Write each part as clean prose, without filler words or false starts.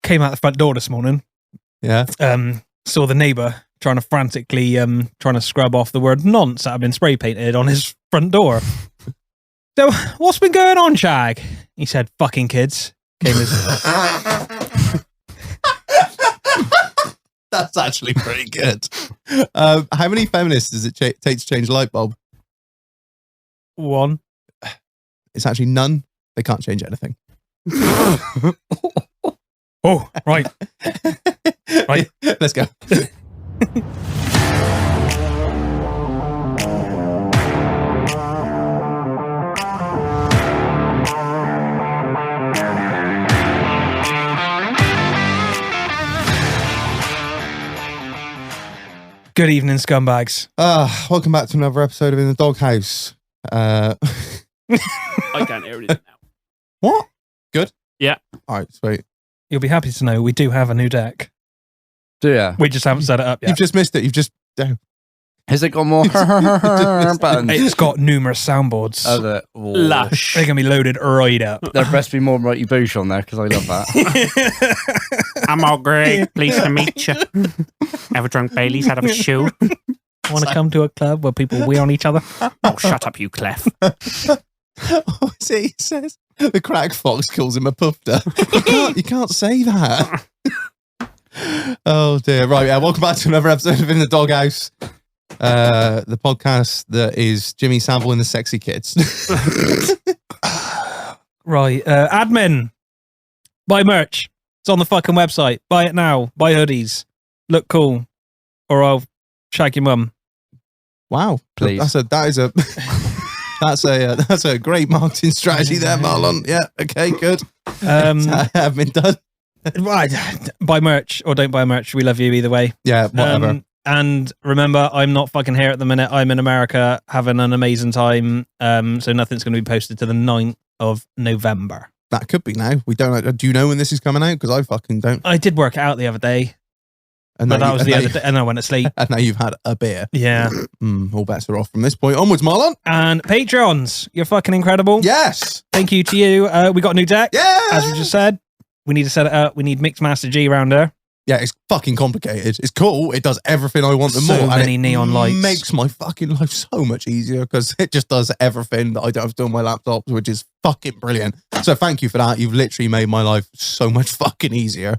came out the front door this morning. Yeah. Saw the neighbour trying to frantically trying to scrub off the word nonce that had been spray painted on his front door. So, what's been going on, Shag? He said, fucking kids. Came his... That's actually pretty good. How many feminists does it take to change a light bulb? 1. It's actually none. They can't change anything. Oh, right. Right. Let's go. Good evening, scumbags. Welcome back to another episode of In the Doghouse. I can't hear anything now. What? Good? Yeah. All right, sweet. You'll be happy to know we do have a new deck. Do ya? We just haven't set it up yet. You've just missed it. You've just... Has it got more buttons? It's got numerous soundboards. Oh, lush. They're going to be loaded right up. There must be more Mighty Boosh on there because I love that. I'm all great. Pleased to meet you. Ever drunk Bailey's out of a shoe? Want to come to a club where people wee on each other? Oh, shut up, you Clef. Oh, see, he says the crack fox calls him a pufter. You can't say that. Oh dear. Right, yeah, welcome back to another episode of In the Doghouse. The podcast that is Jimmy Savile and the Sexy Kids. Right, admin. Buy merch. It's on the fucking website. Buy it now. Buy hoodies. Look cool. Or I'll shag your mum. Wow. Please. That's a great marketing strategy there, Marlon. Yeah, okay, good. Have been done. Right. Buy merch or don't buy merch. We love you either way. Yeah, whatever. And remember, I'm not fucking here at the minute. I'm in America having an amazing time. So nothing's going to be posted to the 9th of November. That could be now. We don't. Do you know when this is coming out? Because I fucking don't. I did work it out the other day. And But that was the other day, and I went to sleep. And now you've had a beer. Yeah. All bets are off from this point onwards, Marlon. And Patreons, you're fucking incredible. Yes. Thank you to you. We got a new deck. Yeah. As we just said. We need to set it up. We need Mixmaster G around there. Yeah, it's fucking complicated. It's cool. It does everything I want and So more. many and neon lights. Makes my fucking life so much easier because it just does everything that I don't have to do on my laptop, which is fucking brilliant. So thank you for that. You've literally made my life so much fucking easier.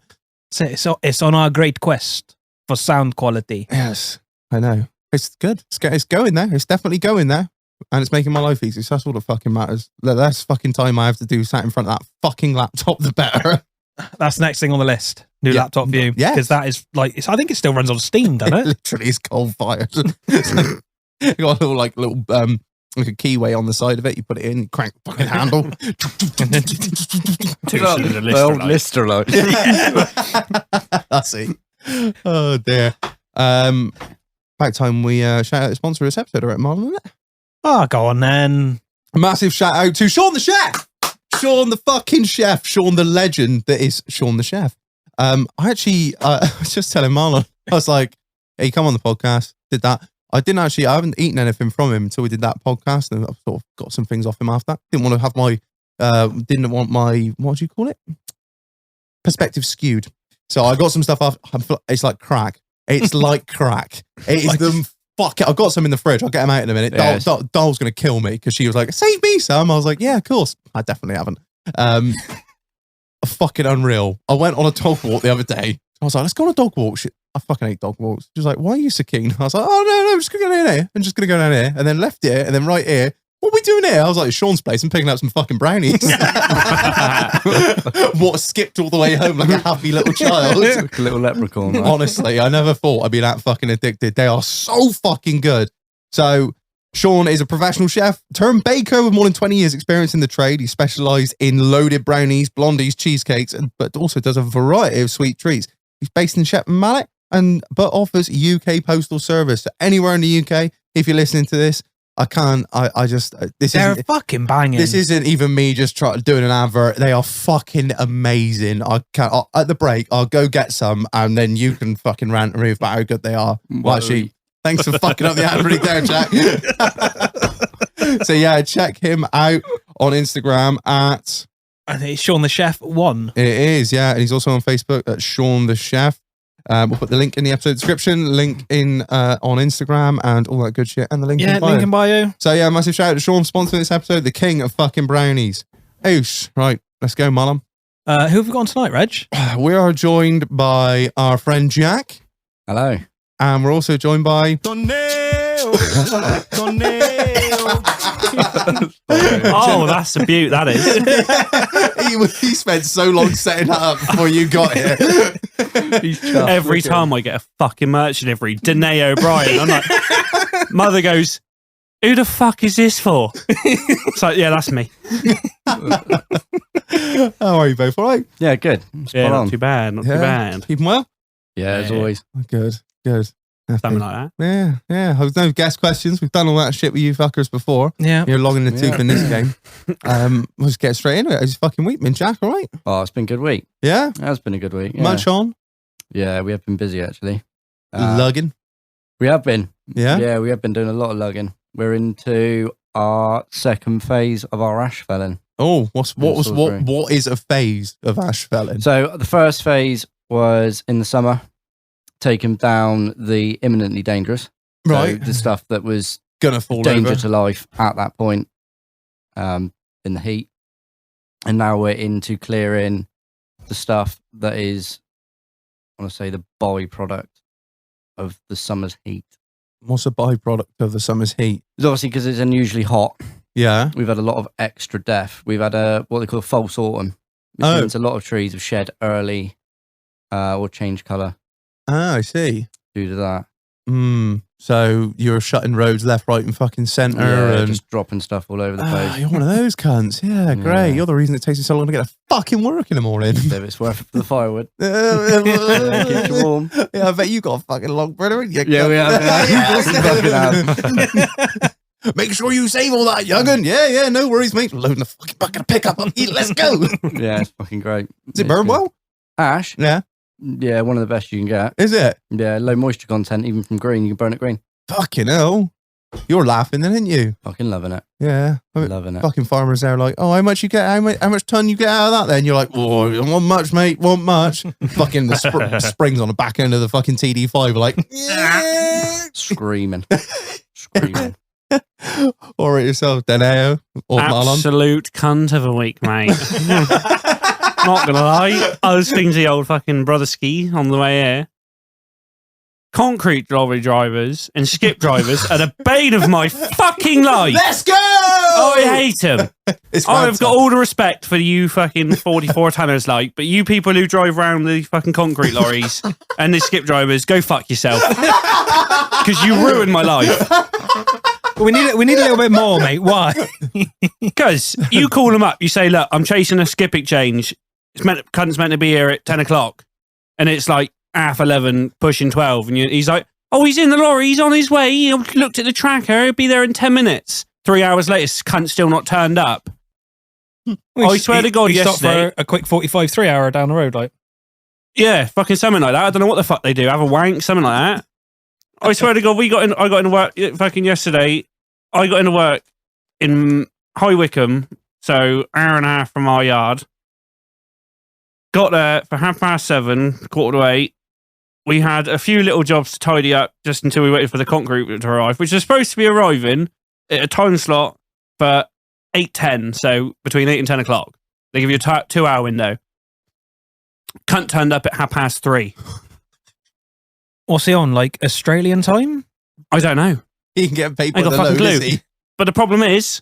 So it's on our great quest for sound quality. Yes, I know. It's good. It's going there. It's definitely going there. And it's making my life easy. So that's all that fucking matters. The less fucking time I have to do sat in front of that fucking laptop, the better. That's the next thing on the list. New laptop view. Yeah. Because that is like, I think it still runs on Steam, doesn't it? Literally is coal fired. You got a little like a keyway on the side of it. You put it in, crank the fucking handle. The old Lister light. That's it. Oh dear. About time we shout out the sponsor of this episode, all right, Marlon, isn't it? Oh, go on then. A massive shout out to Sean the Chef. Sean the fucking chef. Sean the legend that is Sean the Chef. I was just telling Marlon, I was like, hey, come on the podcast. Did that. I haven't eaten anything from him until we did that podcast, and I've sort of got some things off him after that. Didn't want my, what do you call it? Perspective skewed. So I got some stuff off. It's like crack. It's like crack. It is them. Fuck it. I've got some in the fridge. I'll get them out in a minute. Yes. Doll's going to kill me because she was like, save me some. I was like, yeah, of course. I definitely haven't. Fucking unreal. I went on a dog walk the other day. I was like, let's go on a dog walk. I fucking hate dog walks. She was like, why are you so keen? I was like, oh, no, I'm just going to go down here. I'm just going to go down here. And then left here and then right here. What are we doing here? I was like, it's Sean's place. I'm picking up some fucking brownies. What, skipped all the way home like a happy little child. Like a little leprechaun. Right? Honestly, I never thought I'd be that fucking addicted. They are so fucking good. So, Sean is a professional chef turned baker with more than 20 years experience in the trade. He specialised in loaded brownies, blondies, cheesecakes, but also does a variety of sweet treats. He's based in Shepton Mallet but offers UK postal service. So anywhere in the UK, if you're listening to this, They're fucking banging. This isn't even me just doing an advert. They are fucking amazing. At the break, I'll go get some and then you can fucking rant and rave about how good they are. Well, actually, thanks for fucking up the ad read there, Jack. So yeah, check him out on Instagram at I think it's Sean the Chef 1. It is, yeah. And he's also on Facebook at Sean the Chef. We'll put the link in the episode description, link in on Instagram and all that good shit, and the link in bio. Link in bio. So yeah, massive shout out to Sean, sponsoring this episode, the king of fucking brownies. Oosh. Right, let's go, Malum. Who have we got on tonight, Reg? We are joined by our friend Jack. Hello. And we're also joined by... Oh, that's a beaut, that is. he spent so long setting that up before you got here. Every time I get a fucking merch delivery, Danae O'Brien, I'm like, mother goes, who the fuck is this for? It's like, yeah, that's me. How are you both? All right? Yeah, good. Yeah, not too bad, not too bad. Keeping well? Yeah, as always. Good. Something like that. Yeah. There's no guest questions. We've done all that shit with you fuckers before. Yeah. You're logging the tooth in this game. We'll just get straight into it. How's your fucking week been, Jack? All right? Oh, it's been a good week. Yeah? It has been a good week. Yeah. Much on? Yeah, we have been busy, actually. Lugging? We have been. Yeah? Yeah, we have been doing a lot of lugging. We're into our second phase of our ash felling. Oh, what is a phase of ash felling? So the first phase was in the summer, taking down the imminently dangerous. Right. So the stuff that was Gonna fall danger over. to life at that point in the heat. And now we're into clearing the stuff that is, I want to say, the byproduct of the summer's heat. What's a byproduct of the summer's heat? It's obviously because it's unusually hot. Yeah. We've had a lot of extra death. We've had what they call a false autumn, which means a lot of trees have shed early or changed colour Ah, I see. due to that. So you're shutting roads left, right, and fucking centre, Yeah, and just dropping stuff all over the place. you're one of those cunts. Yeah, great. Yeah. You're the reason it takes me so long to get to fucking work in the morning. If it's worth it for the firewood. yeah, Keep you warm. I bet you got a fucking long brother. Yeah, we have. Fucking Make sure you save all that, young'un. Yeah, no worries, mate. Loading the fucking bucket of pickup up. Let's go. Yeah, it's fucking great. Does it burn well? Ash? Yeah. Yeah, one of the best you can get. Is it? Yeah, low moisture content, even from green. You can burn it green. Fucking hell. You're laughing then, aren't you? Fucking loving it. Yeah. Loving it. Fucking farmers there like, how much you get? How much ton you get out of that then? You're like, want much, mate, want much. Fucking the springs on the back end of the fucking TD5 are like, yeah. Screaming. All right yourself, Daneo or Marlon. Absolute cunt of a week, mate. Not gonna lie, I was speaking to the old fucking brother ski on the way here. Concrete lorry drivers and skip drivers are the bane of my fucking life. Let's go! I hate them. I've got all the respect for you fucking 44 tonners, like, but you people who drive around the fucking concrete lorries and the skip drivers, go fuck yourself. Because you ruined my life. We need a little bit more, mate. Why? Because you call them up, you say, look, I'm chasing a skip exchange. Cunt's meant to be here at 10 o'clock. And it's like 11:30, pushing 12. And he's like, oh, he's in the lorry. He's on his way. He looked at the tracker. He'll be there in 10 minutes. 3 hours later, cunt's still not turned up. I swear to God, we stopped yesterday. for a quick 45 3-hour down the road, like. Yeah, fucking something like that. I don't know what the fuck they do. Have a wank, something like that. I swear to God, I got into work fucking yesterday. I got into work in High Wycombe, so hour and a half from our yard. Got there for 7:30, 7:45. We had a few little jobs to tidy up just until we waited for the concrete to arrive, which is supposed to be arriving at a time slot for 8:10, so between 8 and 10 o'clock. They give you a 2-hour window. Cunt turned up at 3:30. What's he on, like Australian time? I don't know. He can get paid by I got the fucking load, clue. is he? But the problem is,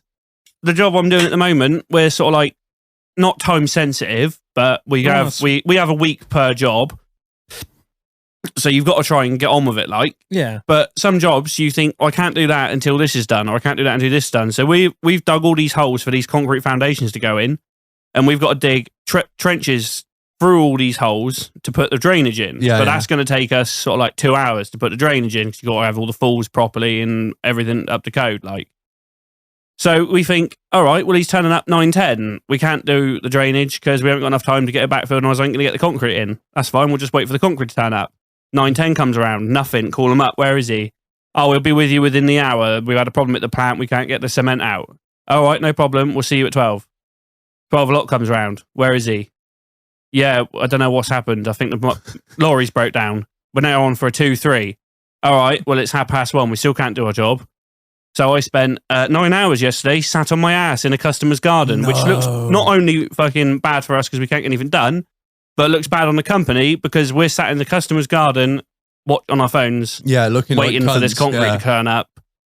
the job I'm doing at the moment, we're sort of like not time sensitive, but we have a week per job. So you've got to try and get on with it, like. Yeah. But some jobs you think, I can't do that until this is done, or I can't do that until this is done. So we've dug all these holes for these concrete foundations to go in, and we've got to dig trenches through all these holes to put the drainage in. Yeah, but yeah. that's going to take us sort of like 2 hours to put the drainage in, because you've got to have all the falls properly and everything up to code, like. So we think, all right, well, he's turning up 9:10. We can't do the drainage because we haven't got enough time to get a backfill, and I was going to get the concrete in. That's fine. We'll just wait for the concrete to turn up. 9:10 comes around. Nothing. Call him up. Where is he? Oh, he'll be with you within the hour. We've had a problem at the plant. We can't get the cement out. All right, no problem. We'll see you at 12. 12 o'clock comes round. Where is he? Yeah, I don't know what's happened. I think the lorry's broke down. We're now on for a 2-3. All right, well, it's 1:30. We still can't do our job. So I spent 9 hours yesterday sat on my ass in a customer's garden, which looks not only fucking bad for us because we can't get anything done, but looks bad on the company because we're sat in the customer's garden on our phones, looking waiting like for this concrete to turn up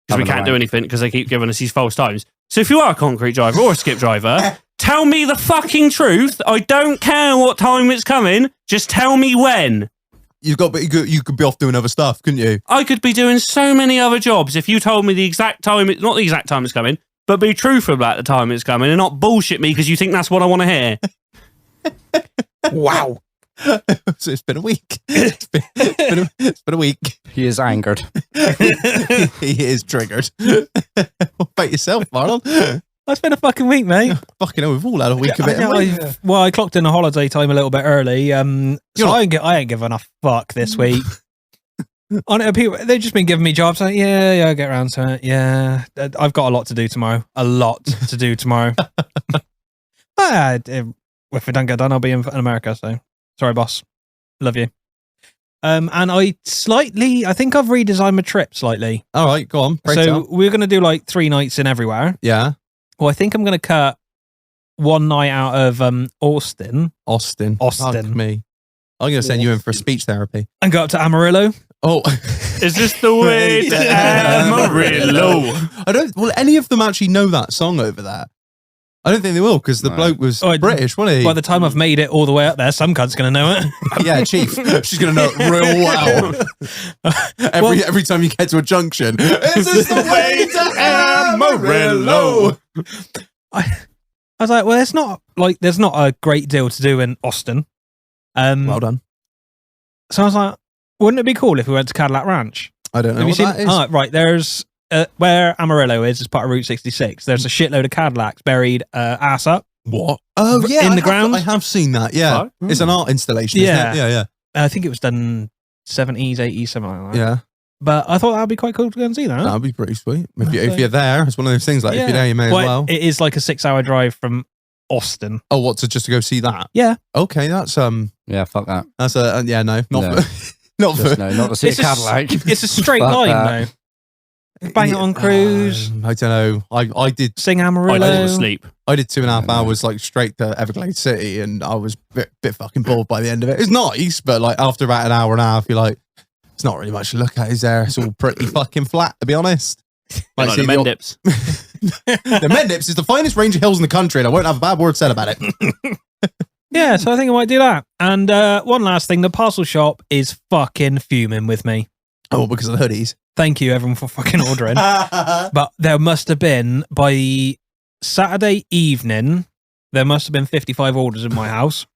because we can't do anything because they keep giving us these false times. So if you are a concrete driver or a skip driver, tell me the fucking truth. I don't care what time it's coming. Just tell me when. You could be off doing other stuff, couldn't you? I could be doing so many other jobs if you told me the exact time, not the exact time it's coming, but be truthful about the time it's coming and not bullshit me because you think that's what I want to hear. Wow. So it's been a week. It's been a week. He is angered. He is triggered. What about yourself, Marlon? It's been a fucking week, mate. Fucking hell, we've all had a week of it. I clocked in a holiday time a little bit early. So I ain't giving a fuck this week. People, they've just been giving me jobs. Like, I'll get around to it. Yeah, I've got a lot to do tomorrow. If it don't get done, I'll be in America. So sorry, boss. Love you. And I think I've redesigned my trip slightly. All right, go on. So we're going to do like 3 nights in everywhere. Yeah. Well, I think I'm going to cut 1 night out of Austin. Fuck me. I'm going to send you in for speech therapy. And go up to Amarillo. Oh. Is this the way to Amarillo? Will any of them actually know that song over there? I don't think they will because the bloke was British, wasn't he? By the time I've made it all the way up there, some cunt's going to know it. Yeah, Chief. She's going to know it real well. Every time you get to a junction, is this the way to Amarillo? I was like, well, there's not a great deal to do in Austin. Well done. So I was like, wouldn't it be cool if we went to Cadillac Ranch? I don't know what that is. Oh, right, there's... where Amarillo is part of Route 66. There's a shitload of Cadillacs buried ass up. What? Oh, yeah. In the ground. I have seen that, yeah. Oh. It's an art installation, isn't it? Yeah. I think it was done 70s, 80s, something like that. Yeah. But I thought that would be quite cool to go and see that. That would be pretty sweet. If you're there, it's one of those things like if you're there, you may as well. It is like a 6-hour drive from Austin. Oh, what, just to go see that? Yeah. Okay, that's... Yeah, fuck that. That's a... Yeah, no. Not to see a Cadillac. It's a straight line, though. Bang it on cruise. I don't know. I did sing Amarillo. I didn't sleep. I did 2.5 hours like straight to Everglades City, and I was a bit fucking bored by the end of it. It's nice, but like after about an hour and a half, you're like, it's not really much to look at, is there? It's all pretty fucking flat, to be honest. Like the Mendips. The Mendips is the finest range of hills in the country, and I won't have a bad word said about it. Yeah, so I think I might do that. And one last thing, the parcel shop is fucking fuming with me. Oh, because of the hoodies. Thank you, everyone, for fucking ordering. But there must have been, by Saturday evening, there must have been 55 orders in my house.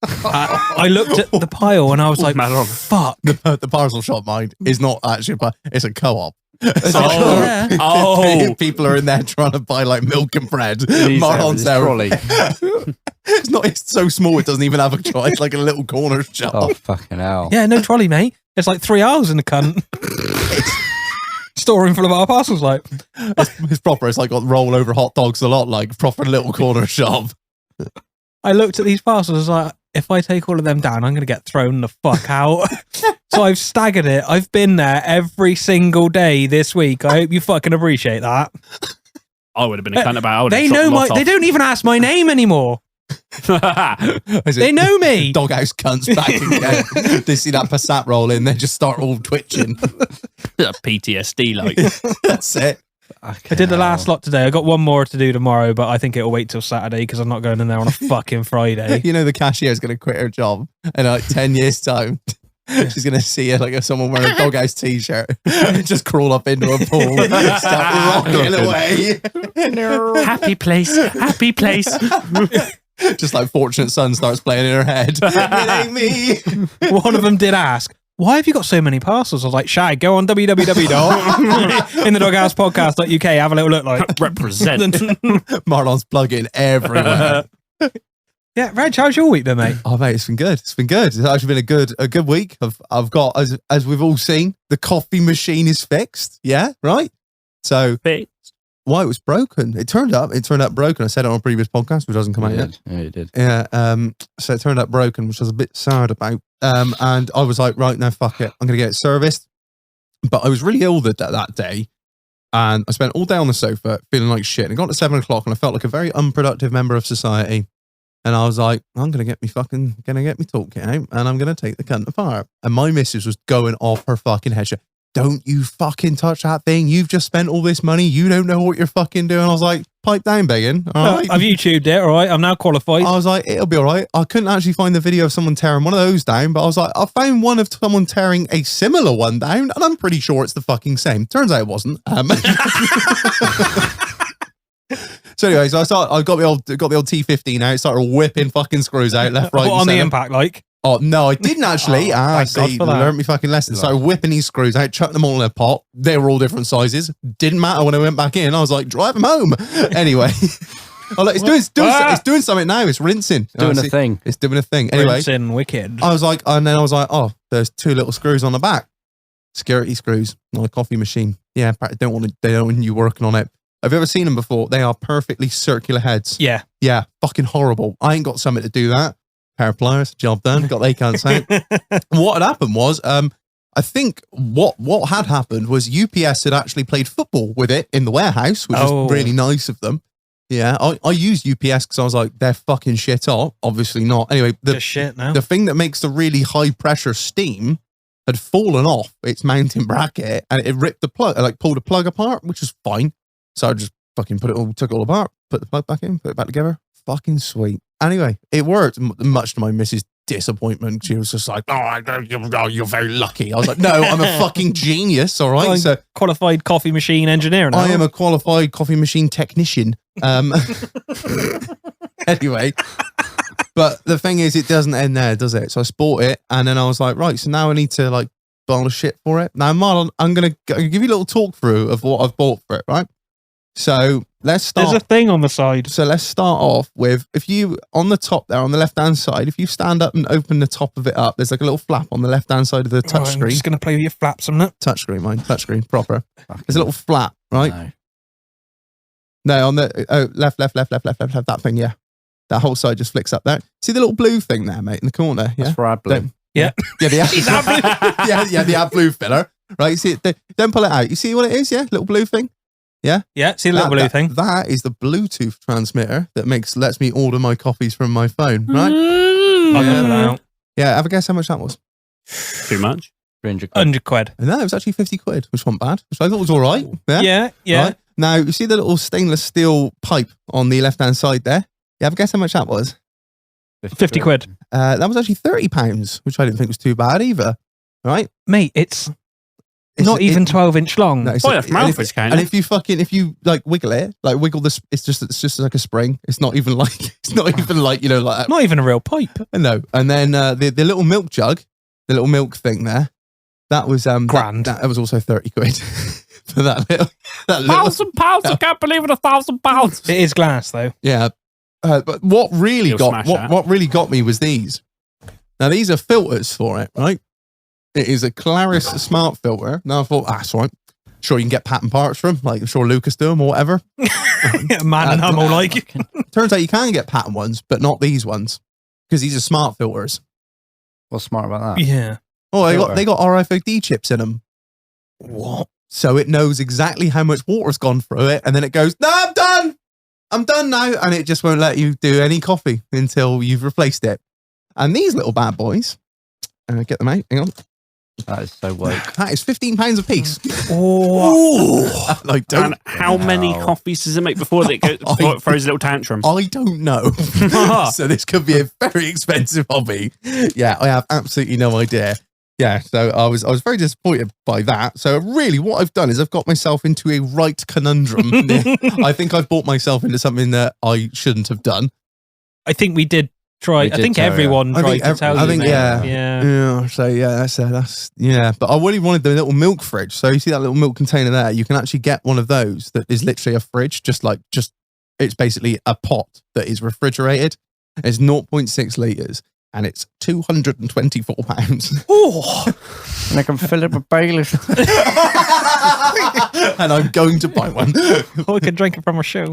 I looked at the pile and I was like, fuck. The parcel shop, mind, is not actually it's a co-op. People are in there trying to buy like milk and bread. Marlon's there. Trolley. It's so small it doesn't even have a trolley. It's like a little corner shop. Oh, fucking hell. Yeah, no trolley, mate. It's like 3 hours in the cunt. Storeroom full of our parcels, like. It's proper. It's like got roll over hot dogs a lot, like proper little corner shop. I looked at these parcels, I was like, if I take all of them down, I'm going to get thrown the fuck out. So I've staggered it. I've been there every single day this week. I hope you fucking appreciate that. I would have been a cunt about it. They know they don't even ask my name anymore. They know me. Doghouse cunts back again. They see that Passat roll in, they just start all twitching. PTSD, like. That's it. I did the last lot today. I got one more to do tomorrow, but I think it'll wait till Saturday because I'm not going in there on a fucking Friday. You know the cashier's going to quit her job in like 10 years' time. She's going to see it like someone wearing a Doghouse t-shirt, just crawl up into a pool, start rocking away. Happy place, happy place. Just like Fortunate Son starts playing in her head. It ain't me. One of them did ask, why have you got so many parcels? I was like, Shag, go on www.inthedoghousepodcast.uk, have a little look, like. Represent. Marlon's plugging everywhere. Yeah, Reg, how's your week been, mate? Oh, mate, it's been good. It's been good. It's actually been a good week. I've got, as we've all seen, the coffee machine is fixed. Yeah, right? So, Fixed. why it was broken. It turned out broken. I said it on a previous podcast, which hasn't come out yet. Yeah, you did. Yeah. So it turned out broken, which I was a bit sad about. And I was like, right, now fuck it. I'm gonna get it serviced. But I was really ill that day. And I spent all day on the sofa feeling like shit. And it got to 7 o'clock and I felt like a very unproductive member of society. And I was like, I'm going to get me toolkit out and I'm going to take the cunt apart. And my missus was going off her fucking head. She said, don't you fucking touch that thing. You've just spent all this money. You don't know what you're fucking doing. I was like, pipe down, Beggin. All right. I've YouTubed it, all right? I'm now qualified. I was like, it'll be all right. I couldn't actually find the video of someone tearing one of those down, but I was like, I found one of someone tearing a similar one down, and I'm pretty sure it's the fucking same. Turns out it wasn't. So anyway, so I got the old T15 out, started whipping fucking screws out left, right, What on and the center. impact like? Oh no, I didn't actually. thank God See, for that. learned me fucking lesson. Started whipping these screws out, chucked them all in a pot. They were all different sizes. Didn't matter when I went back in. I was like, drive them home. Anyway, it's doing something now. It's rinsing. Doing a thing. It's doing a thing. Anyway, Rinsing wicked. I was like, oh, there's 2 little screws on the back. Security screws on a coffee machine. Yeah, they don't want you working on it. Have you ever seen them before? They are perfectly circular heads. Yeah. Yeah, fucking horrible. I ain't got something to do that. Pair of pliers, job done. Got they can't say. What had happened was, I think what had happened was UPS had actually played football with it in the warehouse, which was really nice of them. Yeah, I used UPS because I was like, they're fucking shit hot. Obviously not. Anyway, Just shit now. the thing that makes the really high pressure steam had fallen off its mounting bracket and it ripped the plug, like pulled the plug apart, which was fine. So I just fucking took it all apart, put the plug back in, put it back together. Fucking sweet. Anyway, it worked, much to my missus' disappointment. She was just like, you're very lucky. I was like, no, I'm a fucking genius, all right? I'm So qualified coffee machine engineer now. I am a qualified coffee machine technician. Anyway, but the thing is, it doesn't end there, does it? So I bought it, and then I was like, right, so now I need to like buy all the shit for it. Now, Marlon, I'm gonna give you a little talk through of what I've bought for it, right? So let's start. There's a thing on the side. So let's start off with, if you, on the top there, on the left-hand side, if you stand up and open the top of it up, there's like a little flap on the left-hand side of the I'm touchscreen. just going to play with your flaps a minute. Touchscreen, mine. Touchscreen, proper. There's a little flap, right? No. No, on the left, that thing, yeah. That whole side just flicks up there. See the little blue thing there, mate, in the corner? Yeah. That's for AdBlue. Yeah. Yeah, the AdBlue filler. Right, you see it? Don't pull it out. You see what it is, yeah? Little blue thing? Yeah? Yeah, see the little blue thing? That is the Bluetooth transmitter that lets me order my coffees from my phone, right? I'll Yeah. put that out. Yeah, have a guess how much that was? Too much. 300 quid. 100 quid. No, it was actually 50 quid, which wasn't bad, which I thought was all right. Yeah. Yeah. Right? Now, you see the little stainless steel pipe on the left-hand side there? Yeah, have a guess how much that was? 50 quid. That was actually £30, which I didn't think was too bad either. Right? Mate, it's not even 12-inch long. No, it's Boy, like- that's mouthwash, kind and if you like wiggle it, like wiggle this, it's just like a spring. It's not even like you know, like Not even a real pipe. no. And then the little milk jug, the little milk thing there, that was Grand. That was also 30 quid for that little £1,000! I can't believe it, £1,000! It is glass, though. yeah. But what really You'll got smash that. what really got me was these. Now these are filters for it, right? It is a Claris smart filter. Now I thought, that's right. Sure, you can get patent parts from, like I'm sure Lucas do them or whatever. Man and Hummel, like. Turns out you can get patent ones, but not these ones because these are smart filters. What's smart about that? Yeah. Oh, Filter. they got RFID chips in them. What? So it knows exactly how much water's gone through it, and then it goes, no, I'm done now, and it just won't let you do any coffee until you've replaced it. And these little bad boys, get them out, hang on. That is so woke. That is £15 a piece. Oh. Like, And how many Wow. coffees does it make before it throws a little tantrum? I don't know. So this could be a very expensive hobby. Yeah, I have absolutely no idea. Yeah, so I was very disappointed by that. So really what I've done is I've got myself into a right conundrum. I think I've bought myself into something that I shouldn't have done. I think we did try. We I did think tell you. everyone I tried think to ev- tell I you. think, mate. yeah. Yeah. Yeah, so yeah, that's yeah. But I really wanted the little milk fridge. So you see that little milk container there? You can actually get one of those that is literally a fridge, just it's basically a pot that is refrigerated. It's 0.6 litres. and it's £224. Oh, And I can fill it with Baileys. And I'm going to buy one. we can drink it from a shoe.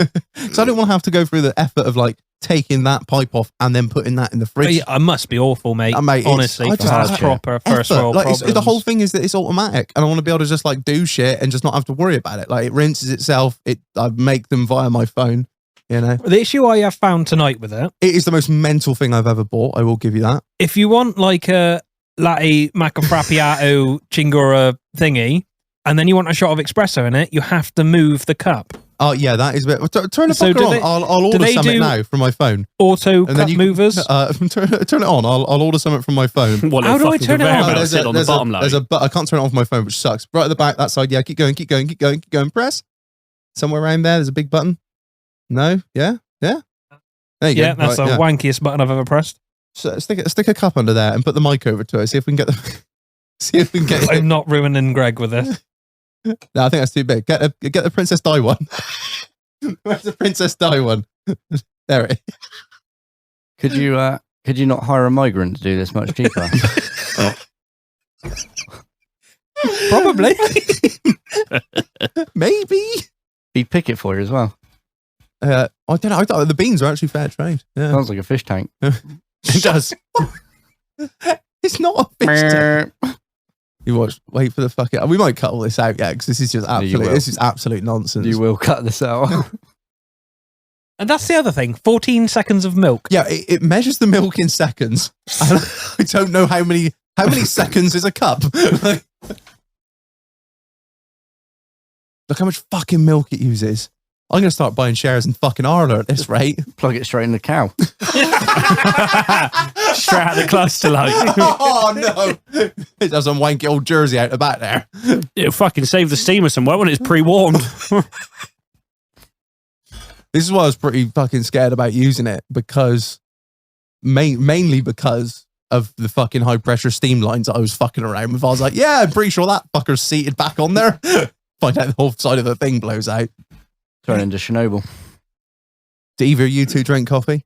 So I don't want to have to go through the effort of like taking that pipe off and then putting that in the fridge. It must be awful, mate. Mate, honestly, I just- that's proper first Effort. world Like, problems. the whole thing is that it's automatic, and I want to be able to just like do shit and just not have to worry about it. Like it rinses itself. I make them via my phone. You know, The issue I have found tonight with it, it is the most mental thing I've ever bought. I will give you that. if you want like a latte maca frappiato chingora thingy, and then you want a shot of espresso in it, you have to move the cup. Oh yeah, that is a bit. Turn the So fucker do on. they- I'll order they something do- now from my phone. Auto And then cup you- movers. Turn it on. I'll order something from my phone. What How a do I fucking turn it conveyor on? belt there's sit on the bottom load. I can't turn it off my phone, which sucks. Right at the back, that side. Yeah, keep going. Press. Somewhere around there, there's a big button. No, yeah. There you Yeah, go. that's Right, the wankiest button I've ever pressed. So stick a cup under there and put the mic over to it. See if we can get the. See if we can get. I'm not ruining Greg with this. No, I think that's too big. Get the Princess Di one. Where's the Princess Di one? There it is. Could you not hire a migrant to do this much cheaper? Probably. Maybe. He'd pick it for you as well. I don't know. The beans are actually fair trade. Yeah. Sounds like a fish tank. It does. It's not a fish tank. You watch. Wait for the fucking. We might cut all this out, yeah, because this is just absolute. will. This is absolute nonsense. You will cut this out. And that's the other thing. 14 seconds of milk. Yeah, it measures the milk in seconds. And I don't know how many seconds is a cup. Look how much fucking milk it uses. I'm gonna start buying shares in fucking Arla at this rate. Plug it straight in the cow. Straight out the cluster like. Oh no! It does some wanky old jersey out the back there. It'll fucking save the steamer somewhere when it's pre-warmed. This is why I was pretty fucking scared about using it, because mainly because of the fucking high pressure steam lines that I was fucking around with. I was like, yeah, I'm pretty sure that fucker's seated back on there. Find out the whole side of the thing blows out. Turn into Chernobyl. Do either of you two drink coffee?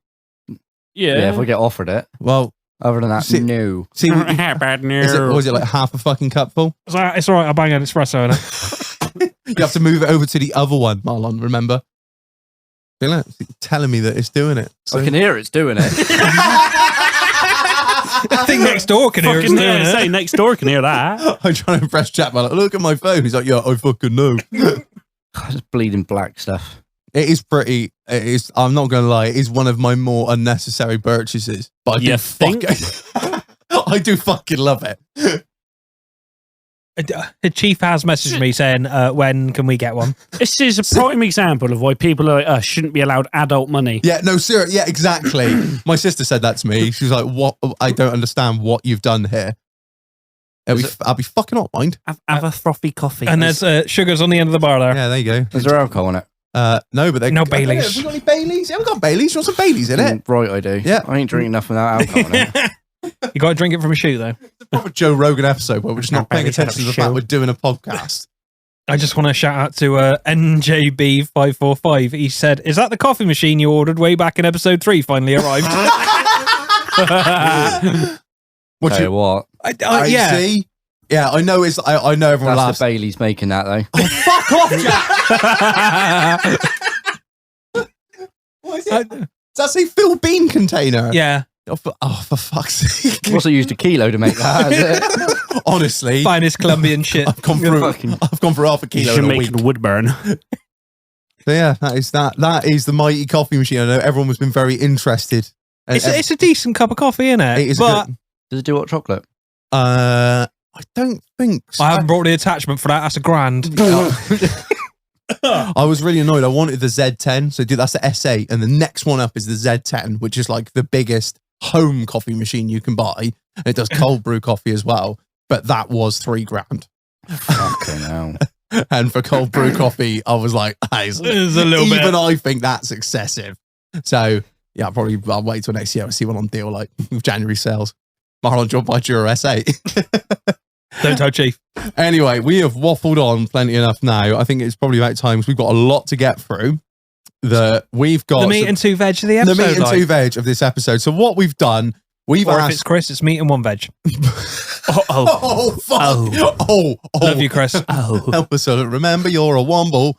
Yeah, if we get offered it. Well, Other than that, See- no. see, Bad news. was it like half a fucking cupful? It's all right. I'll bang an espresso in it. You have to move it over to the other one, Marlon, remember? Feel it? It's telling me that it's doing it. So- I can hear it's doing it. I think next door can hear us Fucking doing say it. next door can hear that. I'm trying to impress Chap. Like, look at my phone. He's like, yeah, I fucking know. Just bleeding black stuff. It is pretty. It is. I'm not going to lie. It is one of my more unnecessary purchases. But I You do think? I do fucking love it. The chief has messaged me saying, when can we get one? This is a prime example of why people like us shouldn't be allowed adult money. Yeah. No, sir. Yeah. Exactly. My sister said that to me. She was like, "What? I don't understand what you've done here." I'll be fucking up, mind. Have a frothy coffee. And there's sugars on the end of the bar there. Yeah. There you go. Is there alcohol in it? No, but they No I don't know, Baileys. Have we got any Baileys? Yeah, we've got Baileys. You want some Baileys in it? Right, I do. Yeah. I ain't drinking nothing without alcohol in it. You got to drink it from a shoe, though. Proper Joe Rogan episode where we're just not paying attention to the fact we're doing a podcast. I just want to shout out to NJB545. He said, "Is that the coffee machine you ordered way back in episode 3 finally arrived?" What Tell you what. Yeah. See? Yeah, I know. I know everyone That's laughs. the Bailey's making that, though. Fuck off, Jack. What is it? Does that say Phil Bean container? Yeah. For fuck's sake. What's it used a kilo to make that? Is it? Honestly, Finest Colombian shit. I've gone You're through. fucking- I've gone for half a You kilo should in a make week. wood burn. So yeah, that is the mighty coffee machine. I know everyone has been very interested. And It's a decent cup of coffee, innit? it is But good. Does it do hot chocolate? I don't think so. I haven't brought the attachment for that. That's $1,000. I was really annoyed. I wanted the Z10, so that's the S8, and the next one up is the Z10, which is like the biggest home coffee machine you can buy. It does cold brew coffee as well, but that was $3,000. Fucking hell. And for cold brew coffee, I was like, It's a little bit. even I think that's excessive. So yeah, I'll wait till next year and see what on deal like with January sales. Marlon, do you want to buy your S8? Don't tell Chief. Anyway, we have waffled on plenty enough now. I think it's probably about time, 'cause we've got a lot to get through. We've got The meat and two veg of the episode. the meat and two veg of this episode. So what we've done, We've Or if asked. it's Chris, it's meat and one veg. Oh, fuck. Oh. Love you, Chris. Help us remember you're a womble.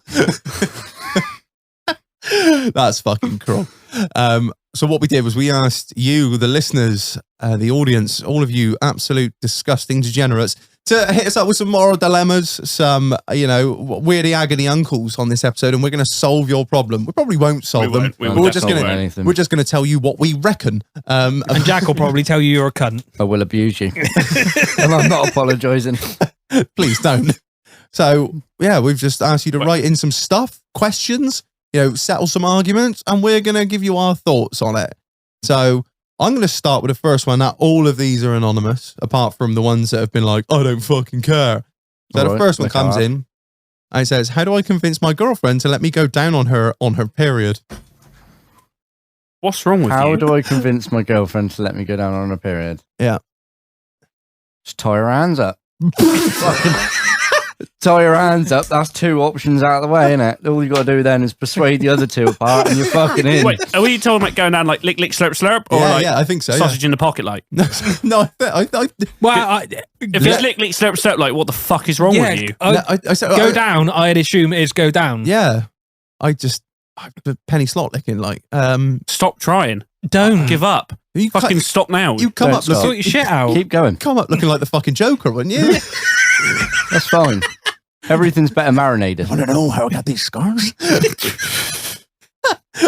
That's fucking cruel. So what we did was we asked you, the listeners, the audience, all of you absolute disgusting degenerates, to hit us up with some moral dilemmas, some, weirdy agony uncles on this episode, and we're going to solve your problem. We probably won't solve them. We but won't we're just solve going anything. we're just going to tell you what we reckon. And Jack will probably tell you you're a cunt. I will abuse you. And I'm not apologising. Please don't. So yeah, we've just asked you to write in some stuff, questions, settle some arguments, and we're going to give you our thoughts on it. So I'm going to start with the first one. Now, all of these are anonymous, apart from the ones that have been like, I don't fucking care. So the first one comes in and it says, how do I convince my girlfriend to let me go down on her period? What's wrong with How you? do I convince my girlfriend to let me go down on a period? Yeah. Just tie her hands up. Fucking tie your hands up. That's two options out of the way, isn't it? All you got to do then is persuade the other two apart, and you're fucking in. Wait, are we talking about going down like lick, lick, slurp, slurp? Or like I think so. sausage in the pocket like? No, Well, If it's lick, lick, slurp, slurp, like what the fuck is wrong with you? I said, go down, I'd assume is go down. Yeah. Penny slot licking, like, Stop trying. Don't. Give up. you Fucking stop now. you come Don't up stop. Sort your shit out. Keep going. looking like the fucking Joker, wouldn't you? That's fine. Everything's better marinated. I don't know how I got these scars.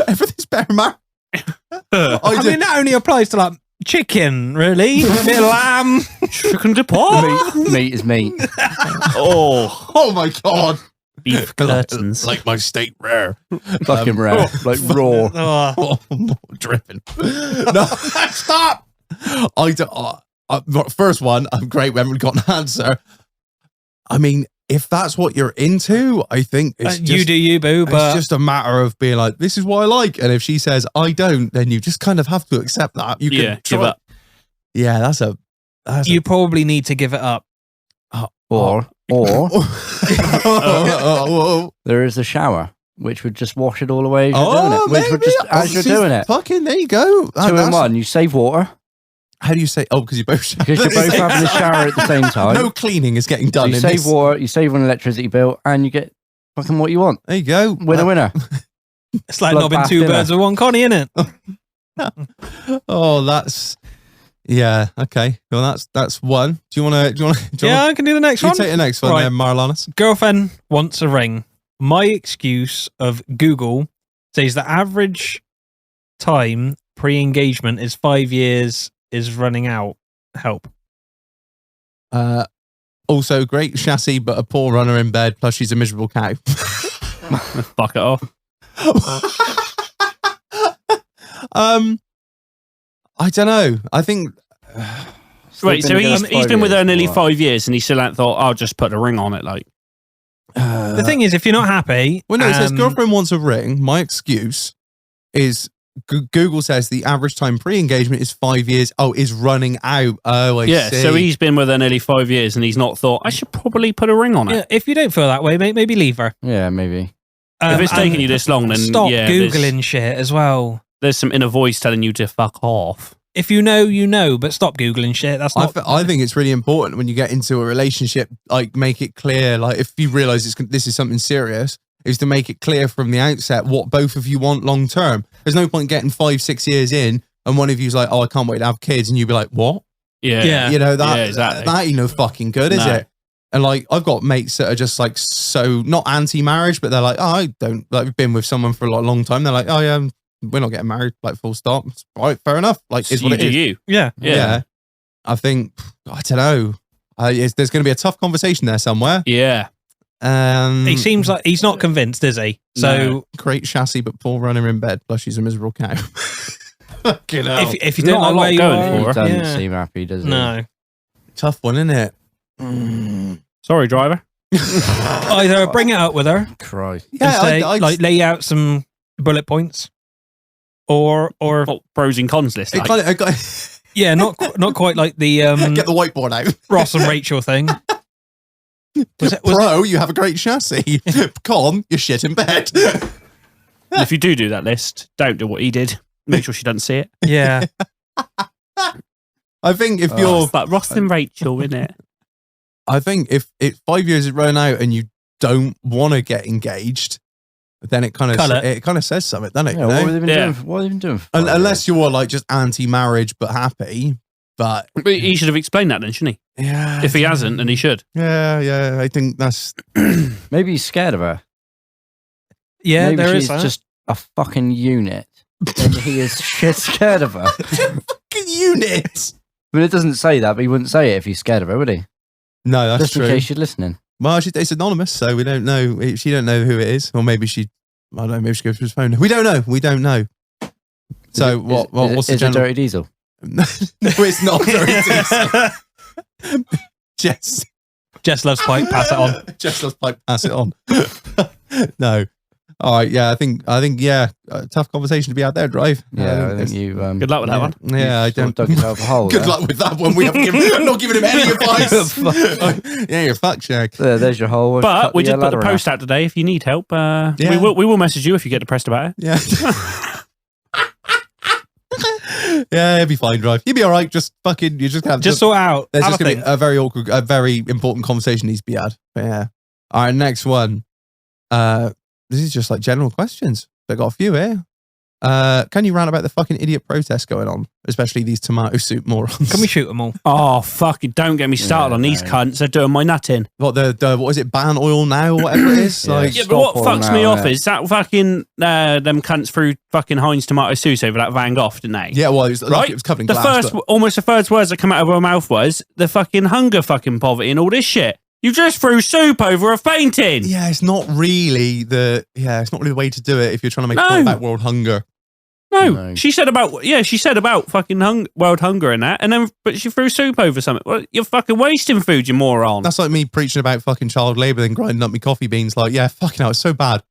Everything's better, man. I mean, that only applies to like chicken, really. Bit of lamb. Chicken de pot. Meat is meat. Oh my god. Beef curtains. Like my state rare. Fucking rare. Like raw. Oh. Dripping. No, stop. First one, I'm great. We haven't got an answer. I mean, if that's what you're into, I think it's just, you do you, boo. But it's just a matter of being like, this is what I like. And if she says, I don't, then you just kind of have to accept that. You can Give try- up. Yeah, that's you probably need to give it up. Or Oh, there is a shower, which would just wash it all away as you're oh, doing it. Which would just as you're doing it. Fucking, there you go. Two in one. You save water How do you say? Oh, because you both because you're both having a shower at the same time. No cleaning is getting done. You in save this. water, you save on electricity bill, and you get fucking what you want. There you go. Winner, winner. It's like knobbing Bloodbath two dinner. birds with one Connie, isn't it? Oh, that's yeah. Okay. Well, that's one. Do you want to? Yeah, I can do the next You one. take the next one, Right. then, Marlonis. Girlfriend wants a ring. My excuse of Google says the average time pre-engagement is 5 years is running out. Help. Also, great chassis, but a poor runner in bed. Plus, she's a miserable cow. Fuck it off. I don't know. I think Wait, so he's been with her nearly What? 5 years and he still hadn't thought, I'll just put a ring on it. Like, The thing is, if you're not happy, well, no, it says um, girlfriend wants a ring. My excuse is Google says the average time pre-engagement is 5 years. Oh, is running out. Oh, I yeah, see. so he's been with her nearly 5 years and he's not thought, I should probably put a ring on it. yeah, if you don't feel that way, maybe leave her. Yeah, maybe. If it's and taking you this long, then stop yeah, Googling shit as well. there's some inner voice telling you to fuck off. If you know, you know, but stop Googling shit. That's not. I think it's really important when you get into a relationship, like make it clear, like if you realize this is something serious, is to make it clear from the outset what both of you want long term. There's no point getting 5-6 years in and one of you's like, oh, I can't wait to have kids, and you'd be like, what? Yeah. Yeah. You know, that Yeah, exactly. that ain't no fucking good, is No. it? And like, I've got mates that are just like so not anti-marriage, but they're like, oh, I don't like. We've been with someone for a long time. They're like, oh yeah, we're not getting married. Like, full stop. It's all right, fair enough. Like, is what you it do is. you. Yeah. Yeah. I think I don't know. There's going to be a tough conversation there somewhere. Yeah. He seems like he's not convinced, is he? So No. Great chassis, but poor runner in bed. Plus, she's a miserable cow. Fucking hell. if you don't Not a like lot where you going are, He for her. doesn't yeah. seem happy, does he? No. Tough one, isn't it? Sorry, driver. Either bring it up with her Christ. and Yeah, say, I'd like lay out some bullet points, or What, pros and cons list. Like, I got yeah, not quite like the get the whiteboard out. Ross and Rachel thing. Was it- was Pro, you have a great chassis. Con, you're shit in bed. if you do that list, don't do what he did. Make sure she doesn't see it. Yeah. I think if you're, It's like Ross and Rachel, isn't it? I think if 5 years is run out and you don't want to get engaged, then it kind of says something, doesn't it? Yeah, you what know? have they been doing? What have they been doing? For 5 Unless years? you're like just anti-marriage but happy, but But he should have explained that then, shouldn't he? yeah, If he hasn't, then he should. yeah, I think that's Maybe he's scared of her. Yeah, Maybe there she's is that. just a fucking unit, and he is shit scared of her. fucking unit. I mean, it doesn't say that, but he wouldn't say it if he's scared of her, would he? No, that's Just true. in case you're listening. Well, it's anonymous, so we don't know. She don't know who it is, or maybe I don't know. Maybe she goes through his phone. We don't know. So what's the is it general? Dirty Diesel? No, it's not Dirty Diesel. Jess loves pipe. Pass it on. Just let's pass it on. No. All right. Yeah, I think yeah, a tough conversation to be out there, Drive. Yeah, I think you. Good luck with that one. Yeah, I don't. Dug yourself a hole. Good there. luck with that one. We haven't I'm not giving him any advice. Yeah, you're fucked, Shag. There's your hole. We've But cut we the did put the ladder out. post out today. If you need help, Yeah. we will message you if you get depressed about it. Yeah. Yeah, it'll be fine, Drive. You'll be all right. Just fucking, you just have Just sort out. There's Have just a going to think. be a very awkward, a very important conversation needs to be had. But yeah. All right, next one. This is just like general questions. I got a few here. Can you rant about the fucking idiot protests going on, especially these tomato soup morons? Can we shoot them all? Oh, fuck it. Don't get me started Yeah, on these no. cunts. They're doing my nutting. What what is it? Ban oil now, or whatever it is. Yeah. Like, Yeah, but what Stop fucks all me now, off yeah. is that fucking them cunts threw fucking Heinz tomato sauce over that Van Gogh, didn't they? yeah, well, it was like Right? it was covered in The glass. first, almost the first words that come out of her mouth was the fucking hunger, fucking poverty, and all this shit. You just threw soup over a fainting. yeah, it's not really the way to do it if you're trying to make a point No. about world hunger. No, she said about fucking world hunger and that, and then but she threw soup over something. Well, you're fucking wasting food, you moron. That's like me preaching about fucking child labour and grinding up my coffee beans. Like, yeah, fucking hell, it's so bad.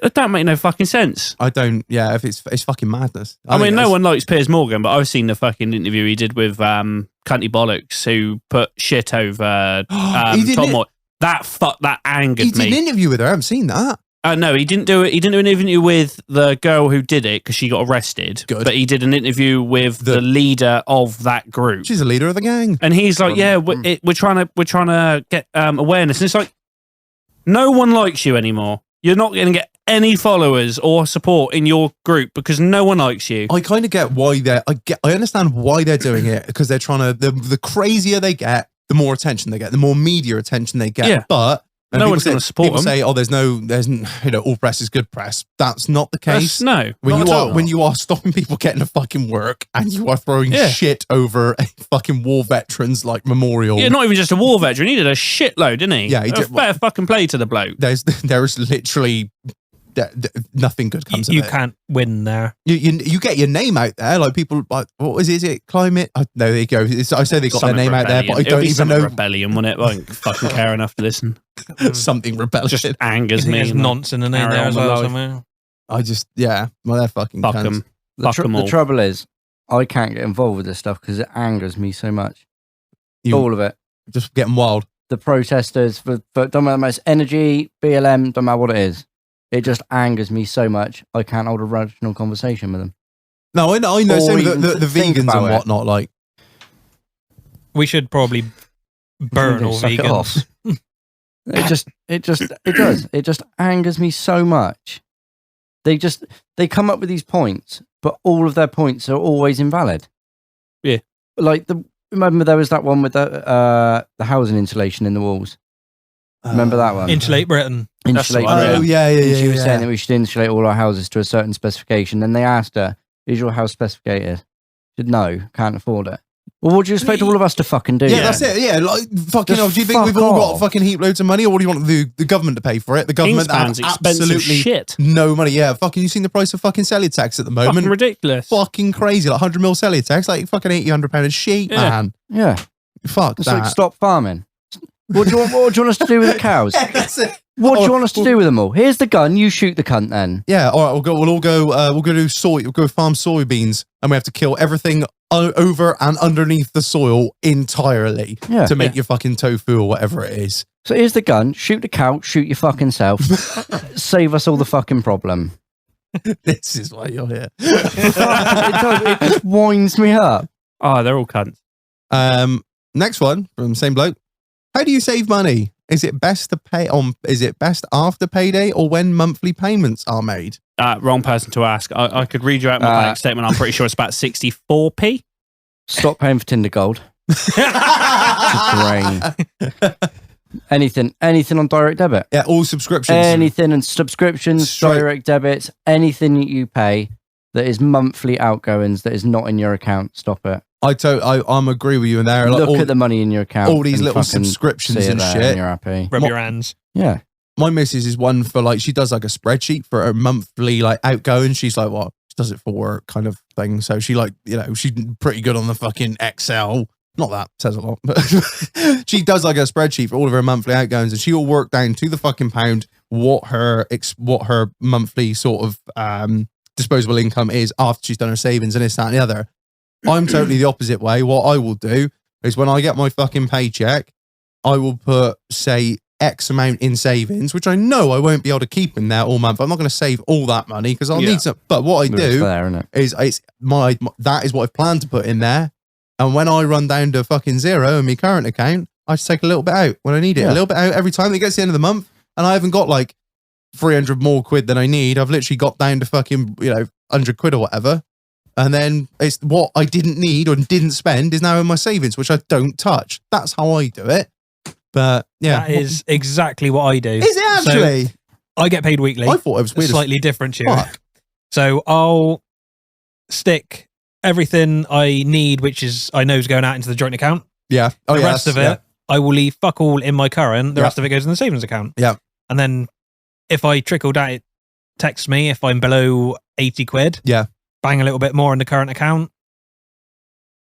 That don't make no fucking sense. I don't. Yeah, if it's fucking madness. I mean, think no it's- one likes Piers Morgan, but I've seen the fucking interview he did with Cunty Bollocks, who put shit over He did Tom it- Moore. That angered He did an me. interview with her. I haven't seen that. No, he didn't do it. He didn't do an interview with the girl who did it because she got arrested. Good. But he did an interview with the leader of that group, She's a leader of the gang. and he's like, "Yeah, we're trying to get awareness." And it's like, no one likes you anymore. You're not going to get any followers or support in your group because no one likes you. I kind of get why I understand why they're doing it, because they're trying to. The crazier they get, the more attention they get, the more media attention they get. Yeah. But and No people one's say- gonna support People them. say, "Oh, there's all press is good press." That's not the case. No, When not you at are all. when you are stopping people getting to fucking work and you are throwing Yeah. shit over a fucking war veterans like memorial. Yeah, not even just a war veteran. He did a shitload, didn't he? Yeah, he did. Fair fucking play to the bloke. There's literally nothing good comes You of it. can't win there. You get your name out there, like people like, what is it? Climate? No, there you go. I say they got their Something name out there, but I rebellion. It'll don't be even something know rebellion, won't it? I don't fucking care enough to listen. something rebellious. Just angers me. There's and nonce in the name carry there on as with well. life. Somewhere. I just well, they're fucking Fuck cunts. them. The, Fuck 'em the all. trouble is, I can't get involved with this stuff because it angers me so much. You- All of it. Just getting wild. The protesters, for don't matter how much energy, BLM, don't matter what it is. It just angers me so much. I can't hold a rational conversation with them. No, I know. Or Same with even the think vegans about and it. whatnot. Like, We should probably burn all Suck it vegans. off. It just angers me so much. They come up with these points, but all of their points are always invalid. Yeah. Like remember there was that one with the housing insulation in the walls. Remember that one? Insulate Britain. That's Insulate the one, Britain. oh yeah. And she was yeah. saying that we should insulate all our houses to a certain specification. Then they asked her, "Is your house specificated?" She said, "No, can't afford it." Well, what do you expect all of us to fucking do? Yeah, then? that's it. Yeah, like fucking. Just Do you think fuck we've all got off. fucking heap loads of money, or what do you want the government to pay for it? The government Kingspan's has expensive absolutely shit. no money. Yeah, fucking. You seen the price of fucking cellular tax at the moment? Fucking ridiculous. Fucking crazy. Like 100 mil cellular tax, like fucking £80-100 a sheet, Yeah. man. Yeah. Fuck It's that. like stop farming. What do you want us to do with the cows? Yeah, that's it. What do you Oh, want us to do with them all? Here's the gun. You shoot the cunt then. Yeah, all right. We'll all go. We'll go do soy. We'll go farm soybeans, and we have to kill everything over and underneath the soil entirely Yeah. to make your fucking tofu or whatever it is. So here's the gun. Shoot the cow. Shoot your fucking self. Save us all the fucking problem. This is why you're here. It just winds me up. Oh, they're all cunts. Next one from the same bloke. How do you save money? Is it best to pay on? Is it best after payday or when monthly payments are made? Wrong person to ask. I could read you out my bank statement. I'm pretty sure it's about 64p. Stop paying for Tinder Gold. Drain. Anything on direct debit. Yeah, all subscriptions. Anything and subscriptions, direct debits, anything that you pay that is monthly outgoings that is not in your account. Stop it. I'm agree with you in there. Like, Look at the money in your account. All these little subscriptions and shit. And you're happy. Rub your hands. Yeah. My missus is one for like, she does like a spreadsheet for her monthly like outgoing. She's like, what? She does it for work kind of thing. So she like, you know, she's pretty good on the fucking Excel. Not that says a lot, but she does like a spreadsheet for all of her monthly outgoings, and she will work down to the fucking pound what her monthly sort of disposable income is after she's done her savings and this, that, and the other. I'm totally the opposite way. What I will do is when I get my fucking paycheck, I will put, say, X amount in savings, which I know I won't be able to keep in there all month. I'm not going to save all that money because I'll need some. But what I do is that is what I've planned to put in there. And when I run down to fucking zero in my current account, I just take a little bit out when I need it. A little bit out every time it gets to the end of the month. And I haven't got like 300 more quid than I need. I've literally got down to fucking, 100 quid or whatever. And then it's what I didn't need or didn't spend is now in my savings, which I don't touch. That's how I do it. But yeah. That is exactly what I do. Is it actually? So, I get paid weekly. I thought it was weird. Slightly different to you. So I'll stick everything I need, which is I know is going out into the joint account. Yeah. The rest of it, I will leave fuck all in my current. The rest of it goes in the savings account. Yeah. And then if I trickle down, it texts me if I'm below 80 quid. Yeah. Bang a little bit more in the current account.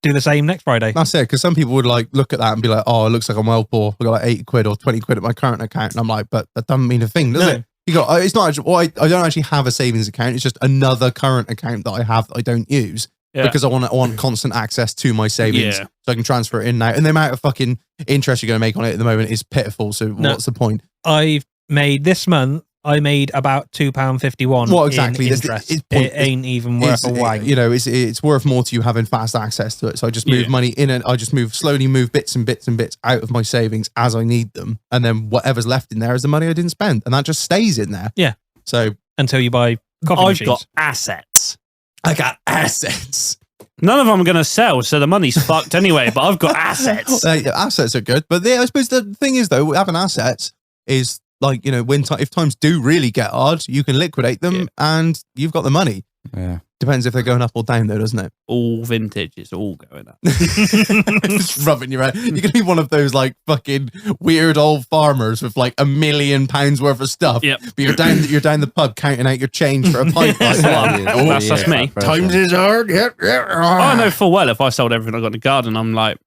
Do the same next Friday. That's it. Because some people would like look at that and be like, oh, it looks like I'm well poor. I've got like 80 quid or 20 quid at my current account. And I'm like, but that doesn't mean a thing, does it? You got, it's not actually, I don't actually have a savings account. It's just another current account that I have that I don't use. Yeah. Because I want constant access to my savings so I can transfer it in now. And the amount of fucking interest you're going to make on it at the moment is pitiful. So what's the point? I've made this month, I made about £2.51. Well, exactly. In interest. It ain't even worth a wang. It's worth more to you having fast access to it. So I just move money in and I just slowly move bits and bits and bits out of my savings as I need them. And then whatever's left in there is the money I didn't spend. And that just stays in there. Yeah. So until you buy coffee machines. I've got assets. I got assets. None of them are going to sell, so the money's fucked anyway, but I've got assets. Assets are good. But I suppose the thing is, though, having assets is like, if times do really get hard, you can liquidate them and you've got the money. Yeah. Depends if they're going up or down, though, doesn't it? All vintage is all going up. Just rubbing your head. You're going to be one of those like fucking weird old farmers with like £1 million worth of stuff. Yep. But you're down the pub counting out your change for a pint. That's me. Times is hard. Yep. I know full well if I sold everything I got in the garden, I'm like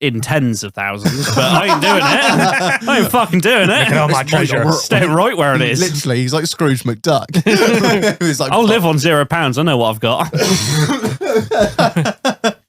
in tens of thousands, but I ain't doing it. I ain't fucking doing it. Look at all my treasure. Stay right where it is. Literally, he's like Scrooge McDuck. He's like, I'll live on £0. I know what I've got.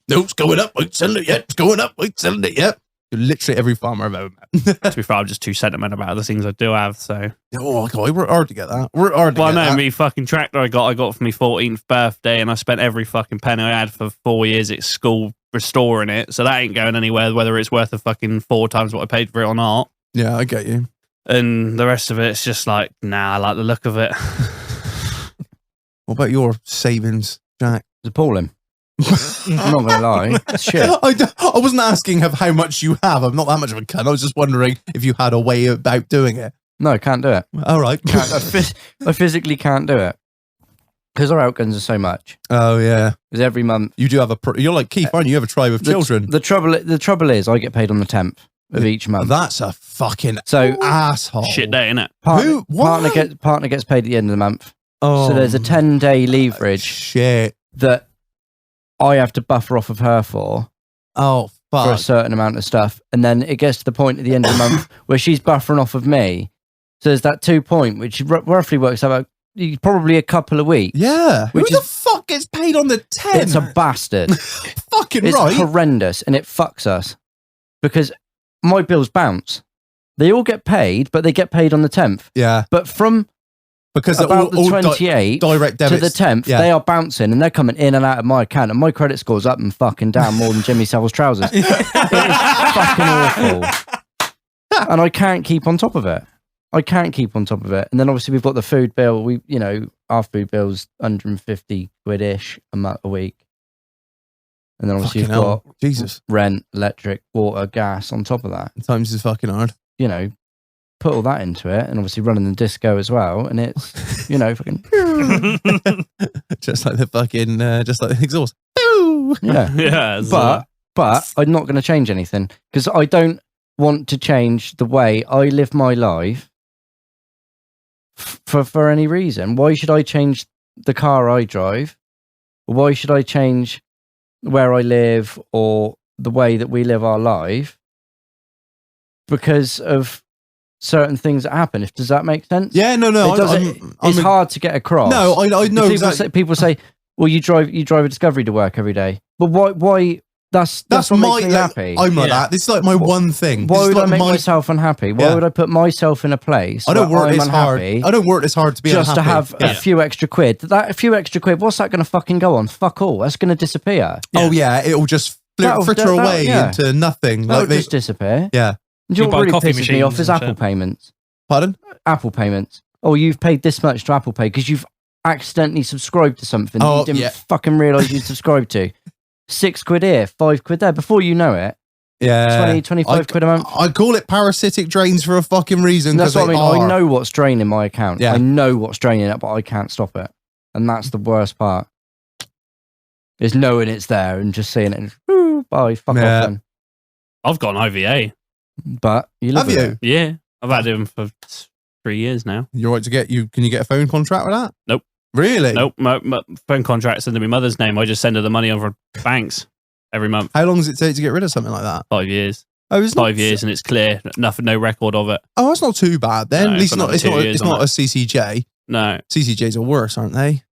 No, it's going up. Ain't selling it yet. It's going up. Ain't selling it yet. Literally every farmer I've ever met. To be fair, I'm just too sentimental about the things I do have. So, oh God, we worked hard to get that. We're hard to get that. Me fucking tractor I got for my 14th birthday, and I spent every fucking penny I had for 4 years at school restoring it. So that ain't going anywhere, whether it's worth a fucking 4 times what I paid for it or not. Yeah, I get you. And the rest of it's just like, nah, I like the look of it. What about your savings, Jack? It's appalling. I'm not going to lie. It's shit. I wasn't asking how much you have. I'm not that much of a cunt. I was just wondering if you had a way about doing it. No, can't do it. All right. I physically can't do it. Because our outcomes are so much. Oh, yeah. Because every month... You do have you're like Keith, aren't you? You have a tribe of children. The trouble is I get paid on the 10th of each month. That's a fucking asshole. Shit day, innit? Partner gets paid at the end of the month. Oh, so there's a 10-day leverage shit. that I have to buffer off of her for a certain amount of stuff. And then it gets to the point at the end of the month where she's buffering off of me. So there's that 2 point, which roughly works out probably a couple of weeks. Yeah. Who the fuck gets paid on the 10th? It's a bastard. Fucking it's right. It's horrendous and it fucks us because my bills bounce. They all get paid, but they get paid on the 10th. Yeah. But from because about the 28th direct to debits the 10th, they are bouncing and they're coming in and out of my account, and my credit score's up and fucking down more than Jimmy Savile's trousers. It is fucking awful. And I can't keep on top of it. And then obviously we've got the food bill. Our food bill's 150 quid-ish a week. And then obviously Fucking you've hell. got Jesus. rent, electric, water, gas on top of that. Times is fucking hard. Put all that into it, and obviously running the disco as well, and it's fucking just like the exhaust. yeah. But I'm not going to change anything because I don't want to change the way I live my life for any reason. Why should I change the car I drive? Why should I change where I live or the way that we live our life because of certain things that happen? Does that make sense? Yeah, no. It's hard to get across. No, I know exactly. People say, well, you drive a Discovery to work every day, but why? That's what makes me happy. I'm like that. This is like my one thing. Why would I make myself unhappy? Why would I put myself in a place I don't where work I'm this hard. unhappy I don't work this hard to be just unhappy. to have a few extra quid? A few extra quid, what's that going to fucking go on? Fuck all. That's going to disappear. Oh yeah, it'll just fritter away into nothing. That'll just disappear. Yeah. And you know what really pisses me off is Apple payments. Pardon? Apple payments. Oh, you've paid this much to Apple Pay because you've accidentally subscribed to something that you didn't fucking realise you subscribed to. 6 quid here, 5 quid there. Before you know it, 25 quid a month. I call it parasitic drains for a fucking reason. That's what I mean. I know what's draining my account. Yeah. I know what's draining it, but I can't stop it. And that's the worst part. Is knowing it's there and just seeing it and bye, fuck off then. I've got an IVA. But you live with it. Yeah. I've had him for 3 years now. You're right to get you. Can you get a phone contract with that? Nope. Really? Nope. My phone contract's under my mother's name. I just send her the money over banks every month. How long does it take to get rid of something like that? 5 years. Oh, it's 5 years and it's clear. Nothing, no record of it. Oh, that's not too bad then. No, At least it's not a CCJ. No. CCJs are worse, aren't they?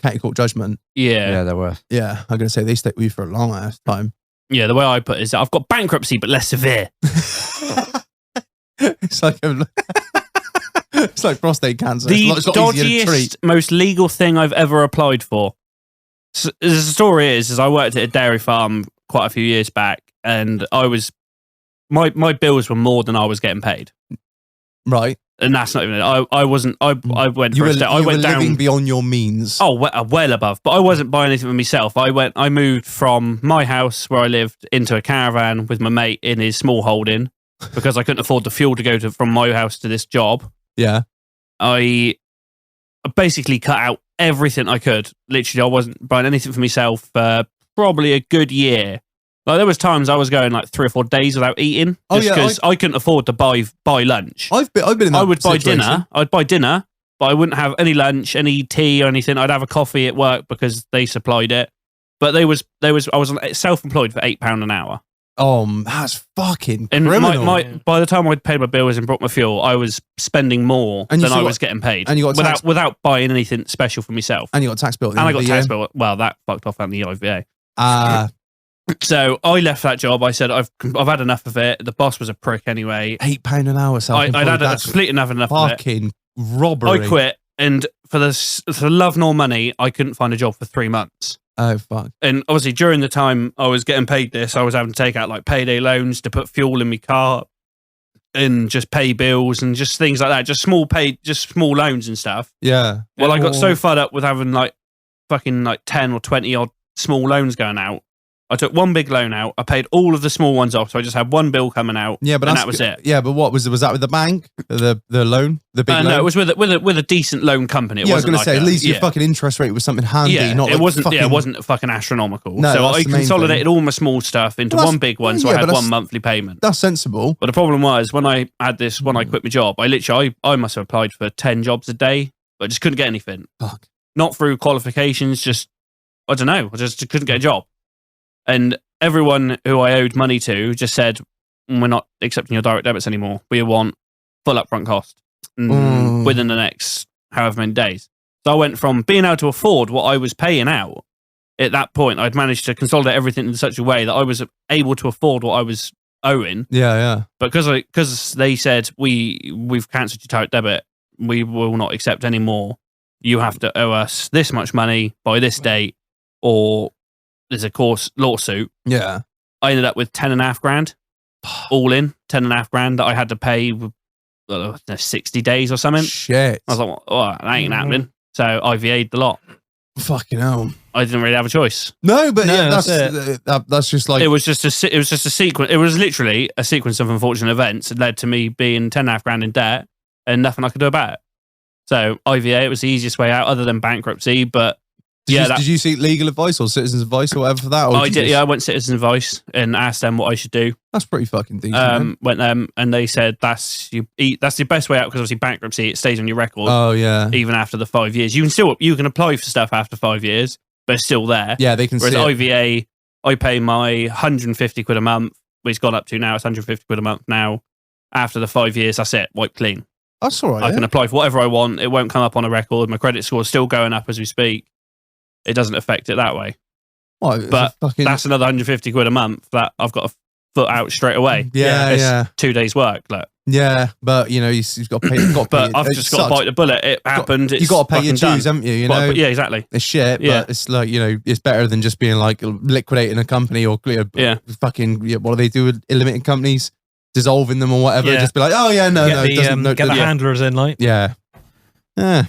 County Court Judgment. Yeah, they're worse. Yeah, I'm going to say they stick with you for a long ass time. Yeah, the way I put it is that I've got bankruptcy, but less severe. It's like it's like prostate cancer. The it's not easy to treat. dodgiest, most legal thing I've ever applied for. So, the story is I worked at a dairy farm quite a few years back, and my bills were more than I was getting paid. Right. And that's not even it. I went You for a were, step. I you went were down living beyond your means. Oh, well above. But I wasn't buying anything for myself. I moved from my house where I lived into a caravan with my mate in his small holding because I couldn't afford the fuel to go from my house to this job. Yeah. I basically cut out everything I could. Literally, I wasn't buying anything for myself for probably a good year. Like there was times I was going like 3 or 4 days without eating just because I couldn't afford to buy lunch. I've been in that I would situation. I'd buy dinner, but I wouldn't have any lunch, any tea or anything. I'd have a coffee at work because they supplied it. But I was self-employed for £8 an hour. Oh, that's fucking and criminal. by the time I'd paid my bills and brought my fuel, I was spending more than I was getting paid. And you got without buying anything special for myself. And you got a tax bill. And I got a tax bill. Well, that fucked off on the IVA. So I left that job. I said I've had enough of it. The boss was a prick anyway. £8 an hour. I'd had complete enough of it. Fucking robbery. I quit, and for love nor money, I couldn't find a job for 3 months. Oh fuck! And obviously, during the time I was getting paid this, I was having to take out like payday loans to put fuel in my car, and just pay bills and just things like that. Just small loans and stuff. Yeah. Well, I got so fed up with having like fucking like 10 or 20 odd small loans going out. I took one big loan out. I paid all of the small ones off, so I just had one bill coming out. Yeah, but that was it. Yeah, but what was that with the bank? The loan, the big loan? No, it was with a decent loan company. I was going to say at least your fucking interest rate was something handy. Yeah, not it wasn't. Fucking... it wasn't fucking astronomical. No, so I consolidated all my small stuff into one big one, so I had one monthly payment. That's sensible. But the problem was when I quit my job, I must have applied for 10 jobs a day, but I just couldn't get anything. Fuck. Not through qualifications, just I don't know. I just couldn't get a job, and everyone who I owed money to just said, we're not accepting your direct debits anymore. We want full upfront cost within the next however many days. So I went from being able to afford what I was paying out. At that point, I'd managed to consolidate everything in such a way that I was able to afford what I was owing. Yeah, yeah. But because they said, we've cancelled your direct debit, we will not accept any more. You have to owe us this much money by this date, or there's a course lawsuit. Yeah. I ended up with 10.5 grand, all in 10.5 grand that I had to pay 60 days or something. Shit. I was like, oh, that ain't happening. So I VA'd the lot. Fucking hell. I didn't really have a choice. No, but No, yeah, that's that's just like It was just a sequence. It was literally a sequence of unfortunate events that led to me being 10.5 grand in debt and nothing I could do about it. So IVA, it was the easiest way out other than bankruptcy. But did you seek legal advice or citizen's advice or whatever for that? Or I did. Yeah, I went citizen advice and asked them what I should do. That's pretty fucking decent. Man. Went them and they said that's the best way out because obviously bankruptcy, it stays on your record. Oh yeah. Even after the 5 years, you can apply for stuff after 5 years, but it's still there. Yeah, they can Whereas see it. IVA, I pay my 150 quid a month, which it's gone up to now. It's 150 quid a month now. After the 5 years, that's it. Wipe clean. That's all right. I can apply for whatever I want. It won't come up on a record. My credit score is still going up as we speak. It doesn't affect it that way. What, But fucking, that's another 150 quid a month that I've got to foot out straight away. Yeah, It's yeah. 2 days work. Like, yeah, but you know you've got to pay. You've got to pay but I've it just got to sucks. bite the bullet. It happened. You got to pay your fucking dues, done. haven't you? You But- know, but yeah, exactly. it's shit, Yeah. but it's like, you know, it's better than just being like liquidating a company or Yeah. fucking, what do they do with limited companies? Dissolving them or whatever. Yeah. Just be like, oh yeah, no, get it doesn't. the Yeah. handlers in, like. Yeah. Yeah.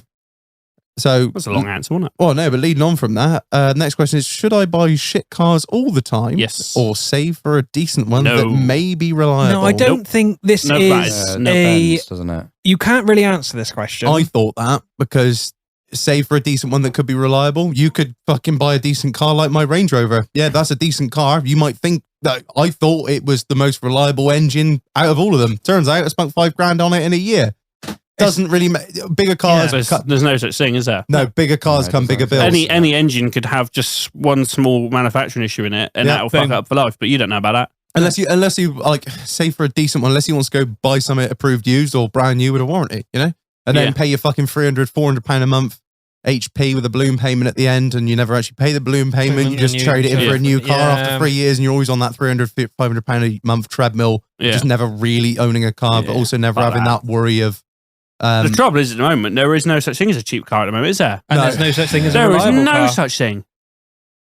So, That's a long answer, wasn't it? well, no, but leading on from that, next question is, should I buy shit cars all the time? Yes. Or save for a decent one No. that may be reliable? No, I don't think this No, that is is- No a. bends, doesn't it? You can't really answer this question. I thought that because save for a decent one that could be reliable. You could fucking buy a decent car like my Range Rover. Yeah, that's a decent car. You might think that I thought it was the most reliable engine out of all of them. Turns out I spent $5,000 on it in a year. Doesn't really bigger cars. There's no such thing, is there? No, bigger cars No, come it bigger doesn't. bills. Any engine could have just one small manufacturing issue in it, and Yeah, that'll fuck boom. up for life. But you don't know about that. Unless you like save for a decent one, unless you want to go buy something approved used or brand new with a warranty, you know, and then Yeah. pay your fucking £300-400 a month HP with a balloon payment at the end, and you never actually pay the balloon payment. You just trade it in for a new car after 3 years, and you're always on that £300-500 a month treadmill. Yeah. Just never really owning a car, but Yeah. also never Fuck having that worry of. The trouble is, at the moment, there is no such thing as a cheap car at the moment, is there? and No. there's no such thing as a There is reliable no car. such thing.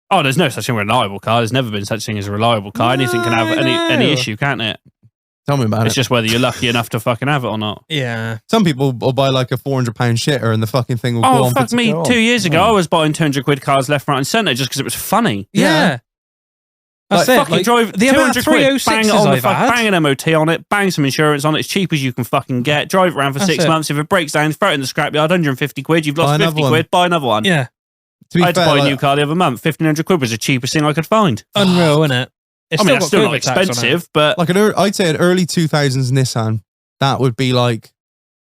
Oh, there's no such thing as a reliable car. There's never been such thing as a reliable car. Anything can have any No. issue, can't it? Tell me about It's it. just whether you're lucky enough to fucking have it or not. Yeah. Some people will buy like a £400 shitter, and the fucking thing will go Oh, on. fuck for me. go on. 2 years ago, I was buying 200 quid cars left, right, and centre just because it was funny. Yeah. That's Like, it. Fucking Like, drive the amount 200 of quid, 306s bang it on the I've had. bang an MOT on it, bang some insurance on it, as cheap as you can fucking get. Drive it around for That's 6 it. months. If it breaks down, throw it in the scrapyard, 150 quid. You've Buy lost another 50 one. quid, buy another one. Yeah. To be I had to fair, buy a like, new car the other month. 1,500 quid was the cheapest thing I could find. Unreal, isn't it? It's I mean, that's still not COVID tax on it. expensive, but like I'd say an early 2000s Nissan, that would be like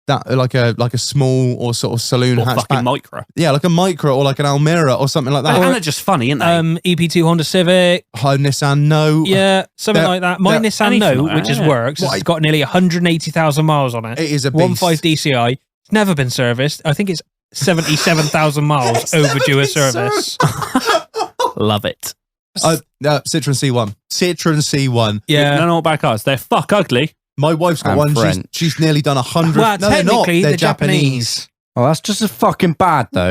that, like a small or sort of saloon or fucking hatchback. micro. Yeah, like a Micra or like an Almera or something like that. And Or they're just funny, aren't they? EP2 Honda Civic. a Nissan No. Yeah, something They're- like that. My they're- Nissan anything Note, like which that, is yeah. works, What it's got nearly 180,000 miles on it. It is a 1.5 beast. DCI. It's never been serviced. I think it's 77,000 miles It's overdue never a been service. Love it. Citroen C1. Citroen C1. No, Yeah. not bad cars. They're fuck ugly. My wife's got And one. French. She's nearly done 100. Well, no, they're not. technically, They're the Japanese. Oh, that's just as fucking bad, though.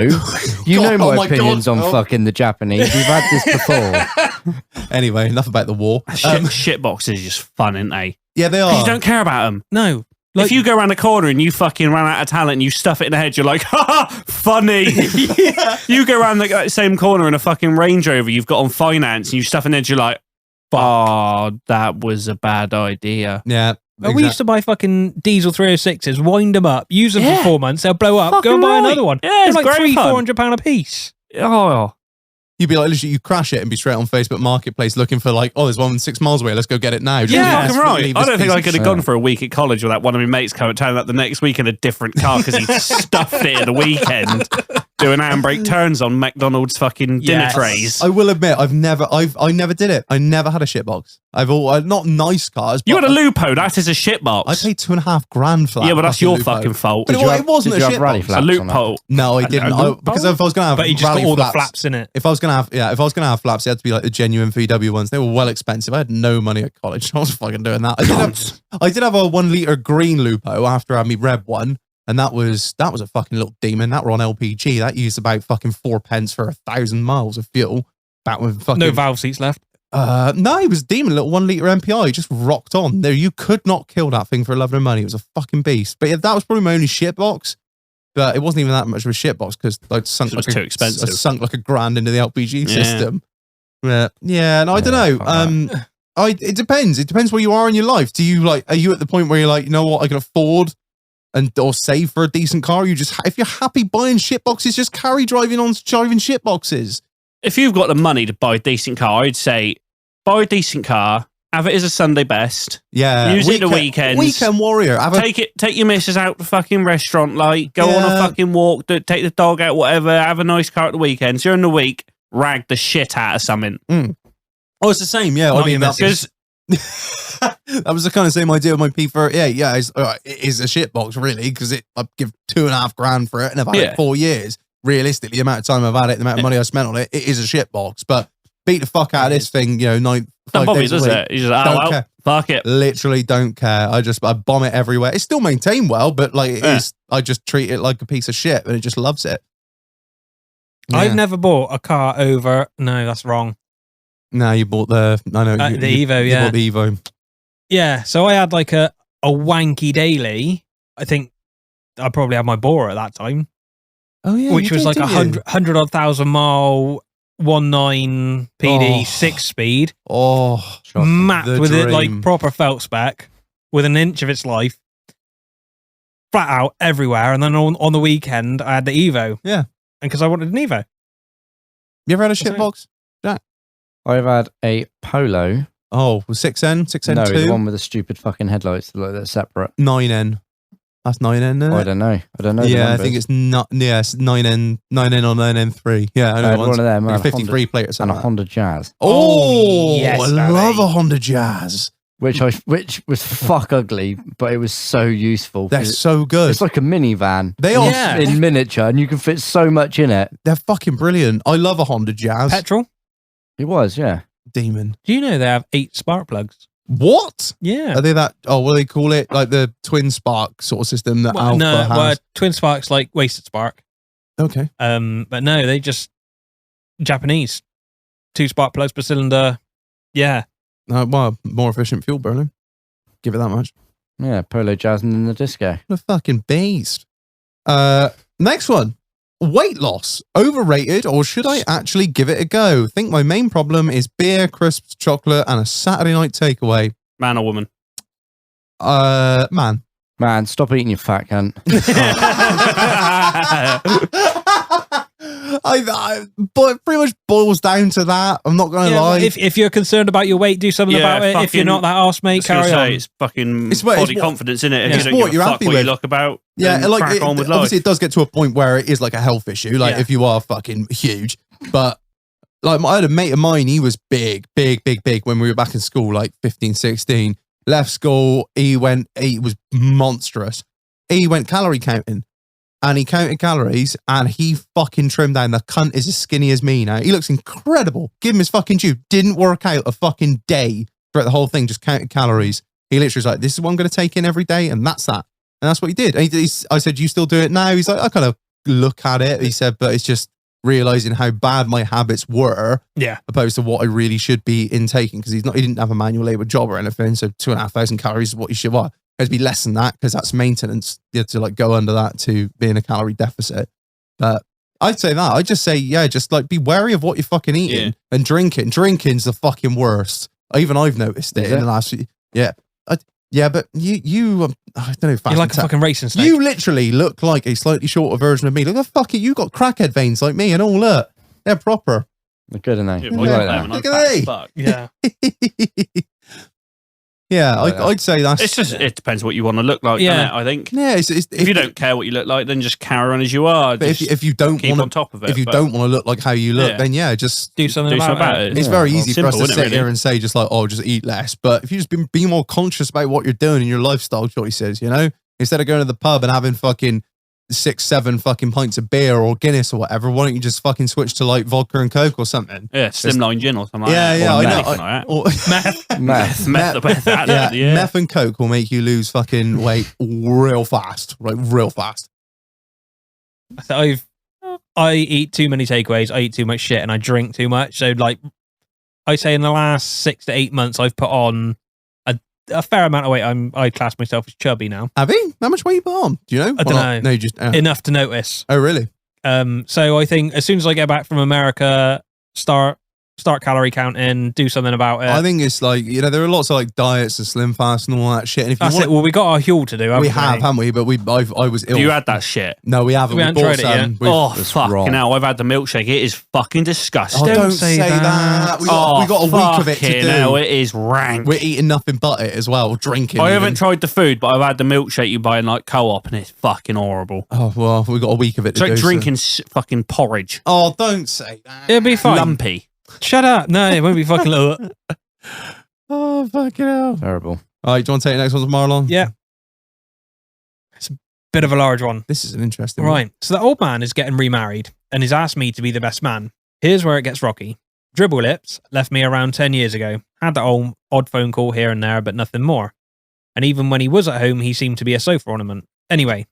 You God, know oh my my opinions God, on Phil. fucking the Japanese. We've had this before. Anyway, enough about the war. Shit boxes are just fun, aren't they? Yeah, they 'Cause are. you don't care about them. No. If you go around the corner and you fucking run out of talent and you stuff it in the head, you're like, ha ha, funny. You go around that same corner in a fucking Range Rover you've got on finance and you stuff in the head, you're like, oh, that was a bad idea. Yeah. Well, we used to buy fucking diesel 306s, wind them up, use them Yeah. for 4 months, they'll blow up, Fucking go and buy right. another one. Yeah, They're it's like great fun. £300-400 a piece. Oh, You'd be like, literally, you crash it and be straight on Facebook Marketplace looking for like, oh, there's one 6 miles away. Let's go get it now. Just yeah, leave fucking this- right. leave I this don't think piece I of could have shit. gone for a week at college without one of my mates turning up the next week in a different car because he stuffed it at the weekend doing handbrake turns on McDonald's fucking dinner Yes. trays. I will admit, I never did it. I never had a shitbox. Not nice cars. You but had a Lupo, that is a shitbox. I paid $2,500 for that. Yeah, but that's fucking your Lupo. fucking fault. But it wasn't did a you have rally shitbox. A flaps on it? loophole. No, I didn't. Loophole? Because if I was gonna have, But you just rally got all flaps, the flaps in it. If I was gonna have flaps, it had to be like the genuine VW ones. They were well expensive. I had no money at college. I was fucking doing that. I did have a 1 litre green Lupo after I had me Rev one, And that was a fucking little demon. That were on LPG. That used about fucking 4 pence for 1,000 miles of fuel. That was fucking No valve seats left. no, it was a demon, little 1 litre MPI, just rocked on. There, you could not kill that thing for a love of money. It was a fucking beast. But yeah, that was probably my only shitbox. But it wasn't even that much of a shitbox because I'd sunk It was too expensive. I sunk like $1,000 into the LPG system. Yeah, no, I don't know. It depends. It depends where you are in your life. Do you are you at the point where you're like, you know what, I can afford or save for a decent car? You just, if you're happy buying shitboxes, just carry driving shitboxes. If you've got the money to buy a decent car, I'd say buy a decent car, have it as a Sunday best. Yeah. Use it the weekends. Weekend warrior. Take your missus out to fucking restaurant, go on a fucking walk, take the dog out, whatever, have a nice car at the weekends. During the week, rag the shit out of something. Oh, it's the same, yeah. Not I mean, your that was the kind of same idea with my P30. Yeah, it is a shitbox, really, because I give $2,500 for it, and I've had it 4 years. Realistically, the amount of time I've had it, the amount of money I spent on it, it is a shitbox. But beat the fuck out of this thing, 5 days a week. It? He's just, Don't care. Fuck it. Literally don't care. I bomb it everywhere. It's still maintained well, but it is. I just treat it like a piece of shit, and it just loves it. Yeah. I've never bought a car over. No, that's wrong. No, you bought the. I know the Evo. You bought the Evo. Yeah, so I had like a wanky daily. I think I probably had my Bora at that time. Oh yeah, which was like 100 odd thousand mile 1.9 PD 6-speed. Oh, mapped with it like proper felt spec with an inch of its life, flat out everywhere. And then on the weekend, I had the Evo. Yeah, and because I wanted an Evo. You ever had a shitbox, Jack? I've had a Polo. Oh, was 6N, 6N2? No, the one with the stupid fucking headlights that they're separate. 9N. That's 9N, isn't it? I don't know. Yeah, I think it's not. Yeah, it's 9N or 9N3. Yeah, I know. I had one of them. Like 53 plate or something. And a Honda Jazz. Oh, yes, I love a Honda Jazz. Which was fuck ugly, but it was so useful. They're so good. It's like a minivan. They are in miniature, and you can fit so much in it. They're fucking brilliant. I love a Honda Jazz. Petrol? It was, yeah. Demon. Do you know they have 8 spark plugs? What? Yeah. Are they that? Oh, what do they call it? Like the twin spark sort of system that Alpha has? Well, twin spark's like wasted spark. Okay. But no, they just Japanese. 2 spark plugs per cylinder. Yeah. Well, more efficient fuel burning. Give it that much. Yeah, Polo Jazz and then the Disco. What a fucking beast. Next one. Weight loss. Overrated, or should I actually give it a go? Think my main problem is beer, crisps, chocolate, and a Saturday night takeaway. Man or woman? Man. Man, stop eating your fat cunt. But it pretty much boils down to that. I'm not going to lie. If you're concerned about your weight, do something about it. If you're not that arse, mate, carry on. It's fucking body confidence, isn't it? If you don't give a fuck what you look about, like on with life. Obviously, it does get to a point where it is like a health issue. Like if you are fucking huge, but like I had a mate of mine. He was big when we were back in school, like 15, 16. Left school, he was monstrous. He went calorie counting. And he counted calories and he fucking trimmed down. The cunt is as skinny as me now. He looks incredible. Give him his fucking due. Didn't work out a fucking day throughout the whole thing, just counted calories. He literally was like, this is what I'm going to take in every day. And that's that. And that's what he did. And I said, you still do it now? He's like, I kind of look at it. He said, but it's just realizing how bad my habits were. Yeah. Opposed to what I really should be intaking. Because he didn't have a manual labor job or anything. So 2,500 calories is what he should want. It'd be less than that because that's maintenance. You have to like go under that to be in a calorie deficit. But I'd say that. I'd just say, just like be wary of what you're fucking eating and drinking. Drinking's the fucking worst. Even I've noticed it in the last few. Yeah. But you I don't know. You're like a fucking racing snake. You literally look like a slightly shorter version of me. Look, fuck it. You got crackhead veins like me and all that. They're proper. They're good, aren't they? Look at that. Yeah. Yeah, I'd say that's. It depends what you want to look like. Yeah, I think. Yeah, if you don't care what you look like, then just carry on as you are. But if you don't keep on top of it, if you don't want to look like how you look, then just do something about it. It's very easy for us to sit here and say just like, just eat less. But if you just be more conscious about what you're doing and your lifestyle choices, instead of going to the pub and having fucking 6, 7 fucking pints of beer or Guinness or whatever, why don't you just fucking switch to like vodka and Coke or something? Yeah, Slimline gin or something. Yeah, like yeah, that. I know. Or, Meth. Meth and Coke will make you lose fucking weight real fast, like real fast. I eat too many takeaways, I eat too much shit, and I drink too much. So, like, I say in the last 6 to 8 months, I've put on a fair amount of weight. I class myself as chubby now. Have you? How much weight you put on? Do you know? I don't know. No, you just Enough to notice. Oh, really? So I think as soon as I get back from America, start calorie counting, do something about it. I think it's like, you know, there are lots of like diets and slim fast and all that shit. And if That's you it. Well, we got our Huel to do. we have, haven't we? But I was ill. You had that shit. No, we haven't. We haven't tried it yet. Oh, That's fucking wrong. hell. I've had the milkshake. It is fucking disgusting. Oh, don't say say that. that. We got a week of it to fucking do. hell, it is rank. We're eating nothing but it as well, drinking. I even. haven't tried the food, but I've had the milkshake you buy in like Co-op, and it's fucking horrible. Oh, well, we got a week of it It's to like do. drinking fucking porridge. Oh, don't say that. It'll be fine. Lumpy. Shut up. No, it won't be fucking low. Oh, fucking hell. Terrible. All right, do you want to take the next one to Marlon? Yeah. It's a bit of a large one. This is an interesting one. Right. So the old man is getting remarried and he's asked me to be the best man. Here's where it gets rocky. Dribble Lips left me around 10 years ago. Had that odd phone call here and there, but nothing more. And even when he was at home, he seemed to be a sofa ornament. Anyway,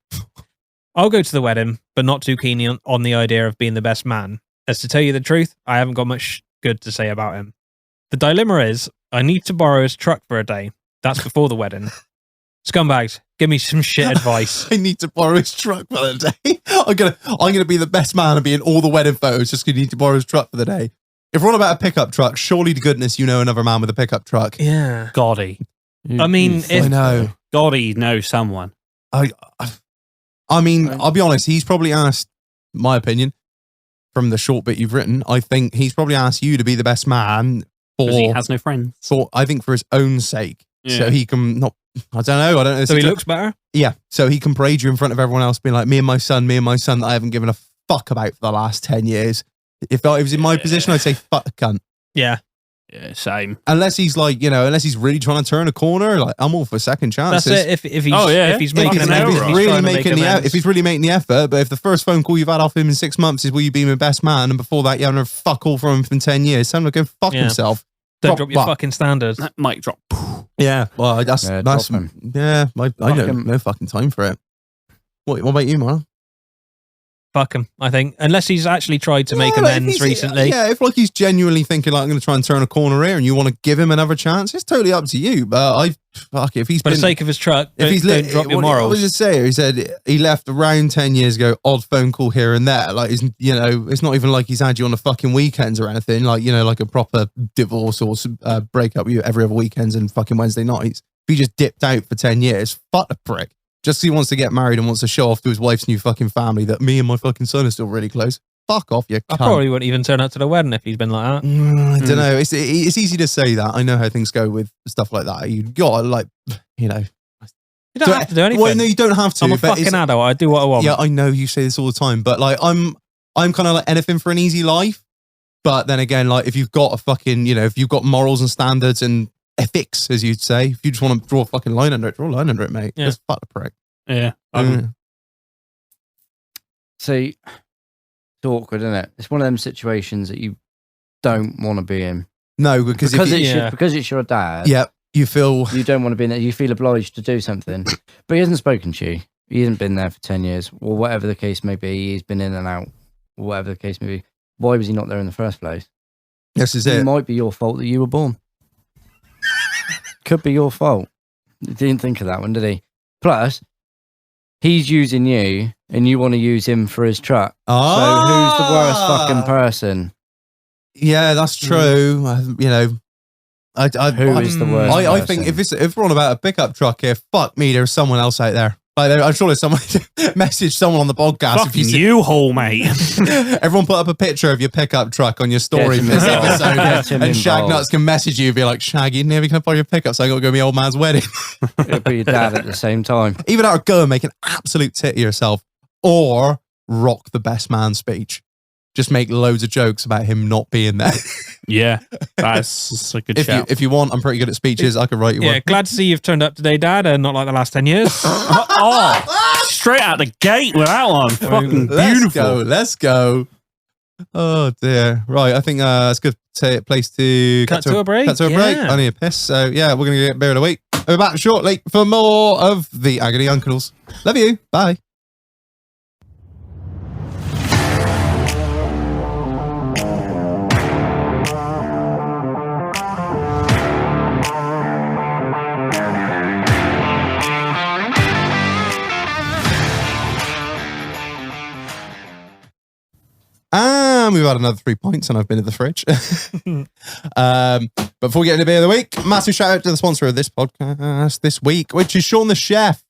I'll go to the wedding, but not too keen on the idea of being the best man. As to tell you the truth, I haven't got much good to say about him. The dilemma is, I need to borrow his truck for a day. That's before the wedding. Scumbags, give me some shit advice. I need to borrow his truck for the day. I'm gonna be the best man and be in all the wedding photos just because you need to borrow his truck for the day. If we're on about a pickup truck, surely to goodness you know another man with a pickup truck. Yeah. Goddy. I mean, I know. Goddy knows someone. I mean, I'll be honest. He's probably asked, my opinion, from the short bit you've written, I think he's probably asked you to be the best man Because he has no friends. I think for his own sake, Yeah. so he can not. I don't know. So he looks better? Yeah, so he can parade you in front of everyone else, being like, me and my son that I haven't given a fuck about for the last 10 years. If I was in my position, I'd say fuck cunt. Yeah. Yeah, same. Unless he's like, you know, unless he's really trying to turn a corner, like I'm all for second chances. That's it. If he's yeah. if he's If making he's, an effort, he's really trying to make making amends. if he's really making the effort, but if the first phone call you've had off him in 6 months is will you be my best man, and before that you haven't heard fuck all from him for 10 years, tell him to go fuck Yeah. himself. Don't drop your Fuck. fucking standards. That mic drop. Yeah, well, that's drop him. yeah. I don't him. no fucking time for it. What about you, man? Fuck him, I think. Unless he's actually tried to make amends recently. Yeah, if like he's genuinely thinking like I'm going to try and turn a corner here, and you want to give him another chance, it's totally up to you. But if he's For been, the sake of his truck, if he's don't drop your what morals. did he say? He said he left around 10 years ago. Odd phone call here and there. Like, you know, it's not even like he's had you on the fucking weekends or anything. Like, you know, like a proper divorce or breakup with you every other weekends and fucking Wednesday nights. If he just dipped out for 10 years, fuck the prick. Just 'cause he wants to get married and wants to show off to his wife's new fucking family that me and my fucking son are still really close. Fuck off, you I cunt. probably wouldn't even turn up to the wedding if he's been like that. I don't know. It's easy to say that. I know how things go with stuff like that. You got like, you know. You don't have to do anything. Well, no, you don't have to. I'm a but fucking adult. I do what I want. yeah, I know you say this all the time, but like, I'm kind of like anything for an easy life. But then again, like, if you've got a fucking, you know, if you've got morals and standards and ethics, as you'd say, if you just want to draw a fucking line under it, draw a line under it, mate. Yeah. Just fuck the prick. Yeah. See, it's awkward, isn't it? It's one of them situations that you don't want to be in. No, because if you, because it's your dad. yeah, you feel You don't want to be in there. You feel obliged to do something. But he hasn't spoken to you. He hasn't been there for 10 years, or whatever the case may be. He's been in and out, or whatever the case may be. Why was he not there in the first place? this is It it. might be your fault that you were born. Could be your fault. He didn't think of that one, did he? Plus, he's using you, and you want to use him for his truck. So who's the worst fucking person? Yeah, that's true. You know, Who is the worst I person? think if we're on about a pickup truck here, fuck me, there's someone else out there. Like, I'm sure there's someone message someone on the podcast. Fucking U-Haul, mate. Everyone put up a picture of your pickup truck on your story Get for him this involved. episode, Get him and Shag involved. Nuts can message you and be like, Shaggy, never can I borrow your pickup, so I got to go to my old man's wedding. It'll be your dad at the same time. Either that or go and make an absolute tit of yourself, or rock the best man speech. Just make loads of jokes about him not being there. Yeah, that's a good shout. If you want, I'm pretty good at speeches. I could write you Yeah, one. glad to see you've turned up today, Dad, and not like the last 10 years. Oh, Straight out the gate with that one. Fucking beautiful. Let's go. Oh dear. Right, I think it's a good place to Cut to a break. Cut to a break. I need a piss. So yeah, we're going to get beer of the week. We're back shortly for more of the Agony Uncles. Love you. Bye. And we've had another 3 points, and I've been in the fridge. But before we get into beer of the week, massive shout out to the sponsor of this podcast this week, which is Sean the Chef.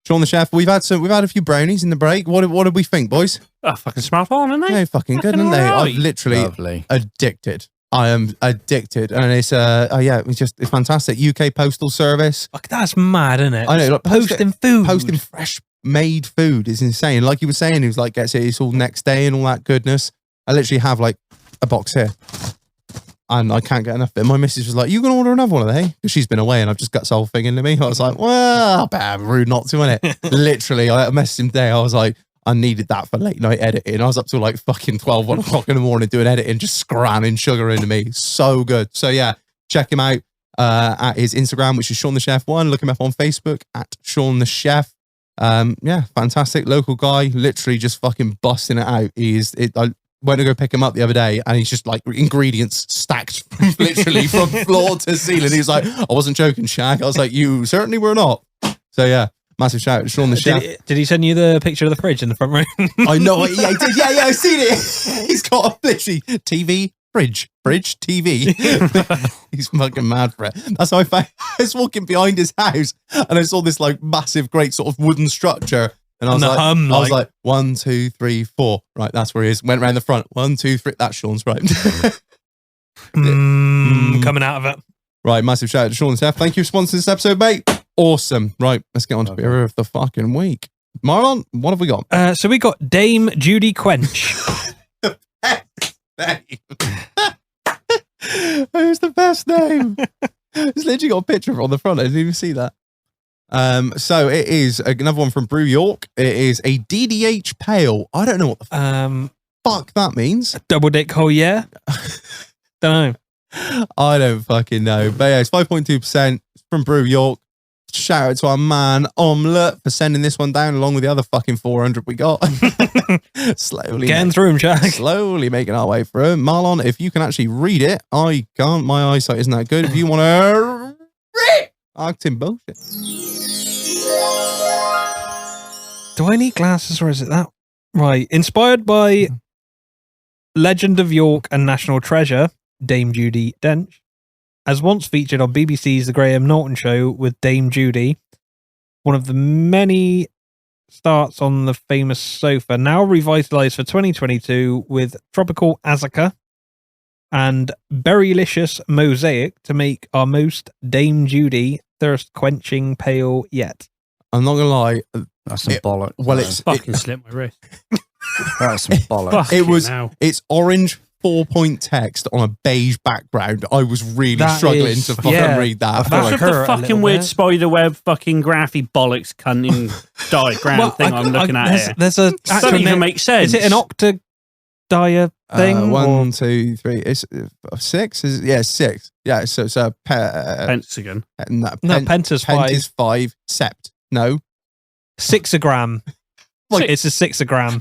Sean the Chef. We've had a few brownies in the break. What did we think, boys? Oh, fucking smell fun, aren't they? They're fucking good, aren't they? Right. I'm literally Lovely. addicted. I am addicted, and it's it's fantastic. UK Postal Service. Fuck, that's mad, isn't it? I know, like, Posting food. Posting fresh made food is insane. Like he was saying, he was like, gets it, it's all next day and all that goodness. I literally have like a box here and I can't get enough of it. My missus was like, you gonna order another one of they? Because she's been away and I've just got this whole thing into me. I was like, well, bam, rude not to, innit? Literally, I messaged him today. I was like, I needed that for late night editing. I was up till like fucking 12, 1 o'clock in the morning doing editing, just scranning sugar into me. So good. So yeah, check him out at his Instagram, which is Sean the Chef 1. Look him up on Facebook at Sean the Chef. Yeah, fantastic local guy, literally just fucking busting it out. I went to go pick him up the other day and he's just like ingredients stacked literally from floor to ceiling. He was like, I wasn't joking, Shag. I was like, you certainly were not. So yeah, massive shout out to Sean the Chef. Did he send you the picture of the fridge in the front room? I know, yeah, he did. Yeah, I've seen it. He's got a literally TV, fridge, TV. He's fucking mad for it. That's how I was walking behind his house and I saw this like massive, great sort of wooden structure. And I was like, 1, 2, 3, 4. Right, that's where he is. Went around the front. 1, 2, 3. That's Sean's, right. Coming out of it. Right, massive shout out to Sean and Steph. Thank you for sponsoring this episode, mate. Awesome. Right, let's get on to beer of the fucking week. Marlon, what have we got? So we got Dame Judy Quench. Who's the best name? It's literally got a picture of it on the front. I didn't even see that. So it is another one from Brew York. It is a DDH pale. I don't know what the fuck that means. Double dick hole, yeah. Don't know. I don't fucking know. But yeah, it's 5.2% from Brew York. Shout out to our man Omelette for sending this one down along with the other fucking 400 we got. Slowly getting through him, Jack. Slowly making our way through. Marlon, if you can actually read it, I can't. My eyesight isn't that good. If you want to read acting bullshit. Do I need glasses or is it that? Right. Inspired by Legend of York and National Treasure, Dame Judi Dench, as once featured on BBC's The Graham Norton Show with Dame Judy, one of the many starts on the famous sofa, now revitalized for 2022 with Tropical Azaka and Berrylicious Mosaic to make our most Dame Judy thirst-quenching pale yet. I'm not going to lie. That's some bollocks. Well, fucking slipped my wrist. That's some bollocks. It's orange 4-point text on a beige background. I was really struggling to fucking read that. That's the fucking weird spiderweb fucking graphy bollocks cunning diagram thing I'm looking at here. There's a doesn't even make sense. Is it an octadiah thing? 1, 2, 3. It's 6. 6. Yeah, so it's a pentagon. No, penta's 5. Pent is 5. Sept. No. Sixagram. It's a sixagram.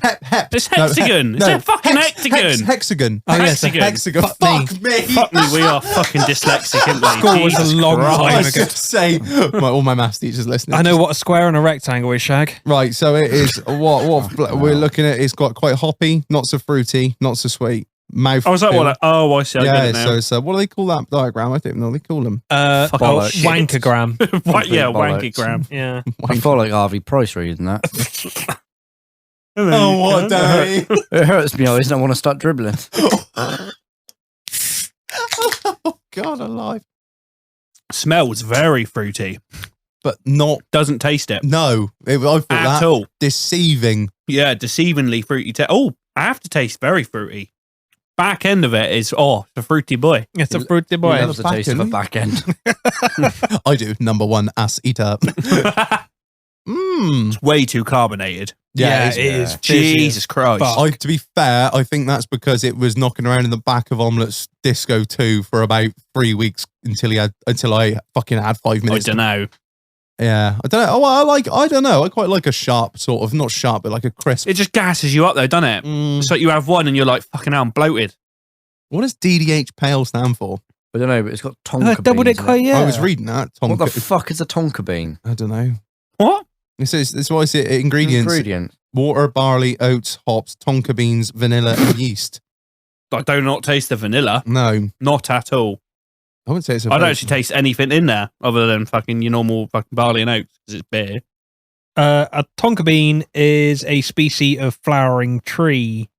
It's hexagon. It's a fucking hexagon. Hexagon. Oh, yes, hexagon. Fuck me. Fuck me. We are fucking dyslexic, aren't we? School was a long time I ago. was going to say, all my maths teachers listening. I know what a square and a rectangle is, Shag. Right, so it is what we're looking at. It's got quite hoppy, not so fruity, not so sweet. Mouth. I was like, what? Oh, I see. I get it now. So what do they call that diagram? I don't even know what they call them. Wankogram. Yeah, wankogram. Yeah. I feel like Harvey Price reading that. Oh, what a day. It hurts me eyes and I want to start dribbling. Oh, God alive. Smells very fruity. But not... Doesn't taste it. No. I thought at all. Deceiving. Yeah, deceivingly fruity. I have to taste very fruity. Back end of it is, it's a fruity boy. It's a fruity boy. Loves the taste of a back end. I do. Number 1 ass eater. It's way too carbonated. Yeah, it it is. is. fizzy Jesus as Christ. fuck. To be fair, I think that's because it was knocking around in the back of Omelets Disco 2 for about 3 weeks until I fucking had 5 I minutes. don't know. Yeah, I don't know. Oh, I don't know. I quite like a sharp sort of, not sharp, but like a crisp. It just gasses you up though, doesn't it? Mm. It's like you have one and you're like, fucking hell, I'm bloated. What does DDH pale stand for? I don't know, but it's got tonka Double beans dick, in it. yeah. I was reading that. What the fuck is a tonka bean? I don't know. What? It says this was it. Ingredients: water, barley, oats, hops, tonka beans, vanilla, and yeast. I do not taste the vanilla. No, Not at all. I wouldn't say it's. I don't actually taste anything in there other than fucking your normal fucking barley and oats because it's beer. A tonka bean is a species of flowering tree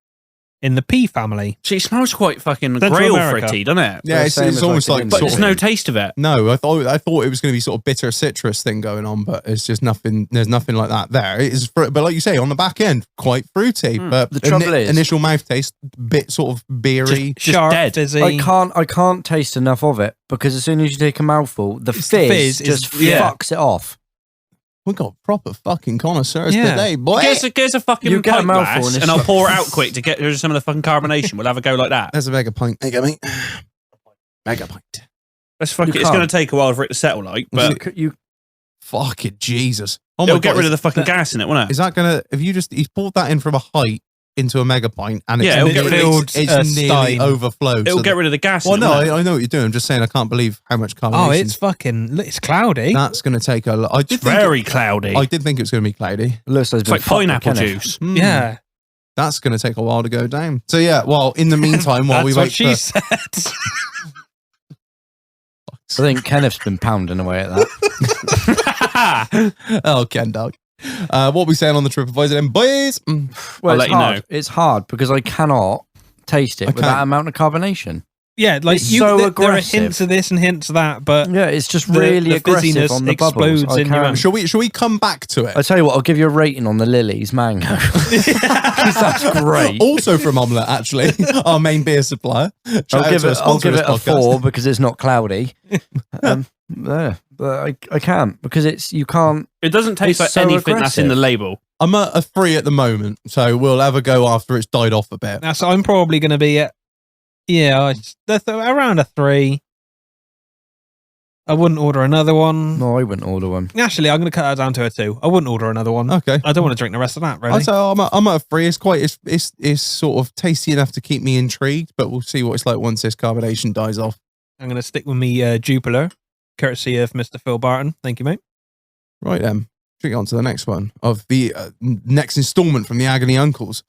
in the pea family. See, it smells quite fucking Central grail America. fritty, doesn't it? Yeah, it's Same as almost like like in But sort there's of, no taste of it. no. I thought it was going to be sort of bitter citrus thing going on, but it's just nothing. There's nothing like that there. It is, but like you say, on the back end, quite fruity. But The trouble is- initial mouth taste, bit sort of beery. Just Sharp, dead. fizzy. I can't taste enough of it because as soon as you take a mouthful, the It's the fizz fizz is- just yeah. fucks it off. We got proper fucking connoisseurs Yeah. today, boy. Get us a fucking You get a pint mouthful glass and and it's I'll pour it out quick to get rid of some of the fucking carbonation. We'll have a go like that. There's a mega pint. There you go, mate. Mega pint. Let's fuck it. You It's going to can't. take a while for it to settle, like, but You Fucking Jesus. Oh it'll my get God, rid is- of the fucking gas in it, won't it? Is that gonna? If you poured that in from a height into a mega pint, and it's Yeah, it'll get rid of filled, it's nearly stein. overflowed. It'll so get rid of the gas. Well, in it, no, won't it? I know what you're doing. I'm just saying I can't believe how much carbonation. Oh, it's fucking. It's cloudy. That's going to take a lot. I did It's very think cloudy. I did think it was going to be cloudy. looks It's like pineapple juice. Hmm. Yeah, That's going to take a while to go down. So yeah, well, in the meantime, while we that's what wait she for said. I think Kenneth's been pounding away at that. oh, Ken dog. What we saying on the TripAdvisor then, boys? Well, I'll let it's you hard. know. It's hard because I cannot taste it I with that can't. amount of carbonation. Yeah, like It's you. so There are aggressive. hints of this and hints of that, but Yeah, it's just The- really the aggressive fizziness on the bubbles. explodes I in your can't- mouth. Shall we come back to it? I tell you what, I'll give you a rating on the Lily's mango. 'Cause that's great. Also from Omelette, actually, our main beer supplier. Shout out I'll give to our it sponsor of this a podcast. 4 because it's not cloudy. Yeah, but I can't because you can't. It doesn't taste It's like so anything that's in the aggressive. label. I'm at a 3 at the moment, so we'll have a go after it's died off a bit. that's. I'm probably going to be at. Yeah, around a 3. I wouldn't order another one. No, I wouldn't order one. Actually, I'm going to cut that down to a 2. I wouldn't order another one. Okay. I don't want to drink the rest of that. Really. I'd say I'm at a 3. It's quite it's sort of tasty enough to keep me intrigued, but we'll see what it's like once this carbonation dies off. I'm going to stick with me Jupiler, courtesy of Mr. Phil Barton. Thank you, mate. Right then, should we get on to the next one of the next instalment from the Agony Uncles.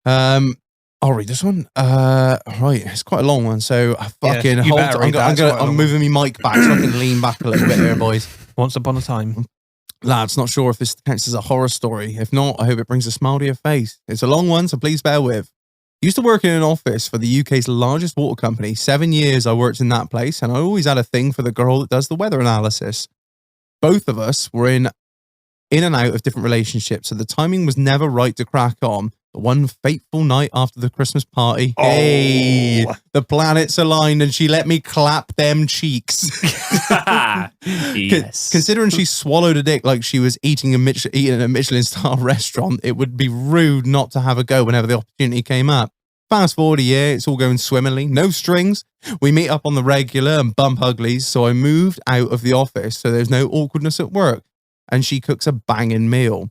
I'll read this one. Right, it's quite a long one, so fucking you hold. better read that, it's quite a I'm long moving my mic back so I can lean back a little bit here, boys. Once upon a time. Lads, not sure if this counts as a horror story. If not, I hope it brings a smile to your face. It's a long one, so please bear with. Used to work in an office for the UK's largest water company. 7 years I worked in that place, and I always had a thing for the girl that does the weather analysis. Both of us were in and out of different relationships, so the timing was never right to crack on. But one fateful night after the Christmas party, hey, the planets aligned and she let me clap them cheeks. Yes. Considering she swallowed a dick like she was eating in a Michelin star restaurant, it would be rude not to have a go whenever the opportunity came up. Fast forward a year, it's all going swimmingly, no strings. We meet up on the regular and bump uglies, so I moved out of the office so there's no awkwardness at work. And she cooks a banging meal.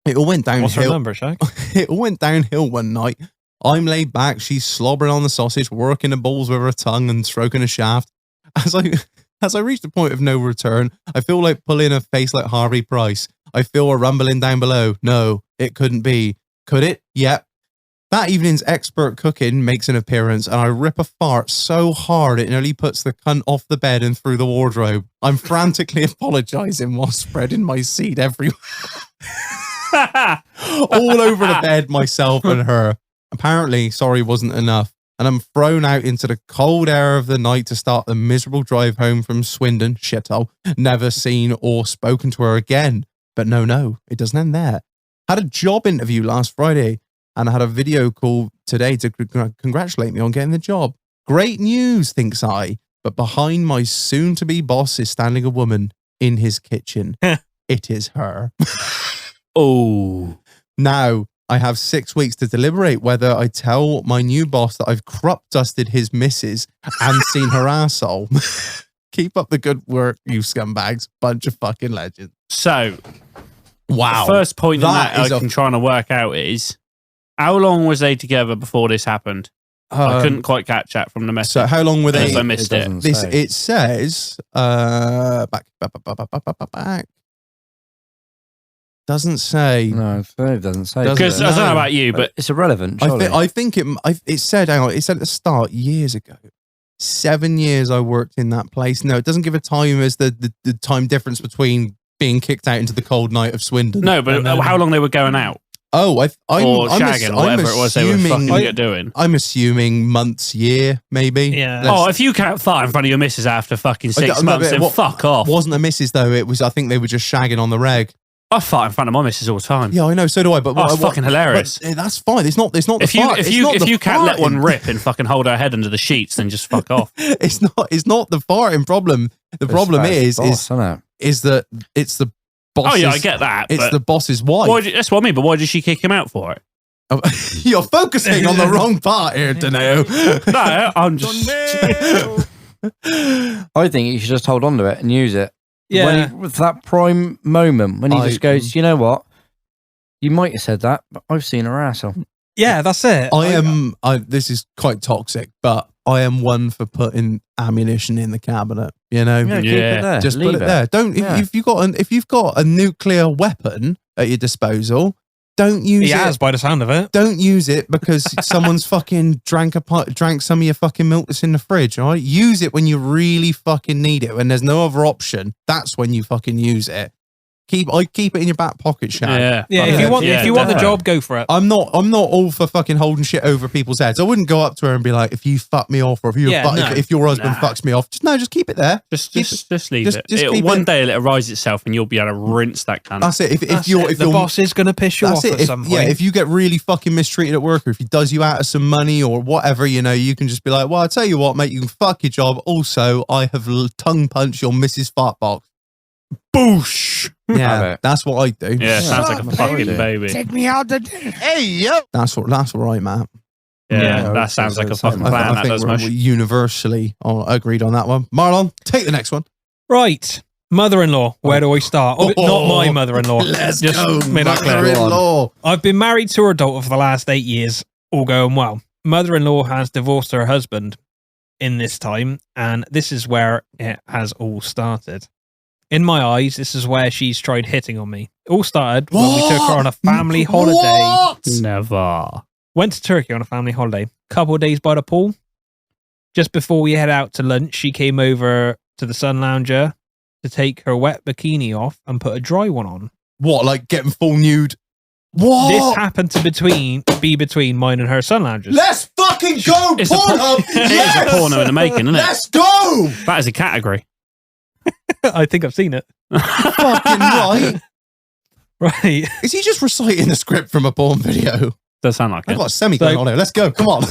It all went downhill. What's her number, Shag? It all went downhill one night. I'm laid back. She's slobbering on the sausage, working the balls with her tongue and stroking a shaft. As I reach the point of no return, I feel like pulling a face like Harvey Price. I feel a rumbling down below. No, it couldn't be. Could it? Yep. That evening's expert cooking makes an appearance, and I rip a fart so hard it nearly puts the cunt off the bed and through the wardrobe. I'm frantically apologising while spreading my seed everywhere. All over the bed, myself and her. Apparently, sorry wasn't enough, and I'm thrown out into the cold air of the night to start the miserable drive home from Swindon, shithole. Never seen or spoken to her again. But no, it doesn't end there. Had a job interview last Friday, and I had a video call today to congratulate me on getting the job. Great news, thinks I, but behind my soon-to-be boss is standing a woman in his kitchen. it is her. Oh. Now, I have 6 weeks to deliberate whether I tell my new boss that I've crop dusted his missus and seen her asshole. Keep up the good work, you scumbags. Bunch of fucking legends. So, Wow. the first point in That that is I'm trying to work out is how long was they together before this happened? I couldn't quite catch that from the message. So how long were they? Because I missed it. doesn't This say. it says back. Doesn't say. No, it doesn't say. Doesn't Because it? I don't know No. about you, but it's irrelevant. I Surely. think it said. Hang on, it said at the start years ago. 7 years I worked in that place. No, it doesn't give a time as the time difference between being kicked out into the cold night of Swindon. no, but And then- how long they were going out Oh, or I'm shagging or whatever it was they were fucking doing. I'm assuming months, year, maybe. Yeah. Let's- Oh, if you can't fart in front of your missus after fucking I 6 don't- no, months, but then what- fuck off. wasn't a missus though. It was. I think they were just shagging on the reg. I fart in front of my missus all the time. Yeah, I know. So do I. But Oh, it's fucking hilarious. But, that's fine. It's not. It's not. If the you fart. if It's you not if the you can't let one farting. rip and fucking hold her head under the sheets, then just fuck off. It's not. It's not the farting problem. The It's problem about is boss, isn't it? that it's the boss. Oh yeah, I get that. It's but the boss's wife. why that's what I mean. But why did she kick him out for it? You're focusing on the wrong part here, Dano. No, I'm just. I think you should just hold on to it and use it. Yeah. When with that prime moment when he I- just goes, you know what? You might have said that, but I've seen her asshole. Yeah, that's it. This is quite toxic, but I am one for putting ammunition in the cabinet. You know, Yeah, keep Yeah. it there. just Leave put it there. Don't Yeah. if you've got a nuclear weapon at your disposal, don't use He it. has, by the sound of it. Don't use it because someone's fucking drank some of your fucking milk that's in the fridge. All right, use it when you really fucking need it. When there's no other option, that's when you fucking use it. I keep it in your back pocket, Shaq. Yeah. Yeah, Yeah, if you want, yeah, if you want the definitely. job, go for it. I'm not all for fucking holding shit over people's heads. I wouldn't go up to her and be like, if you fuck me off or if Yeah, no. if your husband Nah. fucks me off, just keep it there. Just Keep leave just- it. just It'll keep one it- day it'll rise itself and you'll be able to rinse that cunt. That's it. If That's you're it. if the you're boss is going to piss you that's off it. at some point. If you get really fucking mistreated at work, or if he does you out of some money or whatever, you can just be like, well, I tell you what, mate, you can fuck your job. Also, I have tongue punched your Mrs. Fart Box. Boosh. Have Yeah, it. that's what I do. Yeah, sounds like a Fuck, fucking baby. baby. me out to dinner. Hey, yo. That's right, Matt. Yeah, Yeah, that sounds like a so- fucking I plan. I That think does we're much. universally agreed on that one. Marlon, take the next one. Right. Mother-in-law. Where do I start? Oh, not my mother-in-law. Let's Just go, made that clear. mother-in-law. I've been married to her daughter for the last 8 years. All going well. Mother-in-law has divorced her husband in this time, and this is where it has all started. In my eyes, this is where she's tried hitting on me. It all started when we took her on a family holiday. What? Never. Went to Turkey on a family holiday. Couple of days by the pool. Just before we head out to lunch, she came over to the sun lounger to take her wet bikini off and put a dry one on. What, like getting full nude? What? This happened to be between mine and her sun loungers. Let's fucking go, It's a Pornhub! It is Yes! a porno in the making, isn't it? Let's go! That is a category. I think I've seen it. Fucking right. Right. Is he just reciting the script from a porn video? Does sound like I've it. got a semicolon So- on here. Let's go. Come on.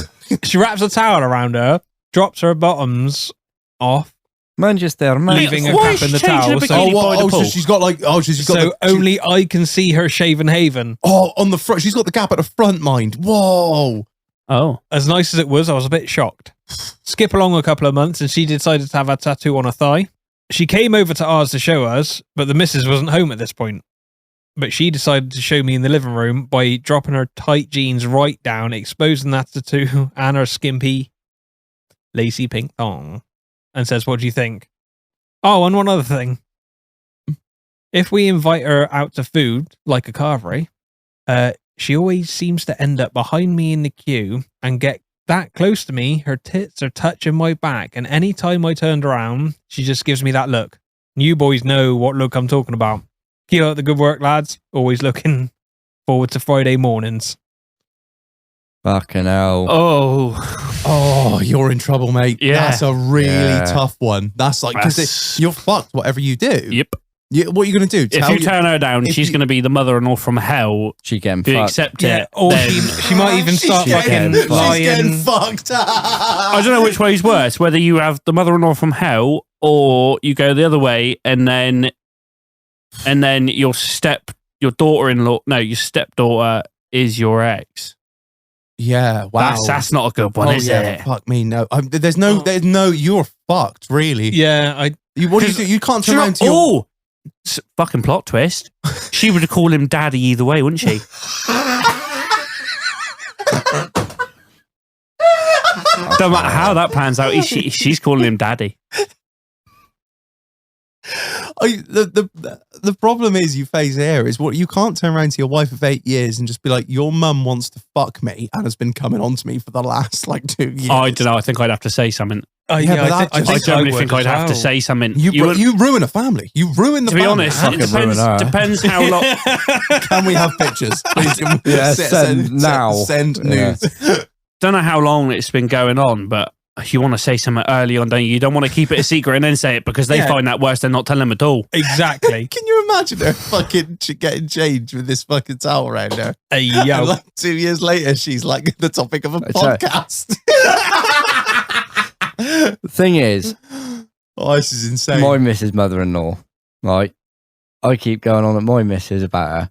She wraps a towel around her, drops her bottoms off, Manchester, leaving her Why crap is in she the changing towel. the So, bikini? by the so pool. she's got like, she's got so only I can see her shaven haven. on the front. She's got the gap at the front, mind. Whoa. Oh. As nice as it was, I was a bit shocked. Skip along a couple of months and she decided to have a tattoo on her thigh. She came over to ours to show us, but the missus wasn't home at this point. But she decided to show me in the living room by dropping her tight jeans right down, exposing that tattoo and her skimpy, lacy pink thong, and says, "What do you think?" Oh, and one other thing. If we invite her out to food, like a carvery, she always seems to end up behind me in the queue and get that close to me. Her tits are touching my back, and any time I turned around, she just gives me that look. You boys know what look I'm talking about. Keep up the good work, lads. Always looking forward to Friday mornings. Fucking hell. Oh, you're in trouble, mate. Yeah. That's a really Yeah. tough one. That's like, That's- because you're fucked whatever you do. Yep. What are you going to do? If you turn her down, if she's you- going to be the mother-in-law from hell. She getting If you fucked. accept Yeah, it, or then she might even start she's fucking getting- lying. She's getting fucked. I don't know which way is worse, whether you have the mother-in-law from hell or you go the other way and then and then your daughter-in-law, no, your stepdaughter is your ex. Yeah, wow. That's not a good one, is it? Fuck me, no. There's no, you're fucked, really. Yeah, What do you do? You can't turn around to your... Oh, fucking plot twist. She would call him daddy either way, wouldn't she? Don't matter how that pans out, she's calling him daddy. The problem is you face here is what you can't turn around to your wife of 8 years and just be like, your mum wants to fuck me and has been coming on to me for the last 2 years. I don't know. I think I'd have to say something. I generally think I'd have to say something. You ruin a family. You ruin the family. To be honest, it depends how long. Can we have pictures? Please, send news. Don't know how long it's been going on, but you want to say something early on, don't you? You don't want to keep it a secret and then say it because they find that worse than not telling them at all. Exactly. Can you imagine her fucking getting changed with this fucking towel around her? Hey, yo. And 2 years later, she's the topic of a podcast. The thing is, this is insane. my missus mother-in-law, right? I keep going on at my missus about her.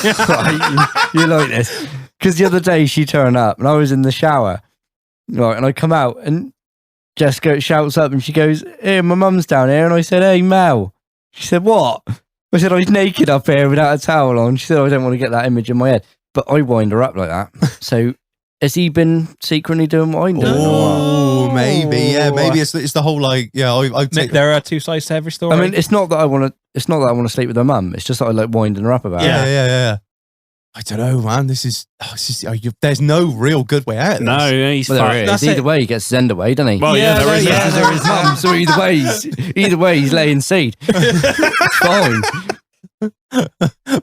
Right, you like this? Because the other day she turned up and I was in the shower, right? And I come out and Jessica shouts up and she goes, "Hey, my mum's down here." And I said, "Hey, Mel." She said, "What?" I said, "I was naked up here without a towel on." She said, "I don't want to get that image in my head." But I wind her up like that. So has he been secretly doing what I do? Oh, maybe. Yeah, maybe it's the whole Nick, there are two sides to every story. I mean, it's not that I want to sleep with her mum. It's just that I like winding her up about it. Yeah. I don't know, man. There's no real good way out of this. No, he's fine. Either way, he gets his end away, doesn't he? Well, there is. There is mum. So either way, he's laying seed. Fine.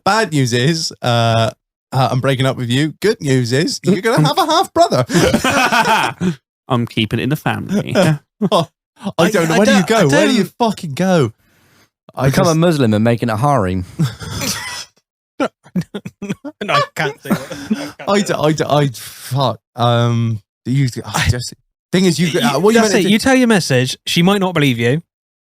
Bad news is, I'm breaking up with you. Good news is, you're going to have a half brother. I'm keeping it in the family. I don't know. Where do you go? Where do you fucking go? Become a Muslim and making it harem. No, I can't say that. Fuck. Thing is, you tell your message. She might not believe you.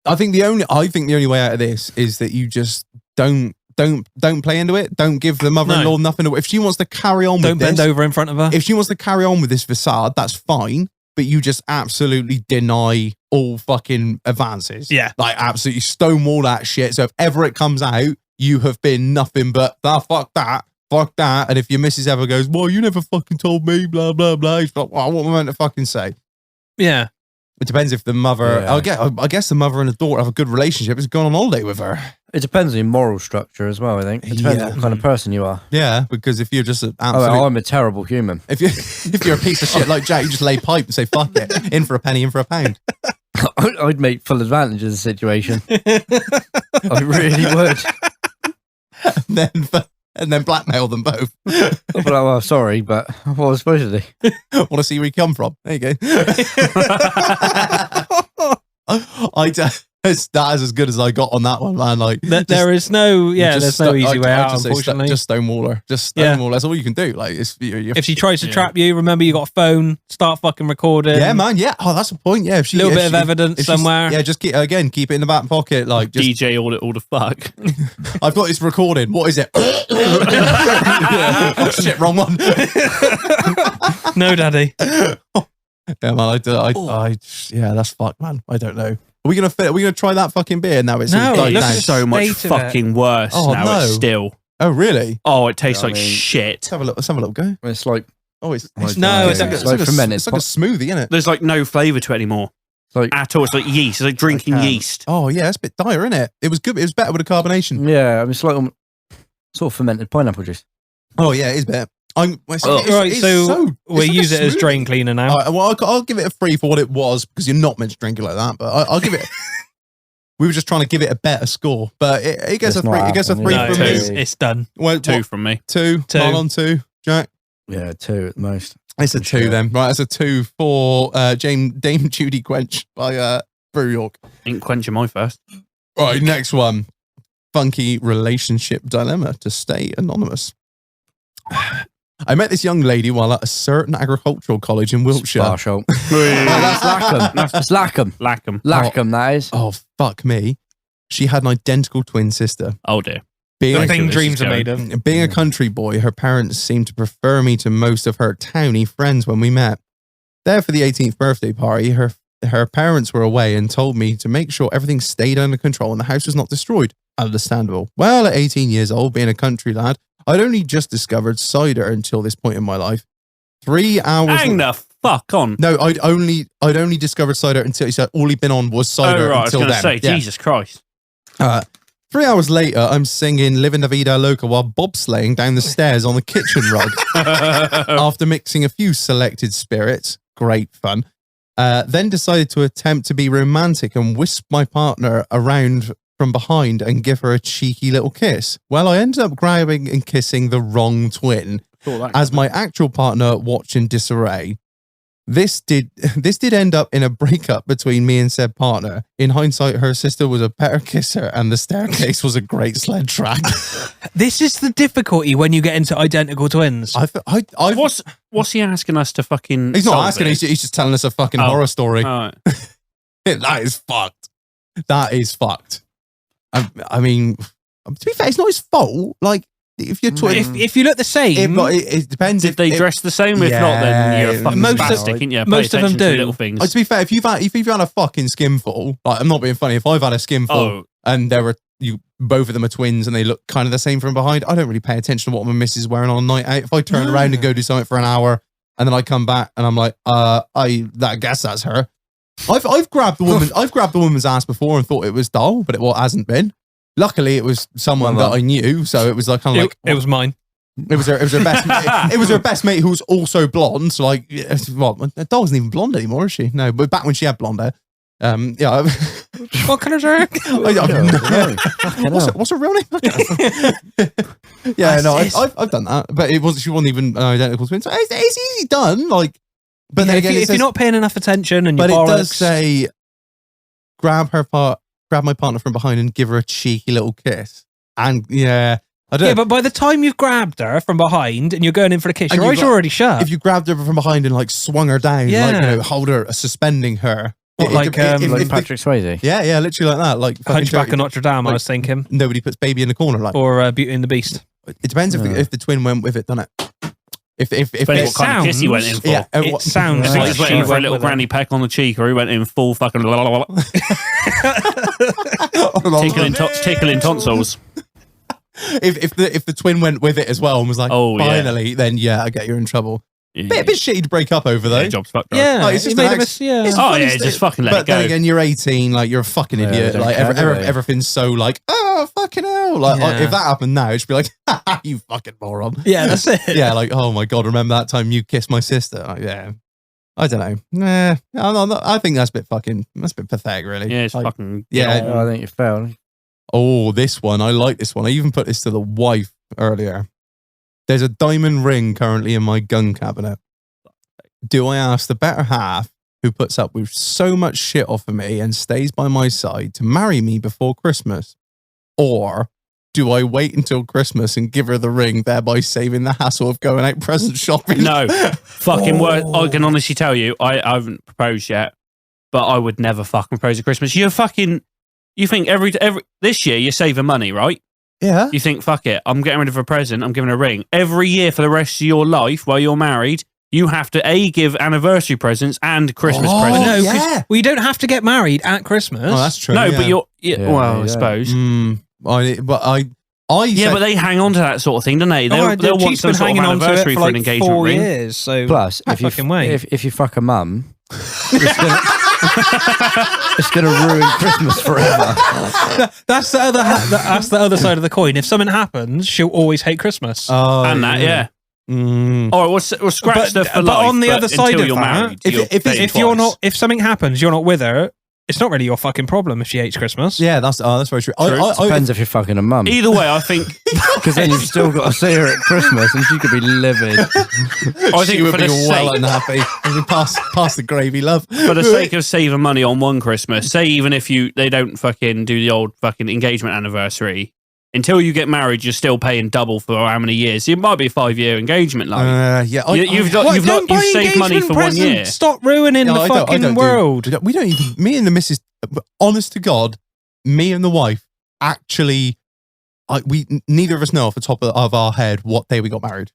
I think the only way out of this is that you just don't play into it. Don't give the mother-in-law nothing. If she wants to carry on, don't bend over in front of her. If she wants to carry on with this facade, that's fine. But you just absolutely deny all fucking advances. Yeah, absolutely stonewall that shit. So if ever it comes out, you have been nothing but fuck that. And if your missus ever goes, "Well, you never fucking told me," blah blah blah, you're like, "Well, what am I meant to fucking say?" Yeah. It depends if the mother. Yeah. I guess the mother and the daughter have a good relationship. It's gone on holiday with her. It depends on your moral structure as well. I think it depends what kind of person you are. Yeah, because if you're just an absolute, I'm a terrible human. If you're a piece of shit like Jack, you just lay pipe and say fuck it, in for a penny, in for a pound. I'd make full advantage of the situation. I really would. And then blackmail them both. Well, sorry, but what was I supposed to do? Want to see where you come from? There you go. That is as good as I got on that one, man. There's no easy way out, unfortunately. Just stonewall her. Just stonewall. That's all you can do. If she tries to trap you, remember you got a phone. Start fucking recording. Yeah, man. Yeah. Oh, that's a point. Yeah. Little bit of evidence somewhere. Yeah. Just keep it in the back pocket. DJ all the fuck. I've got this recording. What is it? Oh shit! Wrong one. No, daddy. Yeah, man. That's fucked, man. I don't know. Are we gonna try that fucking beer now? It's so much fucking worse now. It's still. Oh really? Oh, it tastes like shit. Let's have a little go. It's like it's like fermented. It's like a smoothie, isn't it? There's no flavour to it anymore. At all. It's like yeast. It's like drinking yeast. Oh yeah, it's a bit dire, isn't it? It was good. It was better with the carbonation. Yeah, it's like sort of fermented pineapple juice. Oh yeah, it is better. We'll use it as drain cleaner now. I'll give it a 3 for what it was because you're not meant to drink it like that. But I'll give it. We were just trying to give it a better score, but it gets a 3. It gets a 3 from me. It's done. Well, 2 from me. 2. Marlon 2. Jack. Yeah, 2 at the most. It's a 2 then. Right, it's a 2 for Dame Judy Quench by Brew York. Ain't quenching my first. Right, next one. Funky relationship dilemma to stay anonymous. I met this young lady while at a certain agricultural college in Wiltshire. Sparshall. That's Lackham. That's Lackham. Lackham. Lackham, that is. Oh, fuck me. she had an identical twin sister. Oh dear. Being The a, thing this dreams is are going. made of. being a country boy, her parents seemed to prefer me to most of her towny friends when we met. There for the 18th birthday party, her parents were away and told me to make sure everything stayed under control and the house was not destroyed. Understandable. Well, at 18 years old, being a country lad, I'd only just discovered cider until this point in my life. 3 hours. Hang the fuck on. No, I'd only discovered cider until he said all he'd been on was cider Oh, right. I was until going to then. say, Yeah. Jesus Christ. 3 hours later, I'm singing Livin' La Vida Loca while bobsleighing down the stairs on the kitchen rug. After mixing a few selected spirits, great fun, then decided to attempt to be romantic and whisk my partner around from behind and give her a cheeky little kiss. Well, I ended up grabbing and kissing the wrong twin as my actual partner watched in disarray. This did end up in a breakup between me and said partner. In hindsight, her sister was a better kisser and the staircase was a great sled track. This is the difficulty when you get into identical twins. What's he asking us to fucking He's not solve asking, it? he's just telling us a fucking Oh. horror story. All right. That is fucked. That is fucked. I mean, to be fair, it's not his fault. Like, if you're twin, If you look the same, it depends. Did they dress the same? If not, then you're a fucking Most of- spastic, ain't you? Pay most of them attention to do. little things. To be fair, if you've had a fucking skinful, like I'm not being funny. If I've had a skinful Oh, and both of them are twins and they look kind of the same from behind, I don't really pay attention to what my missus is wearing on a night out. If I turn around and go do something for an hour and then I come back and I'm like, I guess that's her. I've grabbed the woman's ass before and thought it was dull, but it hasn't been. Luckily, it was someone that I knew, so it was like kind of like it was mine. It was her best. It was her best mate who's also blonde. So like, well, that doll isn't even blonde anymore, is she? No, but back when she had blonde hair, yeah. What colour's her? What's her real name? Yeah, no, I've done that, but she wasn't even an identical twin. So it's easy done. Like, but then again, if you're not paying enough attention and but your it does bollocks- say grab my partner from behind and give her a cheeky little kiss. And yeah, I don't. Yeah, but by the time you've grabbed her from behind and you're going in for the kiss, And your you've eyes got- are already shut. if you grabbed her from behind and like swung her down, Yeah. like hold her, suspending her, Like, Like Patrick Swayze. yeah, literally like that, like fucking Hunchback of Notre Dame, I like- was thinking, nobody puts baby in the corner, like or Beauty and the Beast. it depends if the twin went with it, doesn't it? If depends what kind of kiss he went in for. yeah, It sounds If he like just she went in for a went little with it. granny peck on the cheek, or he went in full fucking tickling tonsils. if the twin went with it as well and was like, Oh, yeah. finally, then yeah, I get you're in trouble. Yeah, Bit shitty to break up over though. yeah, job's fucked. Right? Yeah, Like, it's he just made an of us. Yeah, It's Oh funny yeah, stuff. just fucking let But it go. then again, you're 18, like you're a fucking Yeah, idiot. they don't Like care, do they? everything's so like, oh fucking hell. Like Yeah. if that happened now, it'd be like, you fucking moron. yeah, that's it. Yeah, like, oh my god, remember that time you kissed my sister? Like, yeah. I don't know. Nah, I think that's a bit pathetic, really. yeah, it's Like, fucking yeah. Oh, I think you failed. oh, this one. I like this one. I even put this to the wife earlier. There's a diamond ring currently in my gun cabinet. Do I ask the better half, who puts up with so much shit off of me and stays by my side, to marry me before Christmas? Or do I wait until Christmas and give her the ring, thereby saving the hassle of going out present shopping? No, fucking word. Oh. I can honestly tell you, I haven't proposed yet, but I would never fucking propose at Christmas. You think every this year you're saving money, right? Yeah. You think, fuck it, I'm getting rid of a present, I'm giving a ring. Every year for the rest of your life while you're married, you have to give anniversary presents and Christmas Oh, presents. No, 'cause yeah. we don't have to get married at Christmas. Oh, that's true. No, yeah. but you're Yeah, well, yeah. I suppose. I Yeah, said- but they hang on to that sort of thing, don't they? They'll want Chief's some been sort of hanging on to it anniversary for for an like engagement 4 ring. years. So Plus, I if you fucking wait. if you fuck a mum, it's gonna ruin Christmas forever. that's the other that's the other side of the coin. If something happens, she'll always hate Christmas. Oh, And that, yeah. Mm. All right, we'll scratch the for but life. on the other side until of you're that, married, if you're it's- paying if you're twice. not, if something happens, you're not with her. It's not really your fucking problem if she hates Christmas. Yeah, that's very true. Depends if you're fucking a mum. Either way, I think Because then you've still got to see her at Christmas and she could be livid. I think she would for be the well sake unhappy. Pass the gravy, love. for the sake of saving money on one Christmas, say even if they don't fucking do the old fucking engagement anniversary, until you get married, you're still paying double for how many years? It might be a 5-year engagement, like Yeah, you've Don't buy saved money engagement for 1 year. presents. Stop ruining No, the I don't fucking do- world. we don't even. Me and the missus, honest to God, me and the wife actually, neither of us know off the top of our head what day we got married.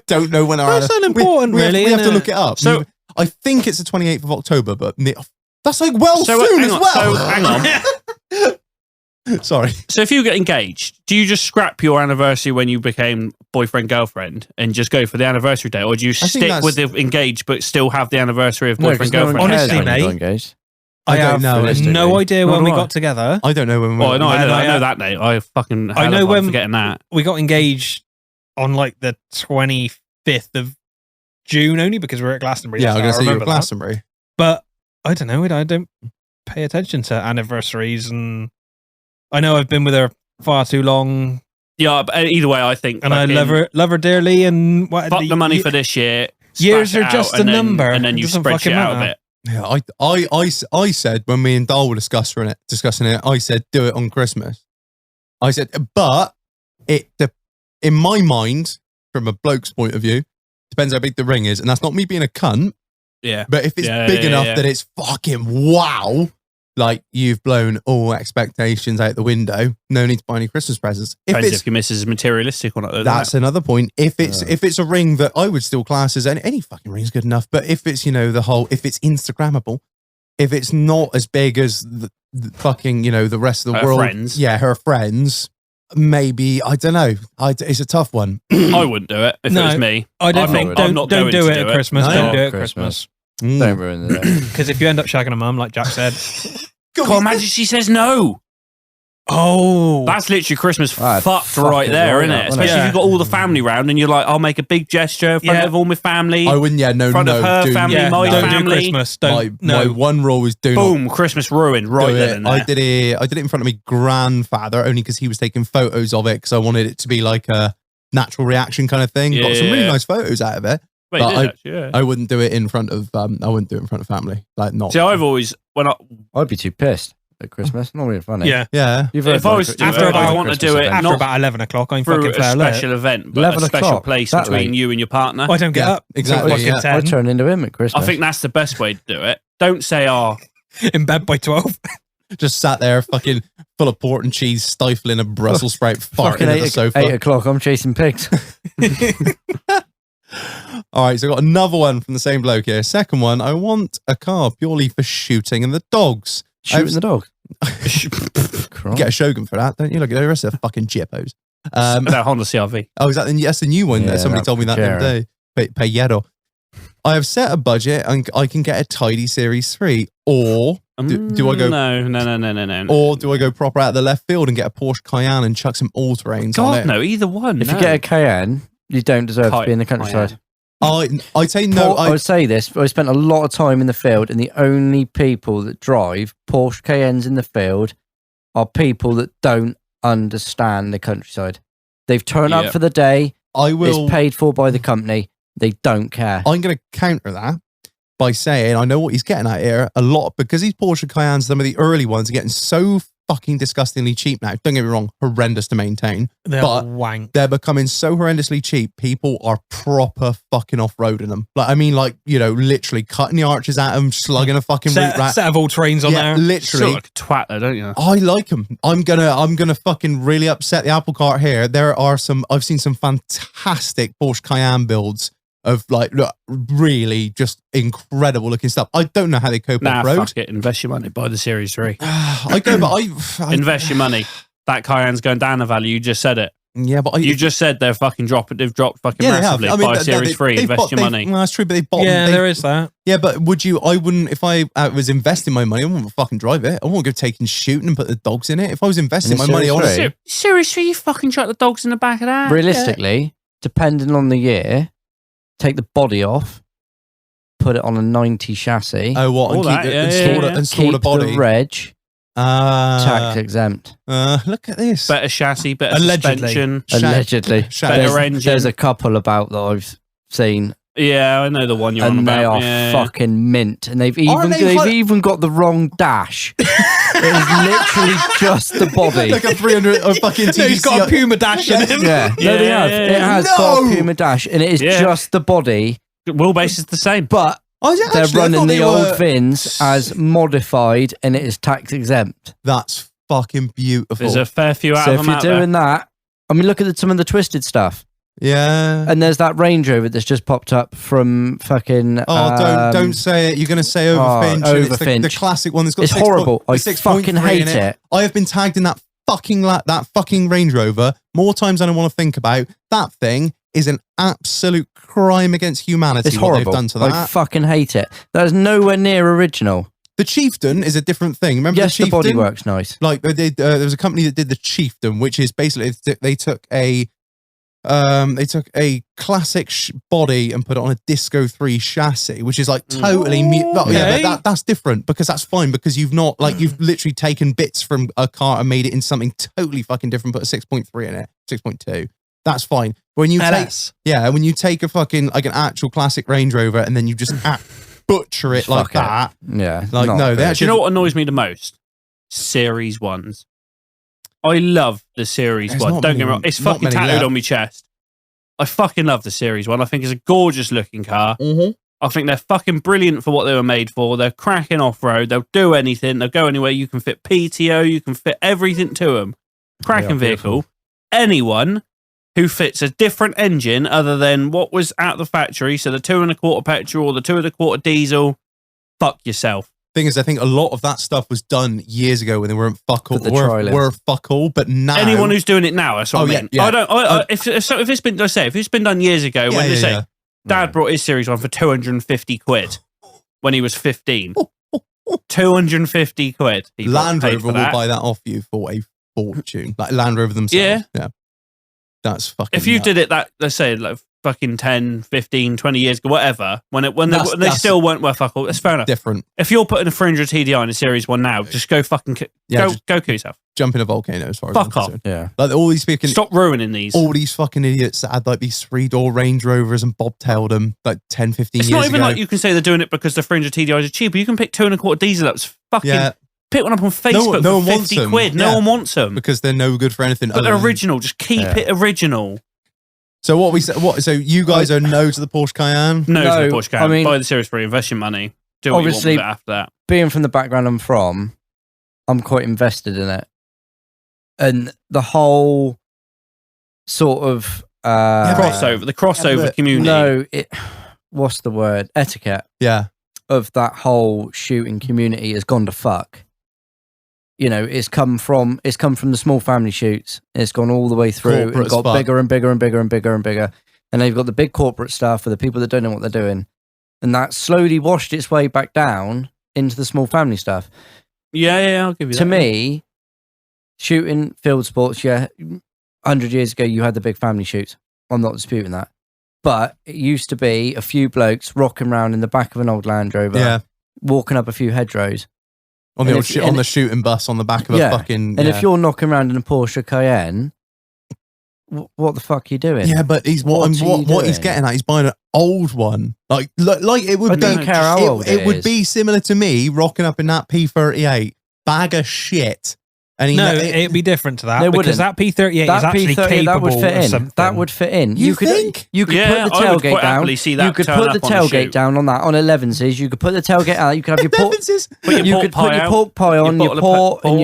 Don't know when our That's unimportant, really. We have to isn't look it? it up. So- I think it's the 28th of October, but that's like soon hang as on, well. So hang on. Sorry. So if you get engaged, do you just scrap your anniversary when you became boyfriend girlfriend and just go for the anniversary day, or do you think stick that's- with the engaged but still have the anniversary of No, boyfriend 'cause no one girlfriend? cares Honestly, when you got mate, engaged. I don't have know. no idea when Nor we do I. got together. I don't know when we Oh, no, I And know that date. I fucking I know I'm when- forgetting that. We got engaged on like the 25th of June, only because we were at Glastonbury. Yeah, I'm That's going to how I say you were remember at that. Glastonbury. But I don't know. I don't pay attention to anniversaries, and I know I've been with her far too long, Yeah, but either way, I think. and I love her dearly. And what Fuck the money for this year. Years smash are it just out, a and then- number. and then It you doesn't spread shit fucking out of matter. it. Yeah, I said when me and Dal were discussing it, I said do it on Christmas. I said, but in my mind, from a bloke's point of view, depends how big the ring is, and that's not me being a cunt. Yeah. But if it's Yeah, big yeah, enough yeah. that it's fucking wow, like you've blown all expectations out the window, no need to buy any Christmas presents. If Depends it's if your missus is materialistic or not. Though, that's another point. If it's a ring that I would still class as any fucking ring is good enough, but if it's if it's Instagrammable, if it's not as big as the fucking the rest of the Her world, friends. yeah, her friends, maybe I don't know. It's a tough one. I wouldn't do it if No. it was me. I don't I'm think. not- I'm not Don't going do to it do at it. Christmas. No. Don't do it at Christmas. Mm. Don't ruin the day. Because if you end up shagging a mum, like Jack said, God, imagine she says no. oh, That's literally Christmas I'd fucked fuck right it there, right isn't up, it? wouldn't Especially it? if you've got all the family round and you're like, I'll make a big gesture in front Yeah. of all my family. I wouldn't. Yeah, no, In front of her do family, not. my don't do family. Christmas. My Don't no. one rule was do not Boom, Christmas ruined right do then it. and there. I did it in front of my grandfather only because he was taking photos of it because I wanted it to be like a natural reaction kind of thing. Got some really Yeah. nice photos out of it. Wait, but you did actually, yeah. I wouldn't do it in front of family. Like not. See, I've always I'd be too pissed at Christmas. Not really funny. Yeah. Yeah. You've If heard I my- was you've to heard do it, my I want to Christmas do it event. After not about 11 o'clock, I'm through fucking a fair lit. special event, but 11 a special o'clock, place that between late. you and your partner. I don't get Yeah, up. exactly, Fucking yeah. I 10. turn into him at Christmas. I think that's the best way to do it. Don't say, oh, In bed by 12. Just sat there, fucking full of port and cheese, stifling a Brussels sprout, farting fucking at the sofa. 8 o'clock, I'm chasing pigs. All right, so I got another one from the same bloke here. Second one, I want a car purely for shooting and the dogs. Shooting the dog. You get a Shogun for that, don't you? Look at the rest of the fucking jippos. that Honda CRV. Oh, is that that's the new one? Yeah, That somebody that told me that the other day. Payero. I have set a budget and I can get a tidy Series 3, or do I go? No. Or do I go proper out of the left field and get a Porsche Cayenne and chuck some all-terrains on God, it? no, either one. If you get a Cayenne, you don't deserve to be in the countryside. I'd say no. I would say this, I spent a lot of time in the field, and the only people that drive Porsche Cayennes in the field are people that don't understand the countryside. They've turned up Yeah. for the day, I will. it's paid for by the company, they don't care. I'm going to counter that by saying I know what he's getting at here a lot because these Porsche Cayennes, some of the early ones, are getting so fucking disgustingly cheap now. Don't get me wrong, horrendous to maintain. They're But- wank. They're becoming so horrendously cheap. People are proper fucking off-roading them. Like, I mean, like, literally cutting the arches at them, slugging a fucking root rat. Set of all trains on Yeah, there. Sort literally. of like a twat, though, don't you? I like them. I'm gonna fucking really upset the apple cart here. I've seen some fantastic Porsche Cayenne builds of like, look, really just incredible looking stuff. I don't know how they cope Nah, off road. fuck it. Invest your money. Buy the Series 3. I go, but I Invest your money. That Cayenne's going down in value. You just said it. yeah, but You just said they're fucking dropping. They've dropped fucking yeah, they have. massively. I mean, Buy a Series 3. Invest your money. Well, that's true, but they bought. Yeah, there is that. Yeah, but I wouldn't, if I was investing my money, I wouldn't fucking drive it. I wouldn't go taking shooting and put the dogs in it. If I was investing In my a money, I want Series to. Series 3, you fucking chuck the dogs in the back of that. Realistically, depending on the year, take the body off, put it on a 90 chassis, Oh, what? All And that, keep yeah, and yeah, store yeah. the and store the keep body. the reg, tax exempt. Look at this. Better chassis, better Allegedly. suspension. Allegedly. Better engine. There's a couple about that I've seen, Yeah, I know the one you're on and about. they are yeah. fucking mint, and they've Aren't even they even got the wrong dash. It is literally just the body. like a 300 or fucking No, he's got a TDC. Puma Dash in him. Yeah, no, they Yeah, have. yeah, It yeah. has got a No! Puma dash, and it is Yeah. just the body. Wheelbase is the same. But Oh, is it They're actually? I running thought the they old were- VINs as modified, and it is tax exempt. That's fucking beautiful. There's a fair few out So of if them you're out doing that, I mean, look at some of the twisted stuff. Yeah. And there's that Range Rover that's just popped up from fucking. Don't say it. You're going to say Overfinch. Oh, and it's the Overfinch. classic one that's got It's 6 horrible. the I 6.3 fucking hate in it. I have been tagged in that fucking Range Rover more times than I want to think about. That thing is an absolute crime against humanity. It's what horrible. they've done to I that. fucking hate it. That is nowhere near original. The Chieftain is a different thing. Remember Yes, the the Chieftain? bodywork's nice. Like they did, there was a company that did the Chieftain, which is basically they took a classic body and put it on a Disco 3 chassis, which is like totally Okay. but that's different because that's fine because you've literally taken bits from a car and made it in something totally fucking different, put a 6.3 in it, 6.2. That's fine. When you when you take a fucking like an actual classic Range Rover and then you just butcher it like that. Yeah. Like not no, good. they Do actually you know what annoys me the most? Series 1s. I love the Series There's 1. not Don't many- get me wrong. It's not fucking many tattooed left. on my chest. I fucking love the Series 1. I think it's a gorgeous looking car. I think they're fucking brilliant for what they were made for. They're cracking off-road. They'll do anything. They'll go anywhere. You can fit PTO. You can fit everything to them. Cracking vehicle. Anyone who fits a different engine other than what was out the factory, so the 2.25 petrol or the 2.25 diesel, fuck yourself. thing is, I think a lot of that stuff was done years ago when they weren't fuck all, For the were trialing. fuck all, but now Anyone who's doing it now, that's what Oh, I yeah, mean. yeah. I don't. If it's been, let's say, if it's been done years ago, when they say Dad brought his Series 1 for 250 quid when he was 15, 250 quid. he Land paid Rover for will that. buy that off you for a fortune, like Land Rover themselves. Yeah, that's fucking. If you nuts. did it that, let's say, like fucking 10, 15, 20 years ago, whatever, when they That's still weren't worth fuck all, that's fair enough. different, If you're putting a 300 TDI in a Series 1 now, just go fucking just go kill yourself. jump in a volcano as far as Fuck I'm off. concerned. Yeah. Like all these fucking Stop ruining these. all these fucking idiots that had like these 3-door Range Rovers and bobtailed them like 10, 15 It's years not even ago. like you can say they're doing it because the 300 TDIs are cheaper. You can pick 2.25 diesel ups. Fucking Yeah. pick one up on Facebook no for one wants 50 them. quid. Yeah. No one wants them. because they're no good for anything. But other they're than- original. Just keep it original. So what we said? What? So you guys are no to the Porsche Cayenne? No, No, Porsche I Cayenne. mean- Buy the Series 3, invest your money. Do what Obviously- you want with it after that. Being from the background I'm from, I'm quite invested in it. And the whole sort of Crossover. The crossover but- community. what's the word? Etiquette Yeah, of that whole shooting community has gone to fuck. You know, it's come from the small family shoots. It's gone all the way through Corporate and as got fuck. bigger and bigger and bigger and bigger and bigger. And then you've got the big corporate stuff for the people that don't know what they're doing. And that slowly washed its way back down into the small family stuff. Yeah, I'll give you that. To me, shooting field sports, 100 years ago you had the big family shoots. I'm not disputing that. But it used to be a few blokes rocking around in the back of an old Land Rover, yeah. walking up a few hedgerows. On the And old if- and the shooting bus on the back of a Yeah. fucking. And yeah. if you're knocking around in a Porsche Cayenne, what the fuck are you doing? Yeah, but he's what What are you what he's doing? getting at. He's buying an old one, like it would I be. don't care how old it would is. be similar to me rocking up in that P38 bag of shit. And he No, it'd be different to that They because wouldn't. that P38 is That actually P30 capable that would fit of in. something. That would fit in. You think? You could Yeah, put the I would tailgate quite down. happily see that You could turn put the up on the tailgate shoot. down on that on 11s. You could put the tailgate out. You could have your port. Put your You pork could pie put your out, pork pie on, your bottle of port, and,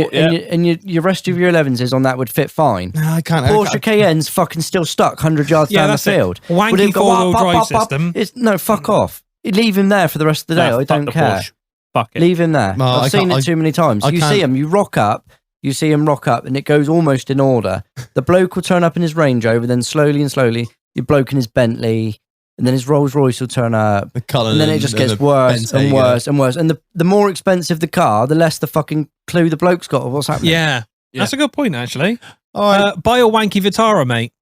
port, your rest of your 11s on that would fit fine. No, I can't. Porsche Cayenne's fucking still stuck 100 yards Yeah, down the that's it. field. Wanky Would it go four-wheel up, up, drive up, up? system. No, fuck off. Leave him there for the rest of the day. Nah, I fuck don't the care. Porsche. Fuck it. Leave him there. No, I I've seen can't- it too many times. I You can't- see him, you rock up, and it goes almost in order. The bloke will turn up in his Range Rover, then slowly and slowly, your bloke in his Bentley, and then his Rolls Royce will turn up. The Cullinan And then it just and gets the worse and Bentayga. worse and worse. And the more expensive the car, the less the fucking clue the bloke's got of what's happening. Yeah, that's a good point actually. All right. Buy a wanky Vitara, mate.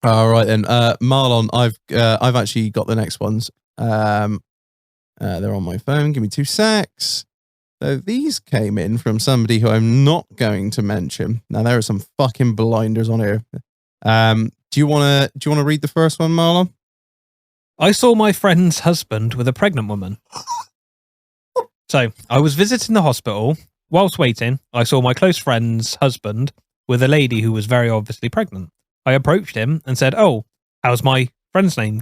All right then, Marlon. I've actually got the next ones. They're on my phone. Give me 2 secs. So these came in from somebody who I'm not going to mention. Now there are some fucking blinders on here. Do you wanna read the first one, Marlon? I saw my friend's husband with a pregnant woman. So I was visiting the hospital. Whilst waiting, I saw my close friend's husband with a lady who was very obviously pregnant. I approached him and said, "Oh, how's my friend's name?"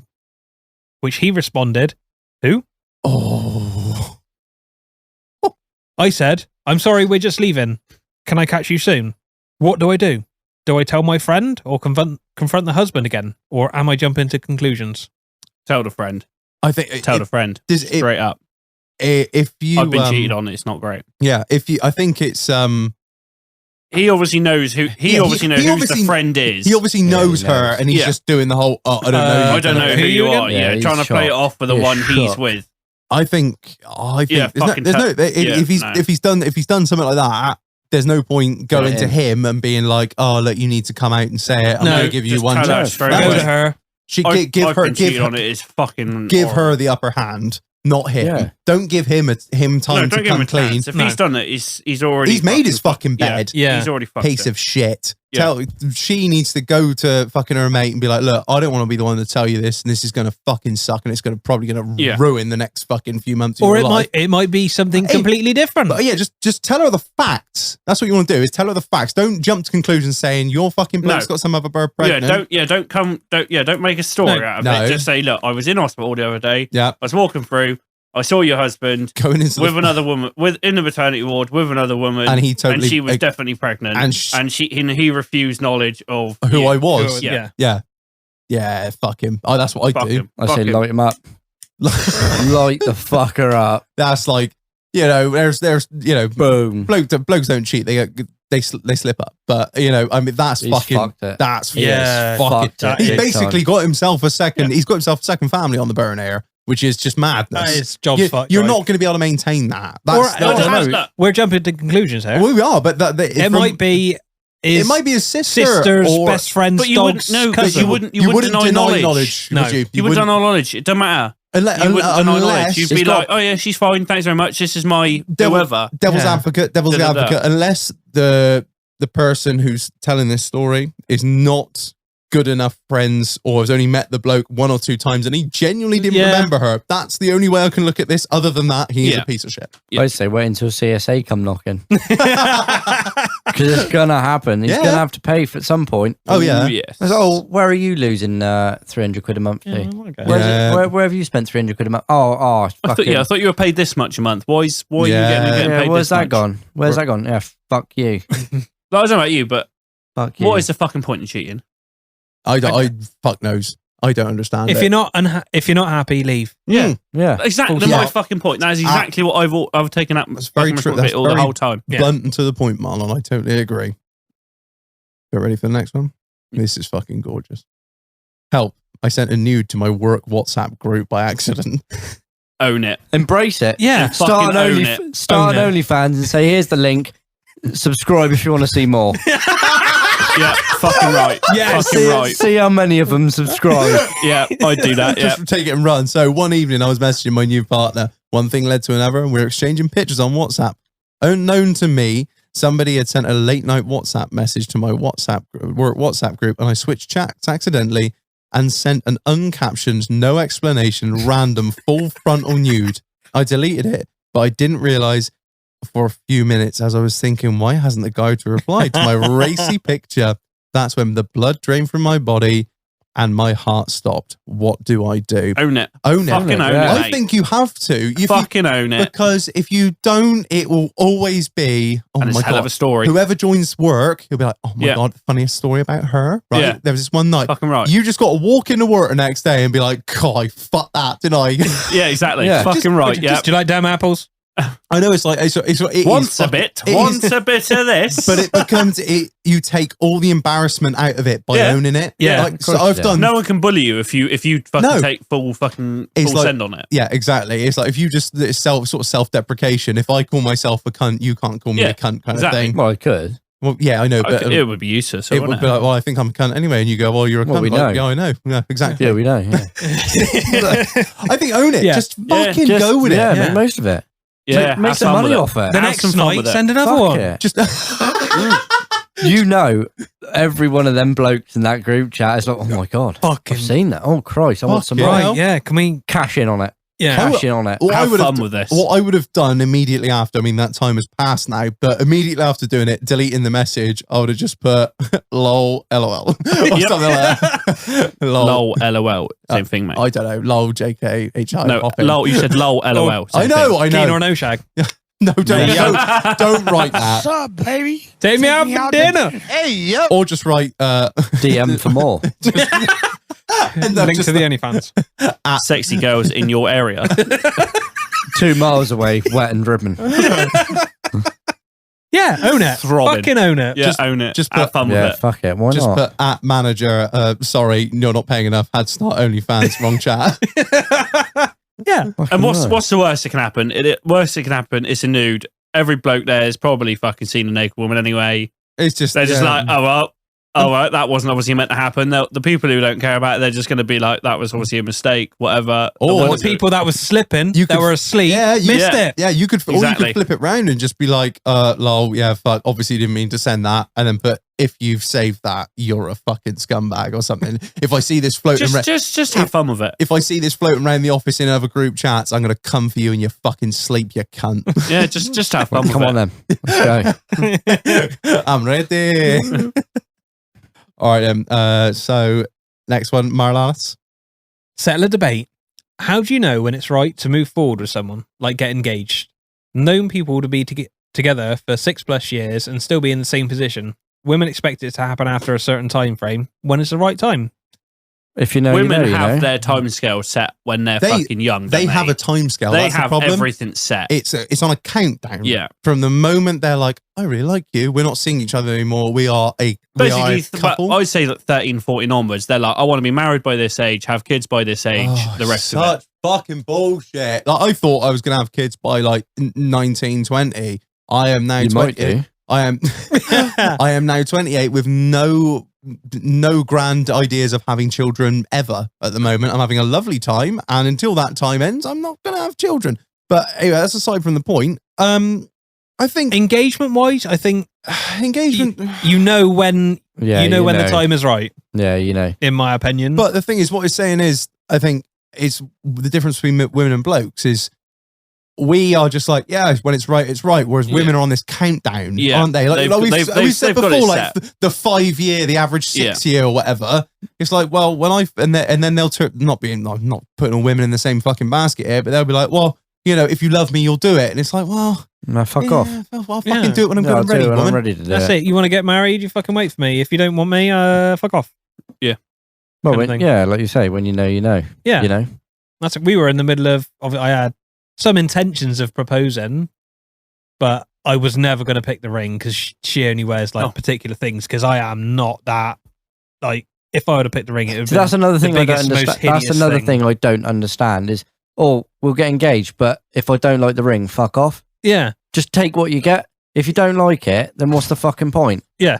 Which he responded, "Who?" Oh. I said, I'm sorry, we're just leaving. Can I catch you soon? What do I do? Do I tell my friend or confront the husband again? Or am I jumping to conclusions? Tell the friend. I think Tell the friend. Straight up. If you, I've been cheated on. It's not great. Yeah. I think it's He obviously knows who. He obviously knows who the friend is. He obviously knows her, and he's just doing the whole. Oh, I don't know. I don't know who you are. Yeah, trying to play it off for the one he's shocked. with. I think. Yeah, if he's done something like that, there's no point going to him and being like, "Oh, look, you need to come out and say it. I'm going to give you one tell her chance." straight Go away. to her. Give her the upper hand, not him. Yeah. Don't give him time to come clean. If he's done it, he's already. He's made his fucking bed. Yeah. He's already fucked Piece it. of shit. Yeah. She needs to go to fucking her mate and be like, look, I don't want to be the one to tell you this, and this is going to fucking suck, and it's probably going to ruin the next fucking few months of Or your life. it might be something completely different. But yeah, just tell her the facts. That's what you want to do, is tell her the facts. Don't jump to conclusions saying your fucking bloke's got some other bird pregnant. Don't make a story out of it. Just say, look, I was in hospital the other day. Yeah. I was walking through. I saw your husband Going into with another woman, in the maternity ward with another woman, and she was definitely pregnant, and he refused knowledge of who I was. Yeah. Fuck him. Oh, that's what I do. I say light him up. Light the fucker up. That's like, there's boom. Blokes don't cheat. They slip up. But I mean, that's He's fucking. fucked it. That's fucked it. He's Big basically time. got himself a second. He's got himself a second family on the burn air, which is just madness. That is job's fucked. You're not going to be able to maintain that. We're jumping to conclusions here. We are, but it might be. It might be his sister's best friend's but you dog's cousin. You wouldn't deny knowledge. No, you wouldn't deny knowledge. It doesn't matter. You wouldn't deny knowledge. You'd be like, oh yeah, she's fine. Thanks very much. This is my whoever. Devil's advocate. Unless the person who's telling this story is not good enough friends, or has only met the bloke one or two times and he genuinely didn't remember her. That's the only way I can look at this. Other than that, he is a piece of shit. I say wait until CSA come knocking. Because it's going to happen. He's going to have to pay for at some point. Oh, yeah. Yes. Oh, where are you losing 300 quid a month? Where have you spent 300 quid a month? I thought you were paid this much a month. Why are you getting paid where's this that much? gone? Where's that gone? Yeah, fuck you. I don't know about you, but Fuck you. what is the fucking point in cheating? I fuck knows. I don't understand. If you're not happy, leave. Yeah. Exactly my fucking point. That is exactly what I've taken up. That's very true. That's the whole time. Blunt and to the point, Marlon. I totally agree. Get ready for the next one? This is fucking gorgeous. Help. I sent a nude to my work WhatsApp group by accident. Own it. Embrace it. Yeah. Start an OnlyFans and say, here's the link. Subscribe if you want to see more. Yeah, fucking right. Yeah, fucking right. See how many of them subscribe. Yeah, I'd do that. Yeah. Just take it and run. So one evening I was messaging my new partner. One thing led to another, and we were exchanging pictures on WhatsApp. Unknown to me, somebody had sent a late night WhatsApp message to my work WhatsApp group, and I switched chats accidentally and sent an uncaptioned, no explanation, random full frontal nude. I deleted it, but I didn't realize for a few minutes as I was thinking, why hasn't the guy to reply to my racy picture? That's when the blood drained from my body and my heart stopped. What do I do? Own it. Own it. Fucking own it. I think you have to. Fucking own it. Because if you don't, it will always be, oh and my it's hell God. of a story. Whoever joins work, he'll be like, oh my God, the funniest story about her. Right? Yeah. There was this one night. Fucking right. You just got to walk into work the next day and be like, God, fuck that, didn't I? Yeah, exactly. Yeah. Fucking right. Yeah. Do you like damn apples? I know it's like it Once is a bit of this, but it becomes you take all the embarrassment out of it by owning it. Yeah, like, so I've done. No one can bully you if you fucking take full send on it. Yeah, exactly. It's like if you just self-deprecation. If I call myself a cunt, you can't call me a cunt kind of thing. Well, I could. Well, yeah, I know, but it would be useless. It would be like, well, I think I'm a cunt anyway, and you go, well, you're a cunt. We know. Yeah, I know. Yeah, exactly. Yeah, we know. Yeah. I think own it. Yeah. Just fucking go with it. Yeah, make most of it. Yeah, make some money off it. The Have next some fun night, with it. send another Fuck one. it. Just Every one of them blokes in that group chat is like, oh my God, Fucking I've seen that. Oh Christ, I want some Fucking money. hell. right. Yeah, can we? Cash in on it. Yeah. Cashing on it. What I Have would fun have, with this. what I would have done immediately after, I mean, that time has passed now, but immediately after doing it, deleting the message, I would have just put lol, lol, or Yep. something like that. Lol, LOL. Same thing, mate. I don't know. Lol, JK, HI. No, popping. lol. You said lol, LOL. I Same know, I Keen or know. no, Shag? No, don't write that. What's up, baby? Take me out for dinner. Hey, yo. Or just write DM for more. and then Link just to the OnlyFans. Sexy girls in your area. 2 miles away, wet and dripping. Yeah, own it. Throbbing. Fucking own it. Yeah, Just- own it. just Have put- fun Yeah, with it. fuck it. Why just not? put at manager, sorry, you're not paying enough, had to start OnlyFans, wrong chat. Yeah. And what's the worst that can happen? Worst that can happen is a nude. Every bloke there has probably fucking seen a naked woman anyway. It's just, They're just yeah. like, oh, well, all right, that wasn't obviously meant to happen. The people who don't care about it, they're just going to be like, that was obviously a mistake, whatever. Or Or the people that was slipping, You that could- were asleep, Yeah, you- missed Yeah. it. Yeah, you could, or you Exactly. could flip it round and just be like, lol, yeah, fuck, obviously didn't mean to send that. And then put, if you've saved that, you're a fucking scumbag or something. If I see this floating around, just have fun with it. if I see this floating around the office in other group chats, I'm going to come for you in your fucking sleep, you cunt. Yeah, just have fun with Come it. on then. Let's go. I'm ready. All right, then. So next one, Marlalis. Settle a debate. How do you know when it's right to move forward with someone, like get engaged? Known people to be together for 6+ years and still be in the same position. Women expect it to happen after a certain time frame. When is the right time? If you know, Women you know, have you know. their time scale set when they're They- fucking young. They don't have a time scale. They That's the have problem. everything set. It's on a countdown. Yeah. From the moment they're like, I really like you. We're not seeing each other anymore. We are a Basically, couple. I'd say that 13, 14 onwards, they're like, I want to be married by this age, have kids by this age, Oh, the rest of such it. fucking bullshit. Like, I thought I was going to have kids by like 19, 20. I am now You 20. might do. I am I am now 28 with no grand ideas of having children ever at the moment. I'm having a lovely time, and until that time ends, I'm not going to have children. But anyway, that's aside from the point. I think Engagement wise, I think engagement. you know when Yeah, you know when the time is right, Yeah, you know. in my opinion. But the thing is, what it's saying is, I think it's the difference between women and blokes is we are just like, yeah, when it's right, it's right. Whereas women are on this countdown, Yeah. aren't they? Like, we've said they've got before, it like the 5 year, the average 6 year or whatever. It's like, well, when and then they'll not putting all women in the same fucking basket here, but they'll be like, well, you know, if you love me, you'll do it. And it's like, well, No, fuck yeah, off. I'll fucking Yeah. do it when I'm No, good I'll and do ready, it when woman. I'm ready to do That's it. You want to get married? You fucking wait for me. If you don't want me, fuck off. Well, kind of when, thing. yeah, like you say, when you know, you know. Yeah. You know. That's we were in the middle of I had some intentions of proposing, but I was never going to pick the ring because she only wears like Oh. particular things. Because I am not that like. If I would have picked the ring, it would. So that's another thing I don't biggest, most understand. That's hideous another thing. thing I don't understand is, oh, we'll get engaged, but if I don't like the ring, fuck off. Yeah, Just take what you get. If you don't like it, then what's the fucking point? Yeah.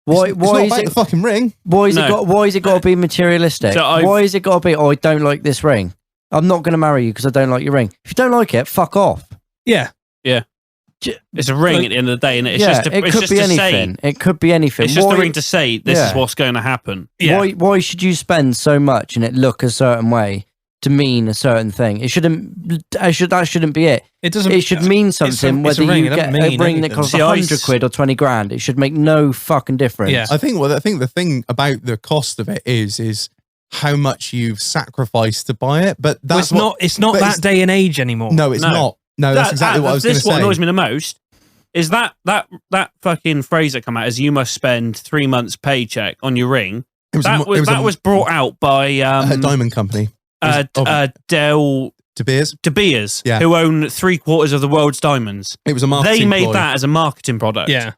Why? It's Why not is about it? the fucking ring. Why is it No. got? Why is it got to be materialistic? So I've- Why is it got to be? Oh, I don't like this ring. I'm not going to marry you because I don't like your ring. If you don't like it, fuck off. yeah. It's a ring Like- at the end of the day, and it's yeah, just it it's could just be to anything. say, It could be anything. it's just Why- a ring to say this is Yeah. what's going to happen. Yeah. Why should you spend so much and it look a certain way to mean a certain thing? It shouldn't. That shouldn't be it. It doesn't. It should mean something it's a whether ring, you it get doesn't a mean ring that anything. costs See, I 100 quid or 20 grand. It should make no fucking difference. Yeah. I think the thing about the cost of it is how much you've sacrificed to buy it. But Well, that's it's not but that day and age anymore. No, it's No. not. No, that's exactly what I was going to This what say. annoys me the most is that fucking phrase that come out is you must spend 3 months paycheck on your ring. It was That was brought out by a diamond company. Dell De Beers. De Beers, Yeah. who own 3/4 of the world's diamonds. It was a marketing They made ploy, that as a marketing product. Yeah.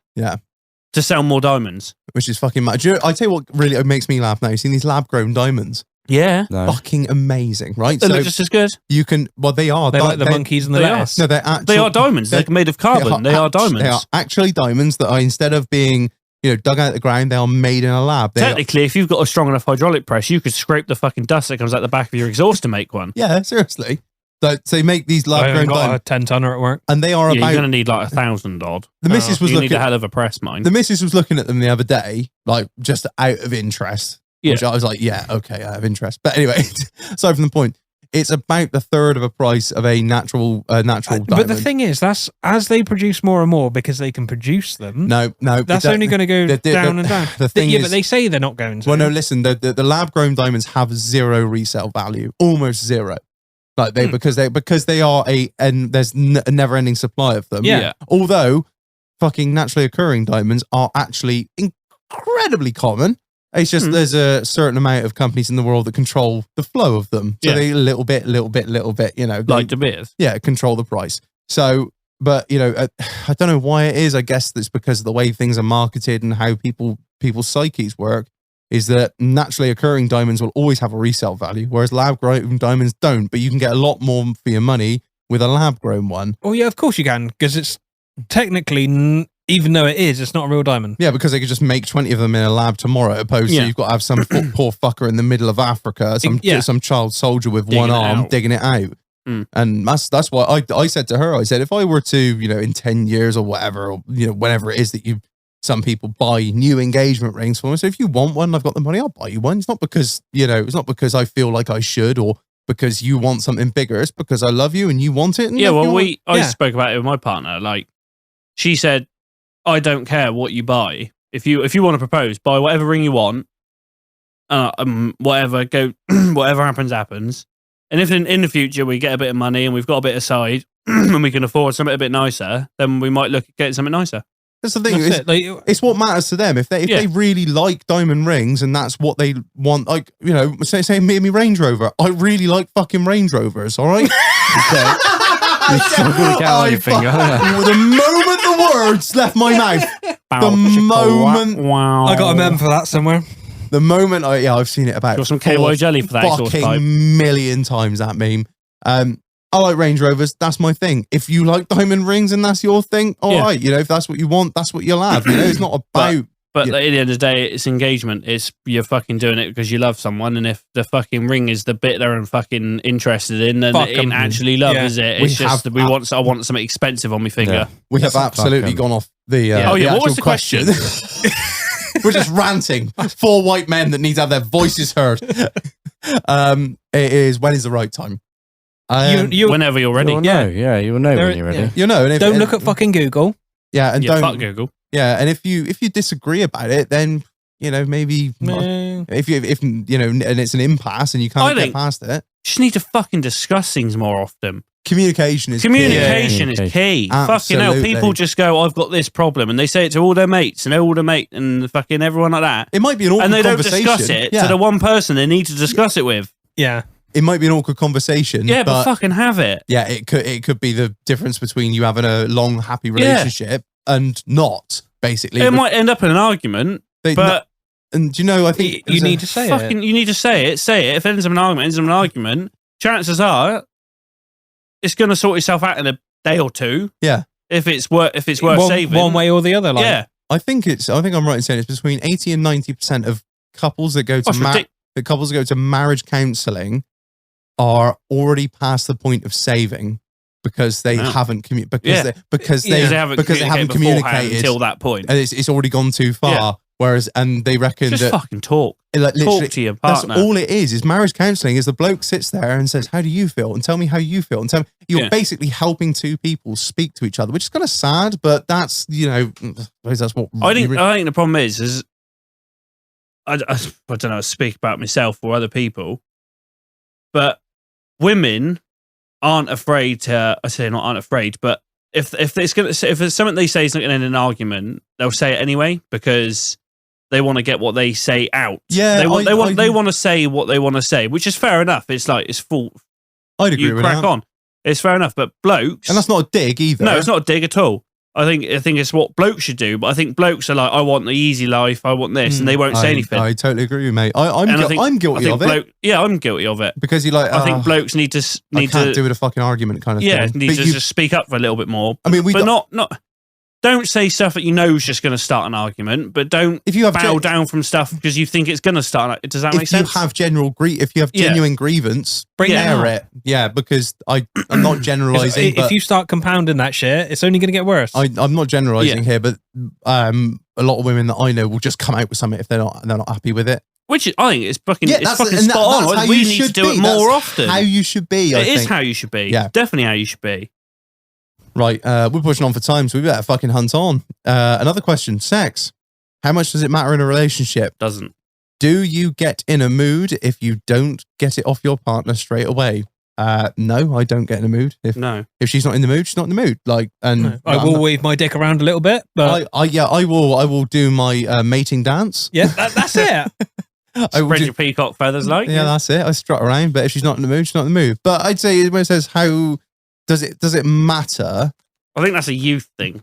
To sell more diamonds. which is fucking mad. I tell you what really makes me laugh now. You've seen these lab grown diamonds. Yeah. No. Fucking amazing, right? They look just as good. you can, well, they are. They like the monkeys and the they are. lettuce. No, they're actual, They are diamonds. They're made of carbon. They are diamonds. They are actually diamonds that are, instead of being, dug out of the ground, they are made in a lab. They are- Technically, if you've got a strong enough hydraulic press, you could scrape the fucking dust that comes out the back of your exhaust to make one. yeah, seriously. So they make these I lab haven't grown got a diamonds, 10-tonner at work. and they are Yeah, you're about. going to need like 1,000 odd. The missus was You looking. need a hell of a press, mine. The missus was looking at them the other day, like just out of interest. Yeah. Which I was like, yeah, okay, I have interest. But anyway, aside from the point, it's about the third of a price of a natural diamond. But the thing is, that's as they produce more and more because they can produce them. No, that's only going to go down and down. The thing is, but they say they're not going to. Well, no, listen, the lab grown diamonds have zero resale value, almost zero. Like because they are and there's a never ending supply of them. Yeah. Although fucking naturally occurring diamonds are actually incredibly common. It's just there's a certain amount of companies in the world that control the flow of them. So they little bit, you know. Like De Beers. Yeah, control the price. So, but, you know, I don't know why it is. I guess that's because of the way things are marketed and how people's psyches work, is that naturally occurring diamonds will always have a resale value, whereas lab-grown diamonds don't. But you can get a lot more for your money with a lab-grown one. Oh, yeah, of course you can, because it's technically... Even though it's not a real diamond. Yeah, because they could just make 20 of them in a lab tomorrow, opposed to you've got to have some poor fucker in the middle of Africa, some child soldier with one arm digging it out. And that's why I said to her, I said, if I were to, you know, in 10 years or whatever, or, you know, whenever it is that some people buy new engagement rings for me. So if you want one, I've got the money, I'll buy you one. It's not because, you know, it's not because I feel like I should or because you want something bigger. It's because I love you and you want it. And I spoke about it with my partner. Like, she said, I don't care what you buy. If you want to propose, buy whatever ring you want. Whatever happens. And if in the future we get a bit of money and we've got a bit aside and we can afford something a bit nicer, then we might look at getting something nicer. That's the thing. It's what matters to them. If they really like diamond rings and that's what they want, like, you know, say me and me Range Rover. I really like fucking Range Rovers. All right. The moment the words left my mouth, I got a mem for that somewhere. The moment I've seen it about got some KY jelly for that fucking million times, that meme. I like Range Rovers. That's my thing. If you like diamond rings and that's your thing, all right. You know, if that's what you want, that's what you'll have. You know, it's not about. But at the end of the day, it's engagement. It's you're fucking doing it because you love someone, and if the fucking ring is the bit they're fucking interested in, then it ain't actually love, is it? It's just I want something expensive on my finger. Yeah. We have absolutely gone off the. What was the question? We're just ranting. 4 white men that need to have their voices heard. It is when is the right time? Whenever you're ready. You'll know when you're ready. Yeah. You know, and don't look at fucking Google. Yeah, and don't fuck Google. Yeah, and if you disagree about it, then you know maybe if you know, and it's an impasse and you can't get past it. You just need to fucking discuss things more often. Communication is key. Fucking hell, people just go, I've got this problem, and they say it to all their mates and fucking everyone like that. It might be an awkward conversation. And they don't discuss it to the one person they need to discuss it with. Yeah. It might be an awkward conversation. Yeah, but fucking have it. Yeah, it could be the difference between you having a long, happy relationship and not, basically. It might end up in an argument, and you know, I think you need to say it. You need to say it. Say it. If it ends up in an argument, chances are it's going to sort itself out in a day or two. Yeah. If it's worth saving. One way or the other. Like. Yeah. I think I'm right in saying it's between 80 and 90% of couples that go to marriage counselling are already past the point of saving because they haven't communicated until that point, and it's already gone too far. Yeah. Whereas, and they reckon just that fucking talk. Like, talk to your partner. That's all it is marriage counselling. Is the bloke sits there and says, "How do you feel?" and tell me how you feel, and tell me you're basically helping two people speak to each other, which is kind of sad, but that's that's what I think. I think the problem is I don't know. Speak about myself or other people, but women aren't afraid to. I say not aren't afraid, but if it's something they say is not going to end an argument, they'll say it anyway because they want to get what they say out. Yeah, they want to say what they want to say, which is fair enough. It's like it's full. I'd agree with that. Crack on. It's fair enough, but blokes, and that's not a dig either. No, it's not a dig at all. I think it's what blokes should do, but I think blokes are like, I want the easy life, I want this, and they won't say anything. I totally agree with you, mate. I'm guilty of it. Yeah, I'm guilty of it. Because you're like, I think blokes need to do with a fucking argument kind of thing. Yeah, need to just speak up for a little bit more. I mean, don't say stuff that you know is just going to start an argument, but don't bow down from stuff because you think it's going to start. Does that make sense? If you have genuine grievance, air it. Yeah, because I'm not generalising. If you start compounding that shit, it's only going to get worse. I'm not generalising here, but a lot of women that I know will just come out with something if they're not happy with it. Which I think is fucking, Yeah, it's that's- fucking and spot that's on. how We you need to should do it be. more That's often. how you should be, I It is think. how you should be. Yeah. Definitely how you should be. Right, we're pushing on for time, so we better fucking hunt on. Another question. Sex. How much does it matter in a relationship? Doesn't. Do you get in a mood if you don't get it off your partner straight away? No, I don't get in a mood. No. If she's not in the mood, she's not in the mood. Like, and No, I will wave my dick around a little bit, but I will do my mating dance. yeah, that's it. I will Spread do- your peacock feathers like. yeah, that's it. I strut around, but if she's not in the mood, she's not in the mood. But I'd say when it says how does it matter? I think that's a youth thing.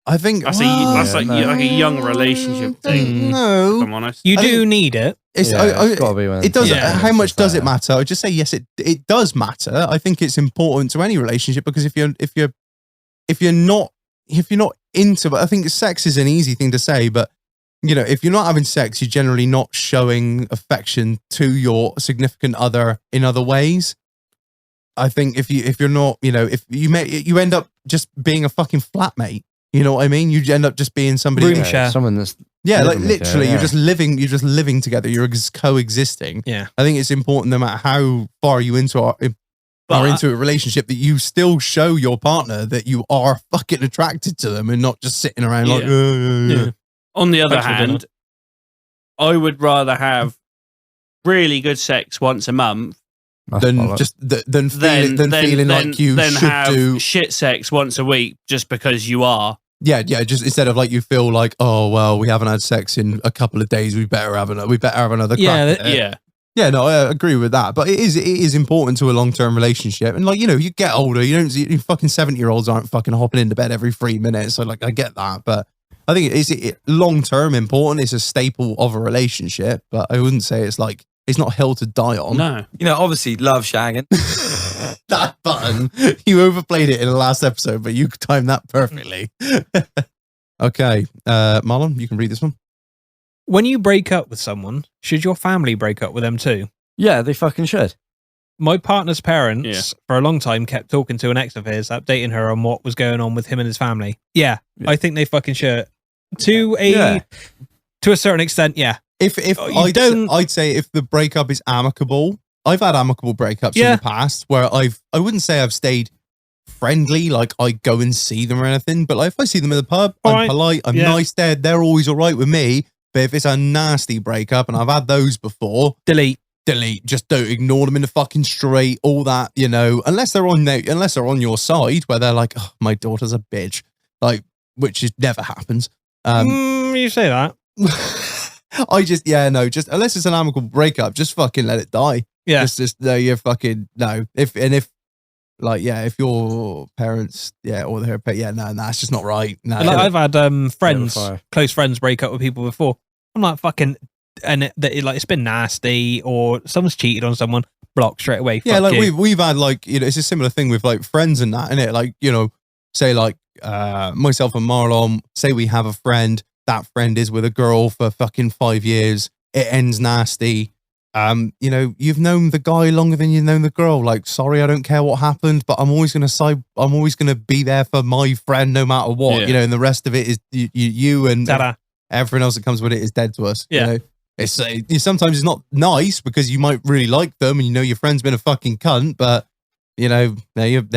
I think That's well, like a young relationship thing. No, If I'm honest. You I do think- need it. it's It's gotta be when it does. Yeah. How much does it matter? I just say yes. It does matter. I think it's important to any relationship because if you're not into it, I think sex is an easy thing to say, but if you're not having sex, you're generally not showing affection to your significant other in other ways. I think if you're not, if you end up just being a fucking flatmate. You know what I mean? You end up just being somebody. Room share. Someone that's Yeah, like living with you, literally, yeah. you're just living together. You're coexisting. Yeah. I think it's important, no matter how far you are But- into a relationship, that you still show your partner that you are fucking attracted to them and not just sitting around like. Yeah. Yeah. On the other Thanks for dinner. hand, I would rather have really good sex once a month Than just than feeling like you then should have do. shit sex once a week just because you are. Yeah, just instead of like you feel like, oh well, we haven't had sex in a couple of days, we better have another crack. Yeah, at it. Yeah. Yeah, no, I agree with that. But it is important to a long-term relationship. And like, you get older, you fucking 70-year-olds aren't fucking hopping into bed every 3 minutes. So like, I get that. But I think it long-term important. It's a staple of a relationship, but I wouldn't say it's not hill to die on. No. Obviously love shagging. That button, you overplayed it in the last episode, but you timed that perfectly. Okay. Marlon, you can read this one. When you break up with someone, should your family break up with them too? Yeah, they fucking should. My partner's parents, for a long time, kept talking to an ex of his, updating her on what was going on with him and his family. Yeah, I think they fucking should. To a certain extent, yeah. If I'd say if the breakup is amicable, I've had amicable breakups in the past where I wouldn't say I've stayed friendly, like I go and see them or anything, but like if I see them in the pub, I'm polite, I'm nice, they're always all right with me. But if it's a nasty breakup, and I've had those before, delete. Just don't ignore them in the fucking street. All that, unless they're on your side, where they're like, oh, my daughter's a bitch, like, which never happens. You say that. just unless it's an amicable breakup, just fucking let it die. Yeah, just no, you're fucking no. If your parents, or their pet, no, it's just not right. No, I've had friends, close friends, break up with people before. I'm like fucking, and it's been nasty, or someone's cheated on someone, block straight away. Yeah, fuck like you. we've had it's a similar thing with like friends and that, innit? Like say like myself and Marlon, say we have a friend, that friend is with a girl for fucking 5 years, it ends nasty. You've known the guy longer than you've known the girl. Like, sorry, I don't care what happened, but I'm always gonna be there for my friend no matter what. Yeah. And the rest of it is you and Ta-da. everyone else that comes with it is dead to us. Yeah. It's sometimes it's not nice because you might really like them and your friend's been a fucking cunt, but they're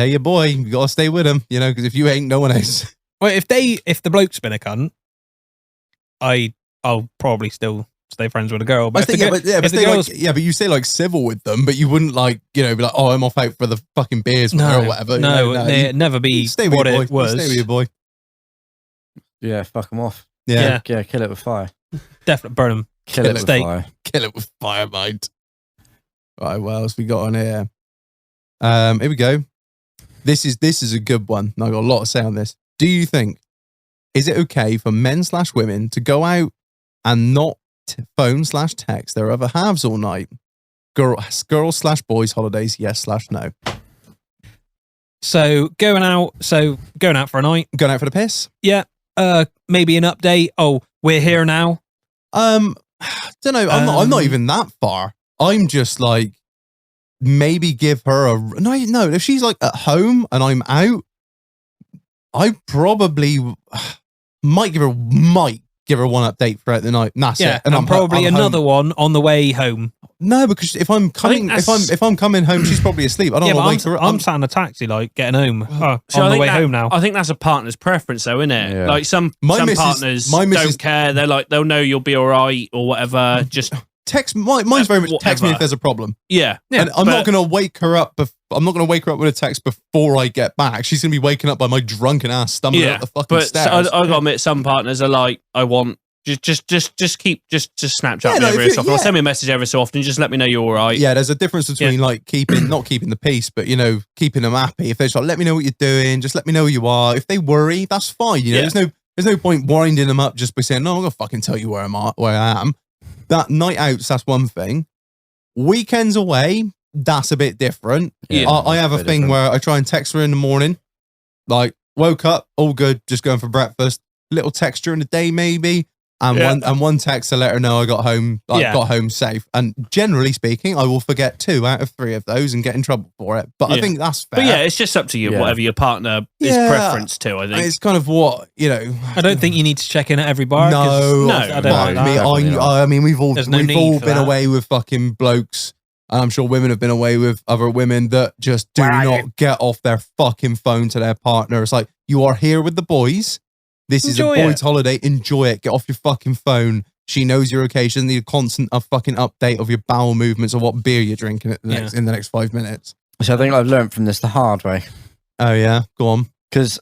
your boy. You gotta stay with them, because if you ain't, no one is. Well, if the bloke's been a cunt, I'll probably still stay friends with a girl. But but you say like civil with them, but you wouldn't be like, oh, I'm off out for the fucking beers with her or whatever. No, it'd never be stay with what your boy. it was. Stay with your boy. Yeah, fuck them off. Yeah. Yeah, kill it with fire. Definitely burn them. Kill it with steak. fire. Kill it with fire, mate. Right, what else we got on here? Here we go. This is a good one. I got a lot to say on this. Do you think, is it okay for men/women to go out and not phone/text their other halves all night? Girls/boys holidays, yes/no. So going out for a night. Going out for the piss? Yeah. Maybe an update. Oh, we're here now. Don't know. I'm not even that far. I'm just like, maybe give her no. If she's like at home and I'm out, I probably might give her one update throughout the night. And that's Yeah, it. and I'm probably I'm another home. one on the way home. No, because if I'm coming, that's- if I'm coming home, she's probably asleep. I don't Yeah, want but to wake her up. I'm sat in a taxi, like getting home So I on the think way that- home now. I think that's a partner's preference, though, isn't it? Yeah. Like some partners don't care. They're like, they'll know you'll be all right or whatever. Just text. Mine's very much text me Whatever. if there's a problem. yeah. And I'm not but- going to wake her up. I'm not going to wake her up with a text before I get back. She's going to be waking up by my drunken ass stumbling up the fucking but stairs. I gotta admit, some partners are like, I want just Snapchat Yeah, me no, every if so you- often. Or yeah. send me a message every so often. Just let me know you're all right. Yeah, there's a difference between like not keeping the peace, but keeping them happy. If they're just like, let me know what you're doing, just let me know who you are. If they worry, that's fine. Yeah. There's no point winding them up just by saying, no, I'm gonna fucking tell you where I am. That night outs, that's one thing. Weekends away, that's a bit different. Yeah. I have a thing where I try and text her in the morning, like woke up, all good, just going for breakfast. Little text during the day maybe. And one text to let her know I got home, got home safe. And generally speaking, I will forget 2 out of 3 of those and get in trouble for it. But I think that's fair. But yeah, it's just up to you, Yeah. whatever your partner is Yeah. preference to, I think. It's kind of what, I don't think you need to check in at every bar. 'cause No, I don't no, like that. definitely not. I mean, we've all There's no need for been that. away with fucking blokes. And I'm sure women have been away with other women that just do Where are not get off their fucking phone to their partner. It's like, you are here with the boys. This Enjoy is a boys' it. holiday. Enjoy it. Get off your fucking phone. She knows your occasion. Need a constant fucking update of your bowel movements or what beer you're drinking in the next 5 minutes. So I think I've learned from this the hard way. Oh yeah, go on. Because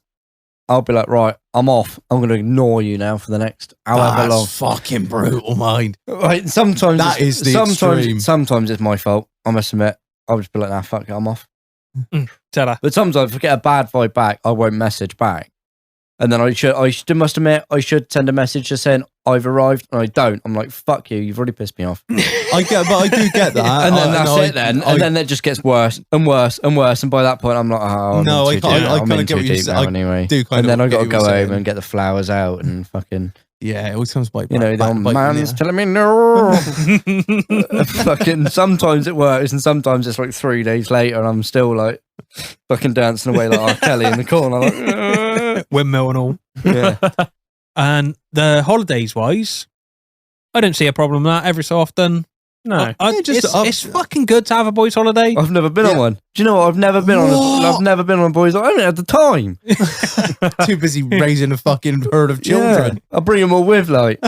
I'll be like, right, I'm off. I'm going to ignore you now for the next however That's long. fucking brutal, mind. Right, sometimes That is the extreme. Sometimes it's my fault. I must admit. I'll just be like, nah, fuck it, I'm off. Tell her. But sometimes if I get a bad vibe back, I won't message back. And then I must admit, I should send a message just saying I've arrived, and I don't. I'm like, fuck you, you've already pissed me off. I do get that. And then that's it then. And then it just gets worse and worse and worse. And by that point, I'm like, oh, No, I'm I kind I'm of in get too what you deep say. now I anyway. do kind And of then I got to get go what you're home saying. and get the flowers out and fucking, Yeah, it always comes by. the old man's telling me no. Fucking sometimes it works and sometimes it's like 3 days later and I'm still like fucking dancing away like R. Kelly in the corner. Like, Windmill and all. yeah. And the holidays wise, I don't see a problem with that every so often. No. It's fucking good to have a boys' holiday. I've never been on one. Do you know what? I've never been on. I've never been on a boys. I haven't had the time. Too busy raising a fucking herd of children. Yeah. I'll bring them all with, like.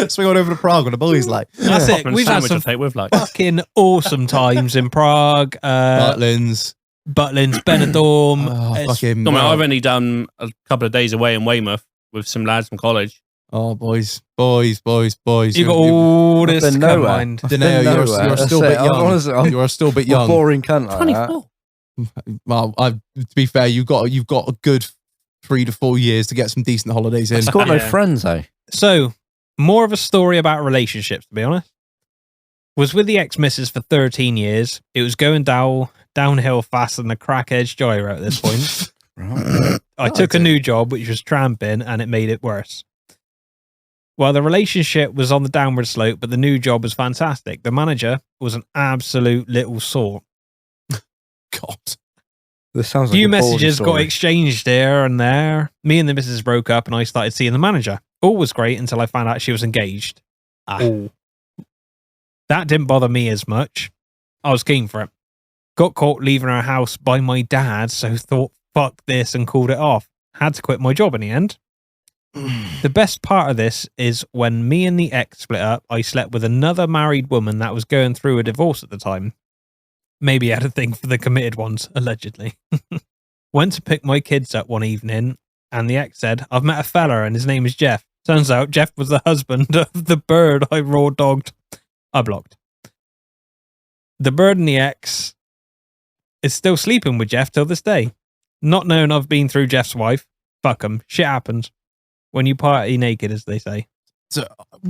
Swing on over to Prague with the boys, like That's it. Popcorn We've had sandwich some I'll take with, like. fucking awesome times in Prague, Butlins. Butlins, Benidorm. Oh, It's- fucking. I mean, I've only done a couple of days away in Weymouth with some lads from college. Oh, boys. You You got all this I've to been come nowhere. mind. Danae, you're still a bit young. Honestly, You are still a bit I'm a young. boring cunt like that. 24. Well, to be fair, you've got a good 3 to 4 years to get some decent holidays in. I've got no Yeah. friends, though. So, more of a story about relationships, to be honest. Was with the ex-missus for 13 years. It was going downhill faster than a crack-edge gyro at this point. Right. I took a new job, which was tramping, and it made it worse. Well, the relationship was on the downward slope, but the new job was fantastic. The manager was an absolute little sort. God. This sounds A like few a boring messages got story. exchanged here and there. Me and the missus broke up, and I started seeing the manager. All was great until I found out she was engaged. Oh. That didn't bother me as much. I was keen for it. Got caught leaving our house by my dad, so thought, fuck this, and called it off. Had to quit my job in the end. The best part of this is when me and the ex split up, I slept with another married woman that was going through a divorce at the time. Maybe had a thing for the committed ones, allegedly. Went to pick my kids up one evening, and the ex said, I've met a fella and his name is Jeff. Turns out Jeff was the husband of the bird I raw dogged. I blocked. The bird and the ex is still sleeping with Jeff till this day. Not knowing I've been through Jeff's wife. Fuck 'em. Shit happens. When you party naked, as they say. So,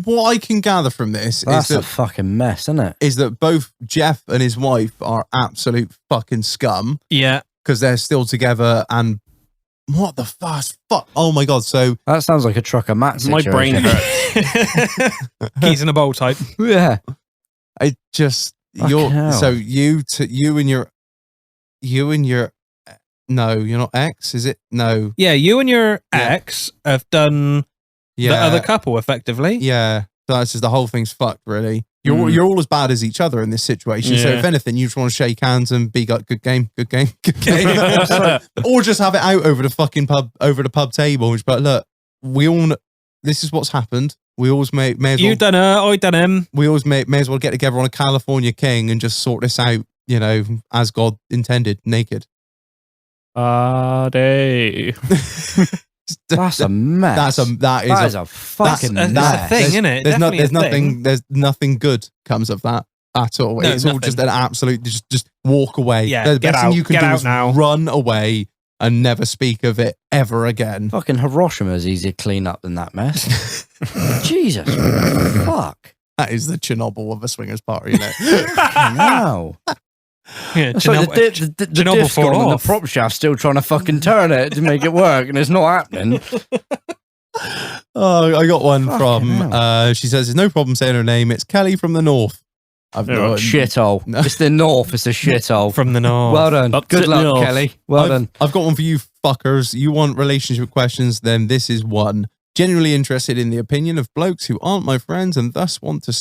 what I can gather from this That's is a that fucking mess, isn't it? both Jeff and his wife are absolute fucking scum Yeah. because they're still together. And what the fuck? Oh my God. So, That sounds like a trucker Matt My situation. brain hurts. Keys in a bowl type. Yeah. I just, Fucking hell. so you and your, no, you're not ex, is it? No. Yeah, you and your Yeah. ex have done Yeah. the other couple, effectively. Yeah. So that's just the whole thing's fucked, really. You're all as bad as each other in this situation. So Yeah. if anything, you just want to shake hands and be like, good game. Or just have it out over the fucking pub table. And just be like, look, this is what's happened. We always may as well. You done her, I done him. We always may as well get together on a California King and just sort this out, as God intended, naked. Party. That's a mess. That is a fucking That's mess. a thing, isn't it? There's nothing good comes of that at all. No, It's all nothing. just an absolute just walk away. Yeah, The get best thing out. you can Get do out is now. run away and never speak of it ever again. Fucking Hiroshima's easier to clean up than that mess. Jesus. Fuck. That is the Chernobyl of a swingers party, isn't it? No. Yeah, It's like Chernobyl- the Chernobyl diff's fall gone and the off. prop shaft's still trying to fucking turn it to make it work, and it's not happening. Oh, I got one Fucking from. She says, "There's no problem saying her name. It's Kelly from the north." I've Yeah, got Shithole. No. It's the north. It's a shithole. from the north. Well done. Up Good to luck, north. Kelly. Well done. I've got one for you fuckers. You want relationship questions? Then this is one. Genuinely interested in the opinion of blokes who aren't my friends and thus want to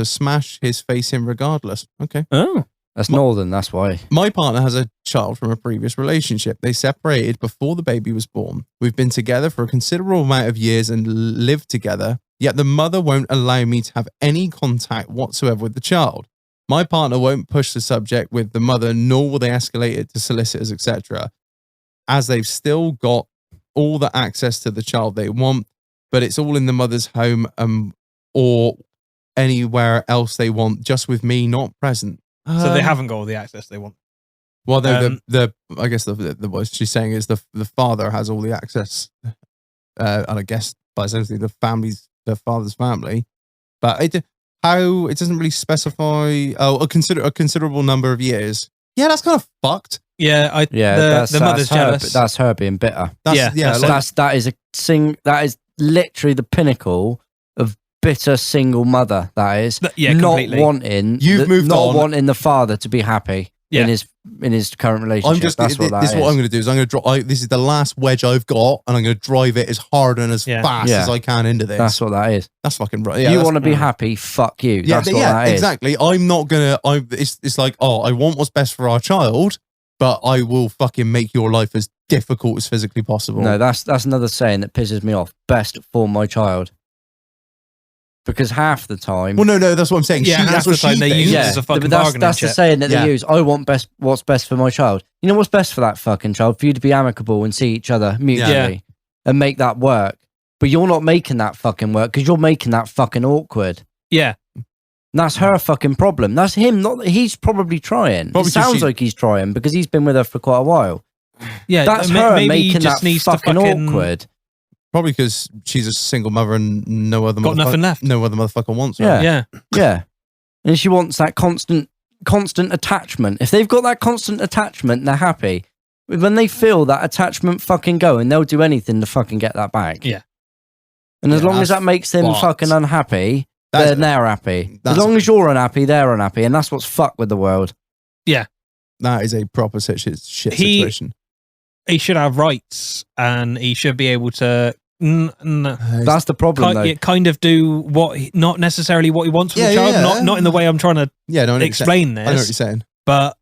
smash his face in regardless. Okay. Oh. That's northern. That's why. My partner has a child from a previous relationship. They separated before the baby was born. We've been together for a considerable amount of years and lived together, yet the mother won't allow me to have any contact whatsoever with the child. My partner won't push the subject with the mother, nor will they escalate it to solicitors, etc., as they've still got all the access to the child they want, but it's all in the mother's home or anywhere else they want, just with me not present. So they haven't got all the access they want. Well, no, I guess the what she's saying is the father has all the access, and I guess by essentially the father's family, but it doesn't really specify a considerable number of years. Yeah, that's kind of fucked. Yeah, the mother's her, jealous. That's her being bitter. That is literally the pinnacle of bitter single mother. That is Yeah, not completely. wanting. Moved not on. wanting the father to be happy in his current relationship. That's what that is. This is what I'm going to do. Is I'm going to this is the last wedge I've got, and I'm going to drive it as hard and as fast as I can into this. That's what that is. That's fucking right. Yeah, you want to be happy? Fuck you. That's what that is. Exactly. I'm not gonna. It's like, oh, I want what's best for our child, but I will fucking make your life as difficult as physically possible. No, that's another saying that pisses me off. Best for my child. Because half the time, Well, no, that's what I'm saying. Yeah, half that's the what time she they thinks. use it as a fucking but that's bargaining the chip. saying that Yeah. they use. I want what's best for my child. You know what's best for that fucking child? For you to be amicable and see each other mutually and make that work. But you're not making that fucking work because you're making that fucking awkward. Yeah. And that's her fucking problem. That's him. Not he's probably trying. Probably It sounds 'cause like he's trying because he's been with her for quite a while. Yeah, That's ma- her maybe he making just that needs to fucking awkward. Probably because she's a single mother and no other Got nothing left. No other motherfucker wants her. Yeah. Yeah. Yeah. And she wants that constant attachment. If they've got that constant attachment, they're happy. When they feel that attachment fucking going, they'll do anything to fucking get that back. Yeah. And as Yeah, long as that's that makes them fucked. fucking unhappy, That's- then they're happy. As that's- long as you're unhappy, they're unhappy. And that's what's fucked with the world. That is a proper shit He- situation. He should have rights and he should be able to That's the problem, though. kind of do not necessarily what he wants from Yeah, the child. yeah. Not in the way I'm trying to Yeah, no, I know what you're explain saying. I know what this. you're saying. But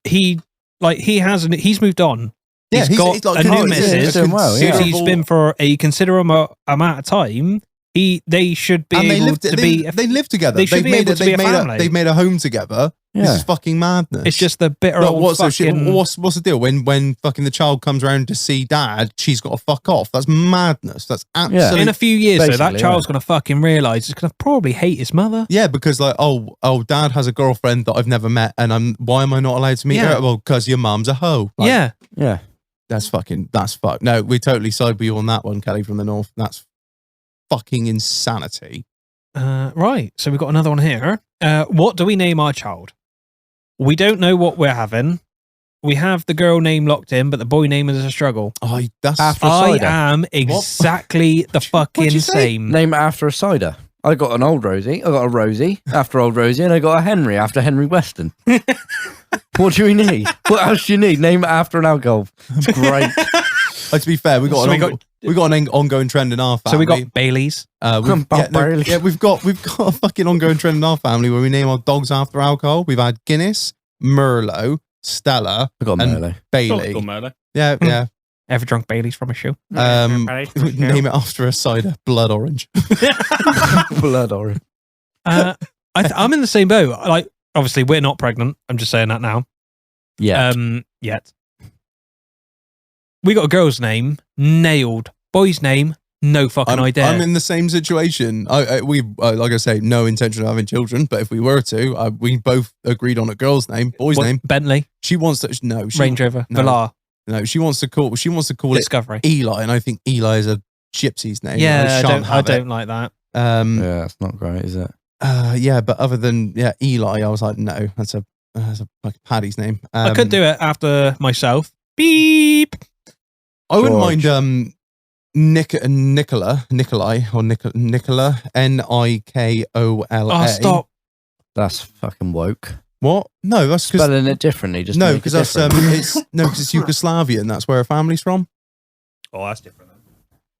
he's moved on. Yeah, he's got like a new he's missus. doing well, yeah. He's been for a considerable amount of time. They should be And they able live. to be. They live together. they should be able to be a family. They've made a home together. This Yeah. is fucking madness. It's just the bitter But old what's fucking. what's the deal? When fucking the child comes around to see dad, she's got to fuck off. That's madness. That's absolutely in a few years, though, that Basically, child's going to fucking realise he's going to probably hate his mother. yeah, because like dad has a girlfriend that I've never met, and why am I not allowed to meet Yeah. her? Well, because your mum's a hoe. Like, Yeah. Yeah. that's fucked. No, we totally side with you on that one, Kelly from the north. That's fucking insanity. Right. So we've got another one here. What do we name our child? We don't know what we're having. We have the girl name locked in, but the boy name is a struggle. Oh, that's After a I cider. am exactly the fucking you say? same. Name it after a cider. I got an old Rosie. I got a Rosie after old Rosie, and I got a Henry after Henry Weston. What do we need? What else do you need? Name it after an alcohol. Great. To be fair, we got an ongoing trend in our family. So we got Bailey's. We've got a fucking ongoing trend in our family where we name our dogs after alcohol. We've had Guinness, Merlot, Stella, I got and Merlot. Bailey. Got Merlot. Yeah. Ever drunk Bailey's from a show? Name it after a cider, blood orange. Blood orange. I'm in the same boat. Like, obviously, we're not pregnant. I'm just saying that now. Yeah. Yet. We got a girl's name nailed. Boy's name, no fucking idea. I'm in the same situation. We like I say, no intention of having children, but if we were to, we both agreed on a girl's name, boy's name. Bentley, She wants to Range Rover, Velar, No, she wants to call Discovery. it Eli, and I think Eli is a gypsy's name. Yeah, I don't like that. Yeah, it's not great, is it? Yeah, but other than Eli, I was like, no, that's a like Paddy's name. I could do it after myself. Beep. I wouldn't mind Nikolai, Nikola. Oh, stop. That's fucking woke. What? No, that's because Spelling it differently. Just no, make it because that's different. because it's Yugoslavian. That's where her family's from. Oh, that's different.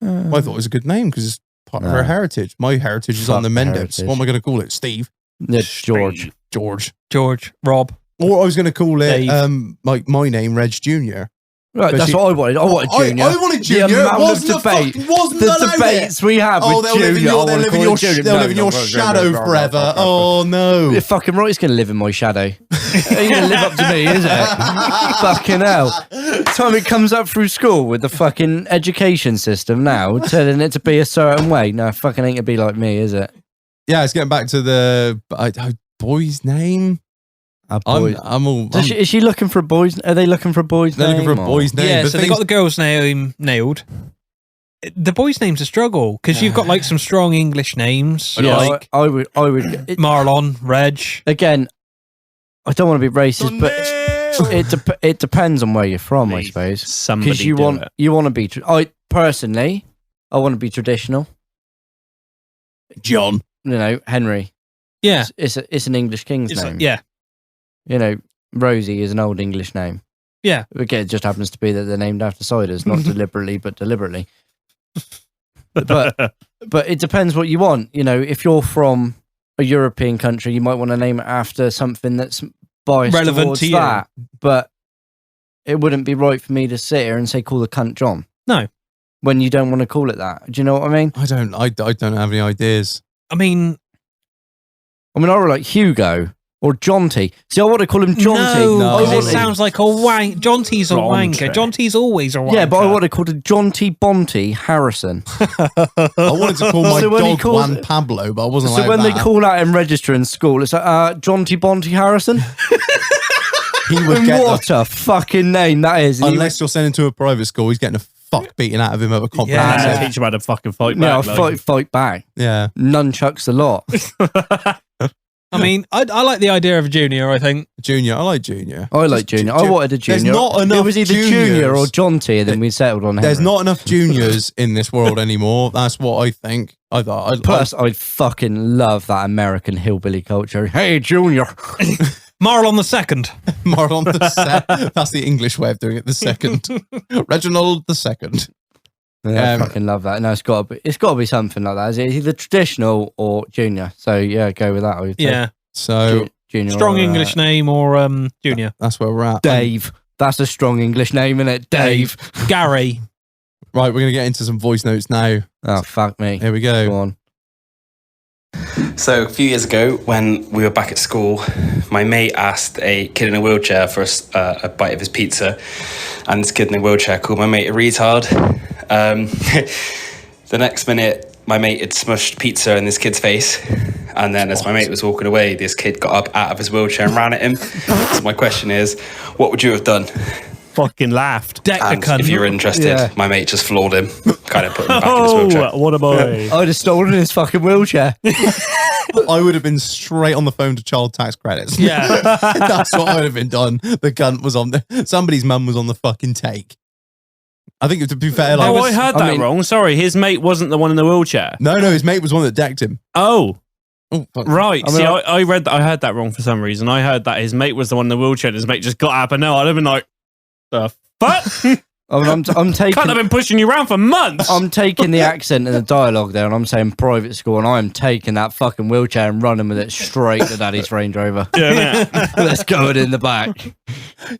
I thought it was a good name because it's part of No. her heritage. My heritage is Fuck on the Mendes. heritage. What am I going to call it? Steve, Yeah, George. George, Rob. or I was going to call it Dave. like my name, Reg Junior. Right, But that's what I wanted. I wanted Junior. I wanted Junior. The amount Wasn't of debate. wasn't The allowed debates we have Oh, with they'll live in Junior. your, I they'll wanna live in call your, it Junior. they'll No, live in your no, shadow no, forever. Oh no! You're fucking right. He's going to live in my shadow. He's going to live up to me, is it? Fucking hell. Time it comes up through school with the fucking education system now, telling it to be a certain way. No, fucking ain't going to be like me, is it? Yeah, it's getting back to the boy's name. I'm all. Is she looking for a boy's? Are they looking for a boy's They're name? looking for a boy's name. Yeah, The so they thing got is- the girl's name nailed. The boy's name's a struggle because you've got like some strong English names, Yeah, like I would. Marlon, Reg. Again, I don't want to be racist, but it depends on where you're from, I Please, suppose. somebody Because you do want it. you want to be. I personally, I want to be traditional. John. You know, Henry. Yeah, It's an English king's it's name. like, yeah, You know, Rosie is an old English name. Yeah. Again, it just happens to be that they're named after ciders, not deliberately, but deliberately. But it depends what you want. You know, if you're from a European country, you might want to name it after something that's biased Relevant towards to you. that. But it wouldn't be right for me to sit here and say, call the cunt John. No. When you don't want to call it that. Do you know what I mean? I don't have any ideas. I mean, I would like Hugo or Jonty. See, I want to call him Jonty. no, I 'cause wanted- it sounds like a wank. Jonty's a Jonty. wanker. Jonty's always a wanker. Yeah, but I want to call it Jonty Bonty Harrison. I wanted to call my So when he dog calls- Juan Pablo, but I wasn't So allowed when they that. call out and register in school, it's like, Jonty Bonty Harrison? he would get What a fucking name that is. And he unless you're sending to a private school, he's getting a fuck beaten out of him at a Yeah. comprehensive. Yeah, teach him how to fucking fight yeah, back. fight back. Yeah. Nunchucks a lot. I mean, I like the idea of Junior. I think Junior. I like Junior. I like Junior. I wanted a There's Junior. not enough It was either Junior juniors. or Jonty, and then we settled on There's Henry. not enough juniors in this world anymore. That's what I think. I thought. Plus, I fucking love that American hillbilly culture. Hey, Junior. Marlon the Second. Marlon the second. That's the English way of doing it. The second. Reginald the second. Yeah, I fucking love that. No, it's got to be something like that. It's either traditional or Junior. So yeah, go with that. I would say. Yeah, So Junior. strong or, English name or Junior. that's where we're at. Dave. That's a strong English name, isn't it? Dave. Gary. Right, we're gonna get into some voice notes now. Oh, fuck me. Here we Go go. on. So a few years ago, when we were back at school, my mate asked a kid in a wheelchair for a bite of his pizza, and this kid in a wheelchair called my mate a retard. The next minute, my mate had smushed pizza in this kid's face, and then as my mate was walking away, this kid got up out of his wheelchair and ran at him. So my question is, what would you have done? Fucking laughed. Deck the And cunt. if you're interested, Yeah. my mate just floored him, kind of put him back in his wheelchair. Oh, what a boy. I'd have stolen his fucking wheelchair. I would have been straight on the phone to child tax credits. Yeah. That's what I would have been done. The cunt was on somebody's mum was on the fucking take. I think to be fair, like, Oh, I heard that wrong. Sorry, his mate wasn't the one in the wheelchair. no, his mate was one that decked him. Oh, Oh, fuck. right. I mean, See, I read that. I heard that wrong for some reason. I heard that his mate was the one in the wheelchair and his mate just got up and no, I'd have been like, the fuck? I mean, I'm taking. Can't have been pushing you around for months. I'm taking the accent and the dialogue there, and I'm saying private school, and I am taking that fucking wheelchair and running with it straight to Daddy's Range Rover. Yeah, Let's go it in the back.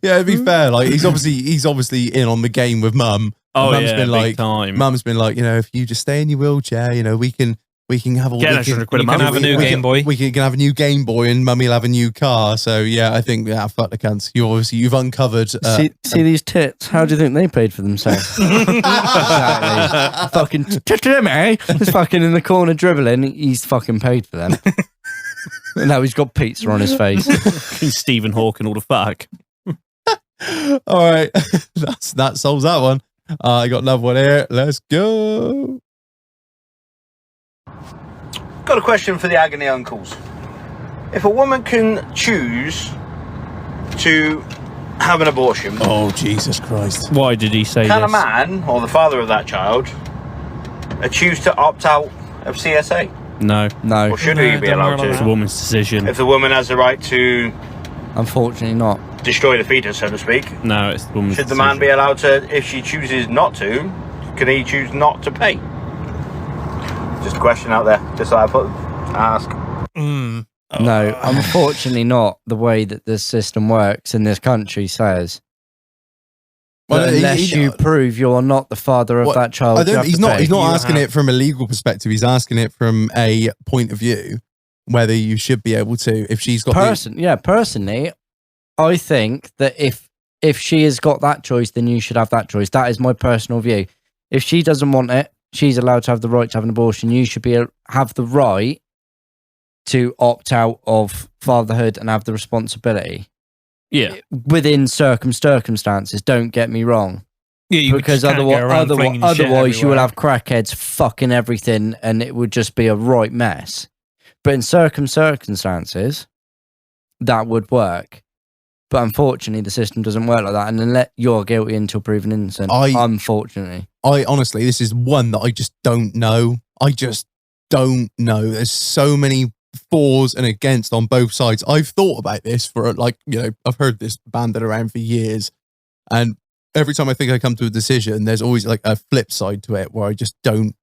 Yeah, to be fair, like he's obviously in on the game with Mum. Oh, Mum's yeah, been big like, time. Mum's been like, if you just stay in your wheelchair, we can have all Get the an extra kids- quid a You can month. have a new Game Boy. We can have a new Game Boy, and Mummy'll have a new car. So yeah, I think fuck the cunts. You've uncovered. See these tits? How do you think they paid for themselves? Exactly. Fucking Timmy. He's fucking in the corner dribbling. He's fucking paid for them. And now he's got pizza on his face. Stephen Hawking, all the fuck. all right, that solves that one. I got another one here. Let's go. Got a question for the Agony Uncles. If a woman can choose to have an abortion, Oh Jesus Christ! Why did he say can a this? man or the father of that child choose to opt out of CSA? No, No, Or should No, he be don't allowed worry it's a to? woman's decision. If the woman has the right to unfortunately not. destroy the fetus, so to speak, No, it's the woman's should the decision. man be allowed to, if she chooses not to, can he choose not to pay? Just a question out there, just so I ask. No, unfortunately not. The way that this system works in this country says Well, that he- unless he- you prove you're not the father of What- that child, I you don't. have He's to not. pay. He's not You asking have- it from a legal perspective. He's asking it from a point of view whether you should be able to if she's got Personally, I think that if she has got that choice, then you should have that choice. That is my personal view. If she doesn't want it, she's allowed to have the right to have an abortion. You should have the right to opt out of fatherhood and have the responsibility Yeah, within circumstances. Don't get me wrong, Yeah, because otherwise you will have crackheads fucking everything, and it would just be a right mess. But in circumstances, that would work. But unfortunately, the system doesn't work like that, and then you're guilty until proven innocent. Unfortunately, I honestly, this is one that I just don't know. I just don't know. There's so many fors and against on both sides. I've thought about this for I've heard this banded around for years, and every time I think I come to a decision, there's always like a flip side to it where I just don't.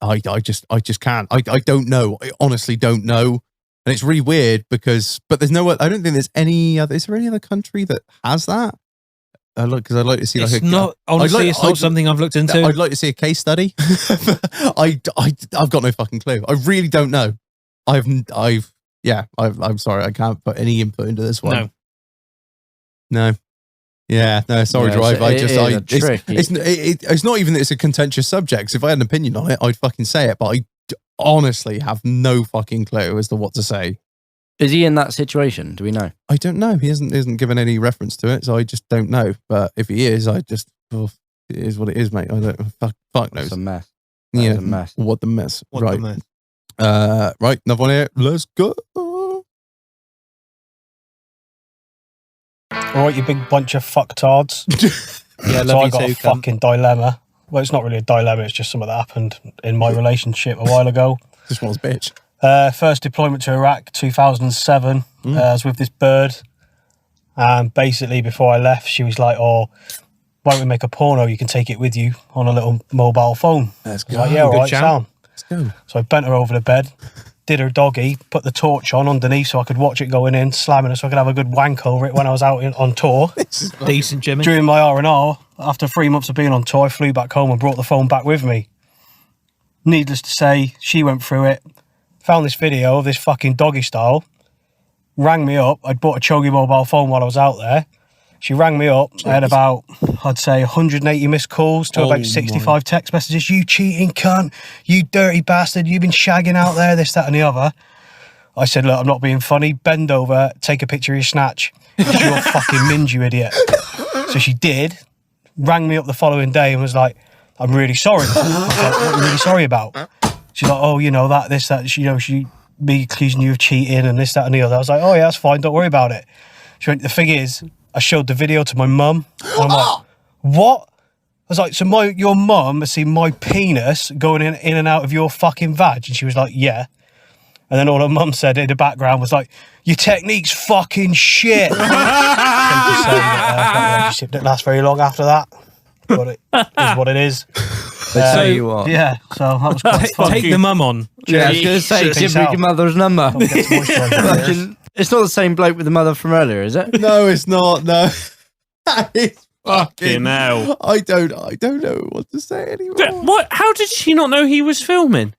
I just can't. I don't know. I honestly don't know. And it's really weird because there's no. I don't think there's any other. Is there any other country that has that? Because I'd like to see It's like a. not honestly. It's not I'd- something I've looked into. I'd like to see a case study. I've got no fucking clue. I really don't know. I'm sorry. I can't put any input into this one. No. Yeah, no, sorry, Yeah, Drive. It's not even that it's a contentious subject. 'Cause if I had an opinion on it, I'd fucking say it. But I honestly have no fucking clue as to what to say. is he in that situation? Do we know? I don't know. He isn't given any reference to it, so I just don't know. But if he is, it is what it is, mate. I don't fuck knows. It's a mess. That is a mess. What the mess? What right. the mess? Right, another one here. Let's go. All right, you big bunch of fucktards. Yeah, So I love got you a too. cunt. fucking dilemma. Well, it's not really a dilemma. It's just something that happened in my relationship a while ago. This one's bitch. First deployment to Iraq, 2007. I was with this bird. And basically, before I left, she was like, "Oh, why don't we make a porno? You can take it with you on a little mobile phone." Let's I go. was like, yeah, all Good right, shout. sound. Let's go. So I bent her over the bed, did her doggy, put the torch on underneath so I could watch it going in, slamming it so I could have a good wank over it when I was out on tour. Decent, Jimmy. During my R&R, after 3 months of being on tour, I flew back home and brought the phone back with me. Needless to say, she went through it, found this video of this fucking doggy style, rang me up. I'd bought a Chogi mobile phone while I was out there. She rang me up. I had about, I'd say, 180 missed calls to about 65 text messages. You cheating cunt. You dirty bastard. You've been shagging out there, this, that and the other. I said, look, I'm not being funny. Bend over, take a picture of your snatch. It's your fucking minge, you idiot. So she did, rang me up the following day and was like, I'm really sorry. I was like, what are you really sorry about? She's like, oh, that, this, that. She me accusing you of cheating and this, that and the other. I was like, oh yeah, that's fine. Don't worry about it. She went, the thing is, I showed the video to my mum. And I'm like, what? I was like, so your mum has seen my penis going in and out of your fucking vag? And she was like, yeah. And then all her mum said in the background was like, your technique's fucking shit. That relationship didn't last very long after that. but it is what it is. They tell you what. Yeah, so that was quite fun. Take the mum on. Yeah, I was going to say, Peace give me out. your mother's number. Don't get too moisturised. Fucking- it's not the same bloke with the mother from earlier, is it? No, it's not. No. It's Fucking hell. I don't know what to say anymore. What? How did she not know he was filming?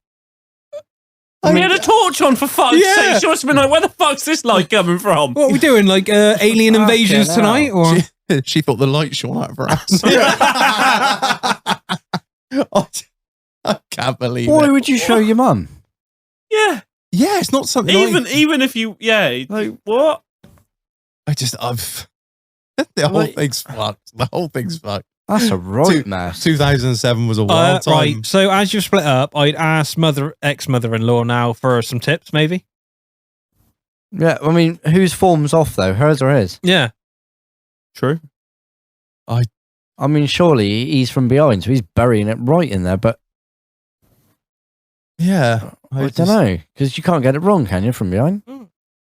I He had a torch on, for fuck's Yeah. sake. She must have been like, where the fuck's this light coming from? What are we doing? Like alien invasions Fucking hell. tonight? Or She thought the light shone out of her ass. I can't believe Why it. would you show your mum? Yeah. Yeah, it's not something. Even if you, yeah. Like, what? I've. The whole thing's fucked. The whole thing's fucked. That's a right mess. 2007 was a wild time. right. So as you've split up, I'd ask ex-mother-in-law now for some tips, maybe. Yeah, I mean, whose form's off though? Hers or his? Yeah. True. I mean, surely he's from behind, so he's burying it right in there. But Yeah, I don't know, because you can't get it wrong, can you? From behind?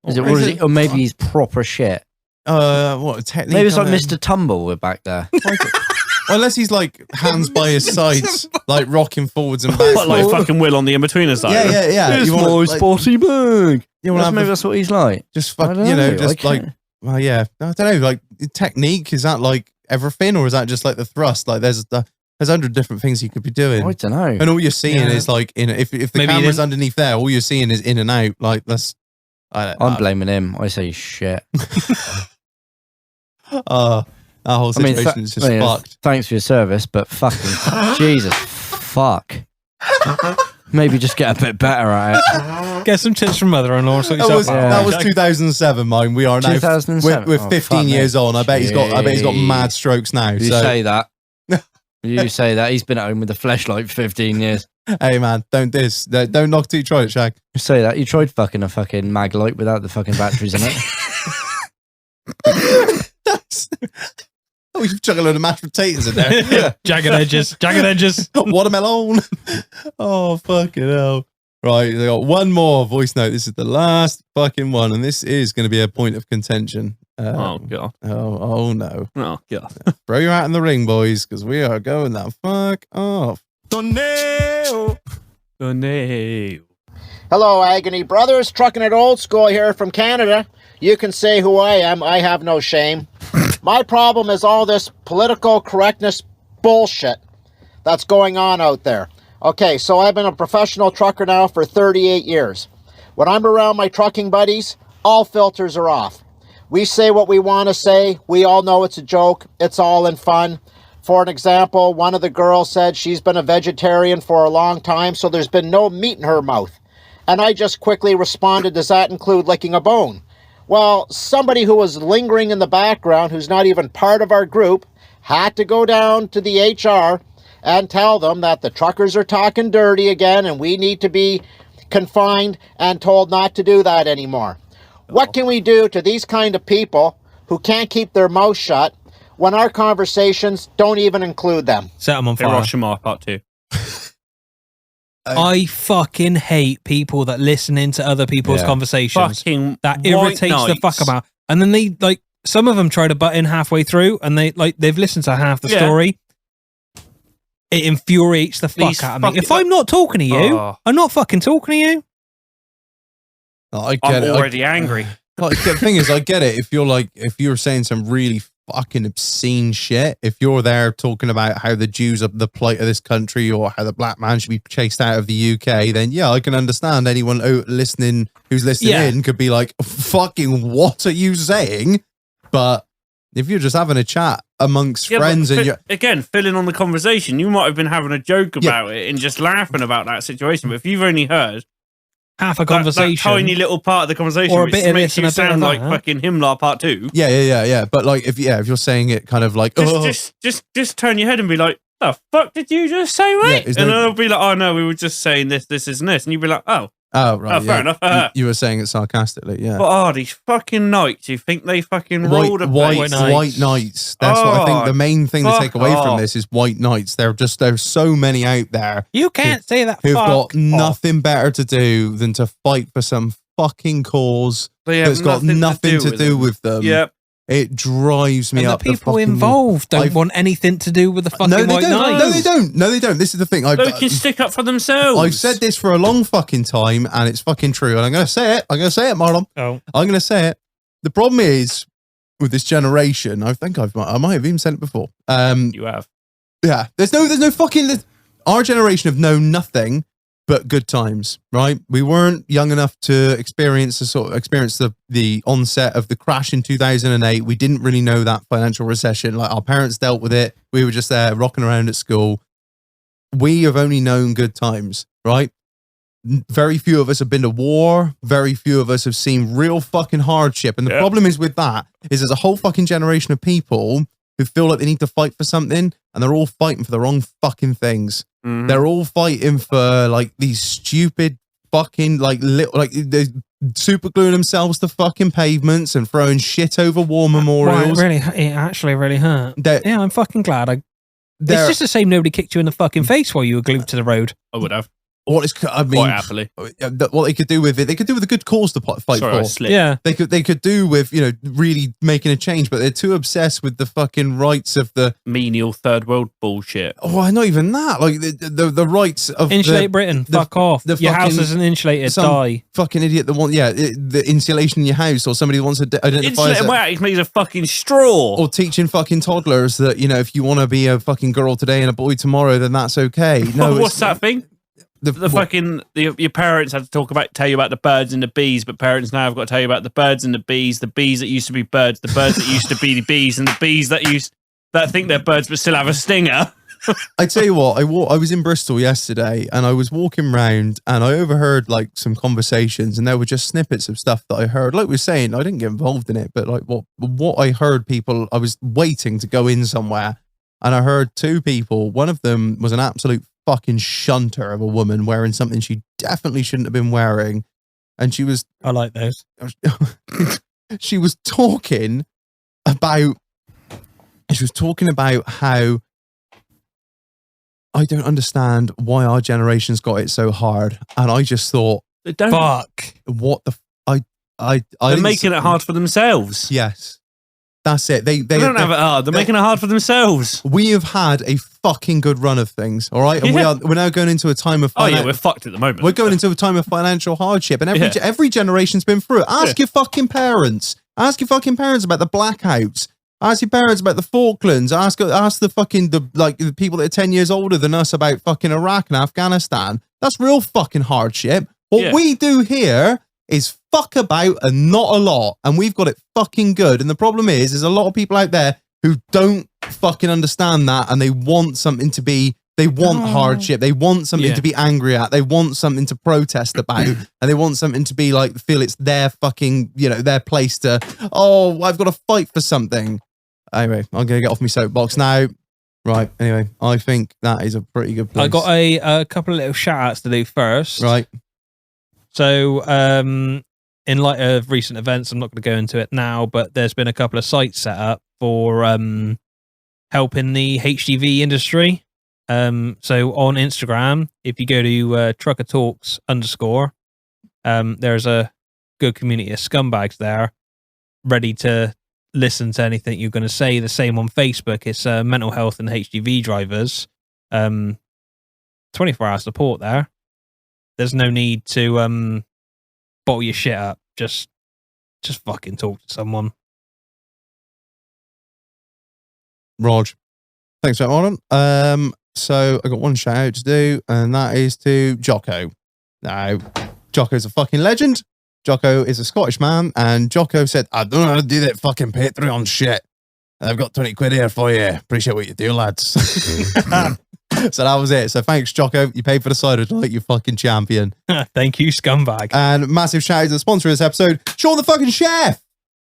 Is it? Or, is it, or maybe he's proper shit. What technique? Maybe it's like Mr. Tumble. We're back there. Well, unless he's like hands by his sides, like rocking forwards and backwards. Like fucking Will on the In-Betweeners. Yeah. It's You wanna, my like, sporty bag. you wanna have Maybe a- that's what he's like. just I fuck, don't you know, know, just I like, can't- well, yeah, I don't know, like technique, is that like everything, or is that just like the thrust? Like there's 100 different things you could be doing, I don't know. and all you're seeing Yeah. is like if the Maybe he camera's didn't- underneath there, all you're seeing is in and out. Like that's, I'm blaming him. I say shit. that whole I mean, situation is just fucked. thanks for your service, but fucking Jesus, fuck. Maybe just get a bit better at it. Get some tips from mother-in-law. So That was, Yeah. that was 2007. Mine. We are now 2007. we're Oh, 15 fuck me. years on. I bet he's got Jeez. mad strokes now. You So say that. You say that. He's been at home with a fleshlight for 15 years. hey man, don't knock till you try it, Shag. You say that. You tried fucking a fucking mag light without the fucking batteries in it. Oh, you've chucked a load of mashed potatoes in there. jagged edges. Watermelon. Oh, fucking hell. Right, I got one more voice note. This is the last fucking one, and this is going to be a point of contention. Oh, God. Oh no. Oh, God. Throw your hat in the ring, boys, because we are going that fuck off. Oh, no. Hello, Agony Brothers. Trucking it old school here from Canada. You can say who I am. I have no shame. My problem is all this political correctness bullshit that's going on out there. Okay, so I've been a professional trucker now for 38 years. When I'm around my trucking buddies, all filters are off. We say what we want to say. We all know it's a joke. It's all in fun. For an example, one of the girls said she's been a vegetarian for a long time, so there's been no meat in her mouth. And I just quickly responded, does that include licking a bone? Well, somebody who was lingering in the background, who's not even part of our group, had to go down to the HR and tell them that the truckers are talking dirty again and we need to be confined and told not to do that anymore. What can we do to these kind of people who can't keep their mouth shut when our conversations don't even include them? Set them on fire. Hiroshima Part 2. I fucking hate people that listen into other people's Yeah. conversations. Fucking That white irritates the knights. fuck about. And then they like some of them try to butt in halfway through, and they've listened to half the Yeah. story. It infuriates the fuck These out of me. fucking- If I'm not talking to you, Oh. I'm not fucking talking to you. I get I'm it. already angry. Like, the thing is, I get it. If you're saying some really fucking obscene shit, if you're there talking about how the Jews are the plight of this country or how the black man should be chased out of the UK, then yeah, I can understand anyone who's listening Yeah. in could be like, fucking what are you saying? But if you're just having a chat amongst Yeah, but friends and you're, again, filling on the conversation, you might have been having a joke Yeah. about it and just laughing about that situation. But if you've only heard Half a that conversation. tiny little part of the conversation, Or a which bit of makes this you and a bit sound of like that. fucking Himmler Part 2, yeah. But like, if you're saying it kind of like, just turn your head and be like, "The fuck did you just say, mate?" is and there- then I'll be like, "Oh no, we were just saying this, and this," and you'd be like, "Oh, oh right, oh, fair yeah. enough." You were saying it sarcastically, yeah. But these fucking knights who think they fucking ruled a place. White knights. That's what I think. The main thing to fuck take away from off. this is white knights. There's so many out there You can't say that. who've fuck got off. nothing better to do than to fight for some fucking cause They have that's got nothing to do with them. Yep. It drives me And the up. people fucking wall. involved don't I've- want anything to do with the fucking No, they white don't. knights. No, they don't. No, they don't. This is the thing. They can stick up for themselves. I've said this for a long fucking time, and it's fucking true. And I'm going to say it. I'm going to say it, Marlon. Oh. I'm going to say it. The problem is with this generation. I think I might have even said it before. You have. Yeah. There's no fucking. Our generation have known nothing but good times, right? We weren't young enough to experience the onset of the crash in 2008. We didn't really know that financial recession. Like, our parents dealt with it. We were just there rocking around at school. We have only known good times, right? Very few of us have been to war. Very few of us have seen real fucking hardship. And the problem is with that is there's a whole fucking generation of people who feel like they need to fight for something, and they're all fighting for the wrong fucking things. Mm-hmm. They're all fighting for like these stupid fucking they're super gluing themselves to fucking pavements and throwing shit over war memorials. Well, it actually really hurt. Yeah, I'm fucking glad. It's just a shame nobody kicked you in the fucking face while you were glued to the road. I would have. What is? I mean, quite happily. What they could do with it, they could do with a good cause to fight Sorry, I for. slipped. Yeah, they could do with really making a change, but they're too obsessed with the fucking rights of the menial third world bullshit. Oh, not even that. Like the rights of insulate Britain. Fuck off. Your house isn't insulated. Die. Fucking idiot that wants the insulation in your house, or somebody wants to identify Insulate where it makes a fucking straw. Or teaching fucking toddlers that if you want to be a fucking girl today and a boy tomorrow, then that's okay. No, what's that thing? Your parents had to tell you about the birds and the bees, but parents now have got to tell you about the birds and the bees that used to be birds, the birds that used to be the bees, and the bees that think they're birds but still have a stinger. I tell you what, I was in Bristol yesterday and I was walking around and I overheard like some conversations, and there were just snippets of stuff that I heard. Like we were saying, I didn't get involved in it, but like what I heard I was waiting to go in somewhere, and I heard two people. One of them was an absolute fucking shunter of a woman wearing something she definitely shouldn't have been wearing, and she was I like those. she was talking about how I don't understand why our generation's got it so hard, and I just thought, fuck, what the they're making it hard for themselves. Yes. That's it. They don't have it hard. They're making it hard for themselves. We have had a fucking good run of things, all right? And we're now going into a time of we're fucked at the moment. We're going into a time of financial hardship, and every generation's been through it. Ask your fucking parents. Ask your fucking parents about the blackouts. Ask your parents about the Falklands. Ask the fucking the people that are 10 years older than us about fucking Iraq and Afghanistan. That's real fucking hardship. What we do here is fuck about and not a lot, and we've got it fucking good. And the problem is there's a lot of people out there who don't fucking understand that, and they want something to be, they want hardship, they want something to be angry at, they want something to protest about, and they want something to be like, feel it's their fucking, their place to, I've got to fight for something. Anyway, I'm gonna get off my soapbox now. Right, anyway, I think that is a pretty good place. I got a couple of little shout outs to do first. Right. So, in light of recent events, I'm not going to go into it now, but there's been a couple of sites set up for helping the HGV industry. So on Instagram, if you go to Trucker Talks _, there's a good community of scumbags there ready to listen to anything you're going to say. The same on Facebook. It's mental health and HGV drivers. 24-hour support there. There's no need to bottle your shit up. Just fucking talk to someone. Rog, thanks for that, Marlon. So I got one shout out to do, and that is to Jocko. Now, Jocko's a fucking legend. Jocko is a Scottish man, and Jocko said, I don't know how to do that fucking Patreon shit. I've got 20 quid here for you. Appreciate what you do, lads. So that was it. So thanks, Jocko. You paid for the cider tonight, you fucking champion. Thank you, scumbag. And massive shout out to the sponsor of this episode, Sean the fucking Chef.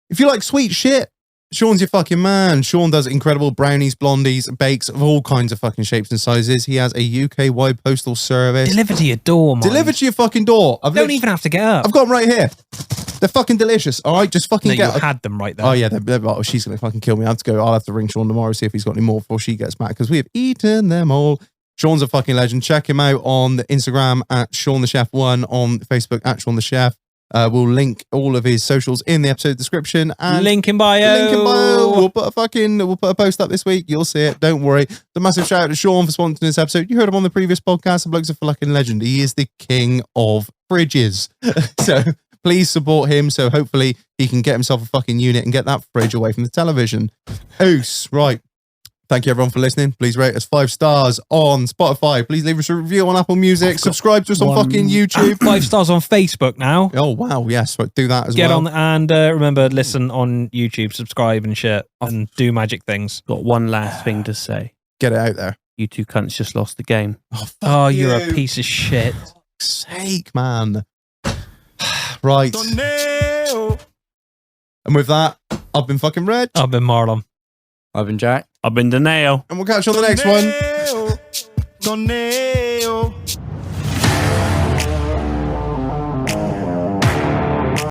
If you like sweet shit, Sean's your fucking man. Sean does incredible brownies, blondies, bakes of all kinds of fucking shapes and sizes. He has a UK-wide postal service. Delivered to your door, man. Delivered to your fucking door. Don't even have to get up. I've got them right here. They're fucking delicious. All right, just fucking get. You had them right there. Oh yeah, she's gonna fucking kill me. I'll have to ring Sean tomorrow, see if he's got any more before she gets back, because we have eaten them all. Sean's a fucking legend. Check him out on the Instagram at Sean the Chef 1, on Facebook at Sean the Chef. We'll link all of his socials in the episode description and Link in bio. Link in bio. We'll put a post up this week. You'll see it. Don't worry. The massive shout out to Sean for sponsoring this episode. You heard him on the previous podcast. The bloke's a fucking legend. He is the king of fridges. So please support him. So hopefully he can get himself a fucking unit and get that fridge away from the television. Oos. Right. Thank you everyone for listening. Please rate us 5 stars on Spotify. Please leave us a review on Apple Music. Subscribe to us on fucking YouTube. 5 stars on Facebook now. Oh wow, yes, do that as Get well. on and remember, listen on YouTube, subscribe and shit, and do magic things. Got one last thing to say. Get it out there. You two cunts just lost the game. Oh, you're a piece of shit. For fuck's sake, man. Right. And with that, I've been fucking Reg. I've been Marlon. I've been Jack. I've been DANO. And we'll catch you on the next one.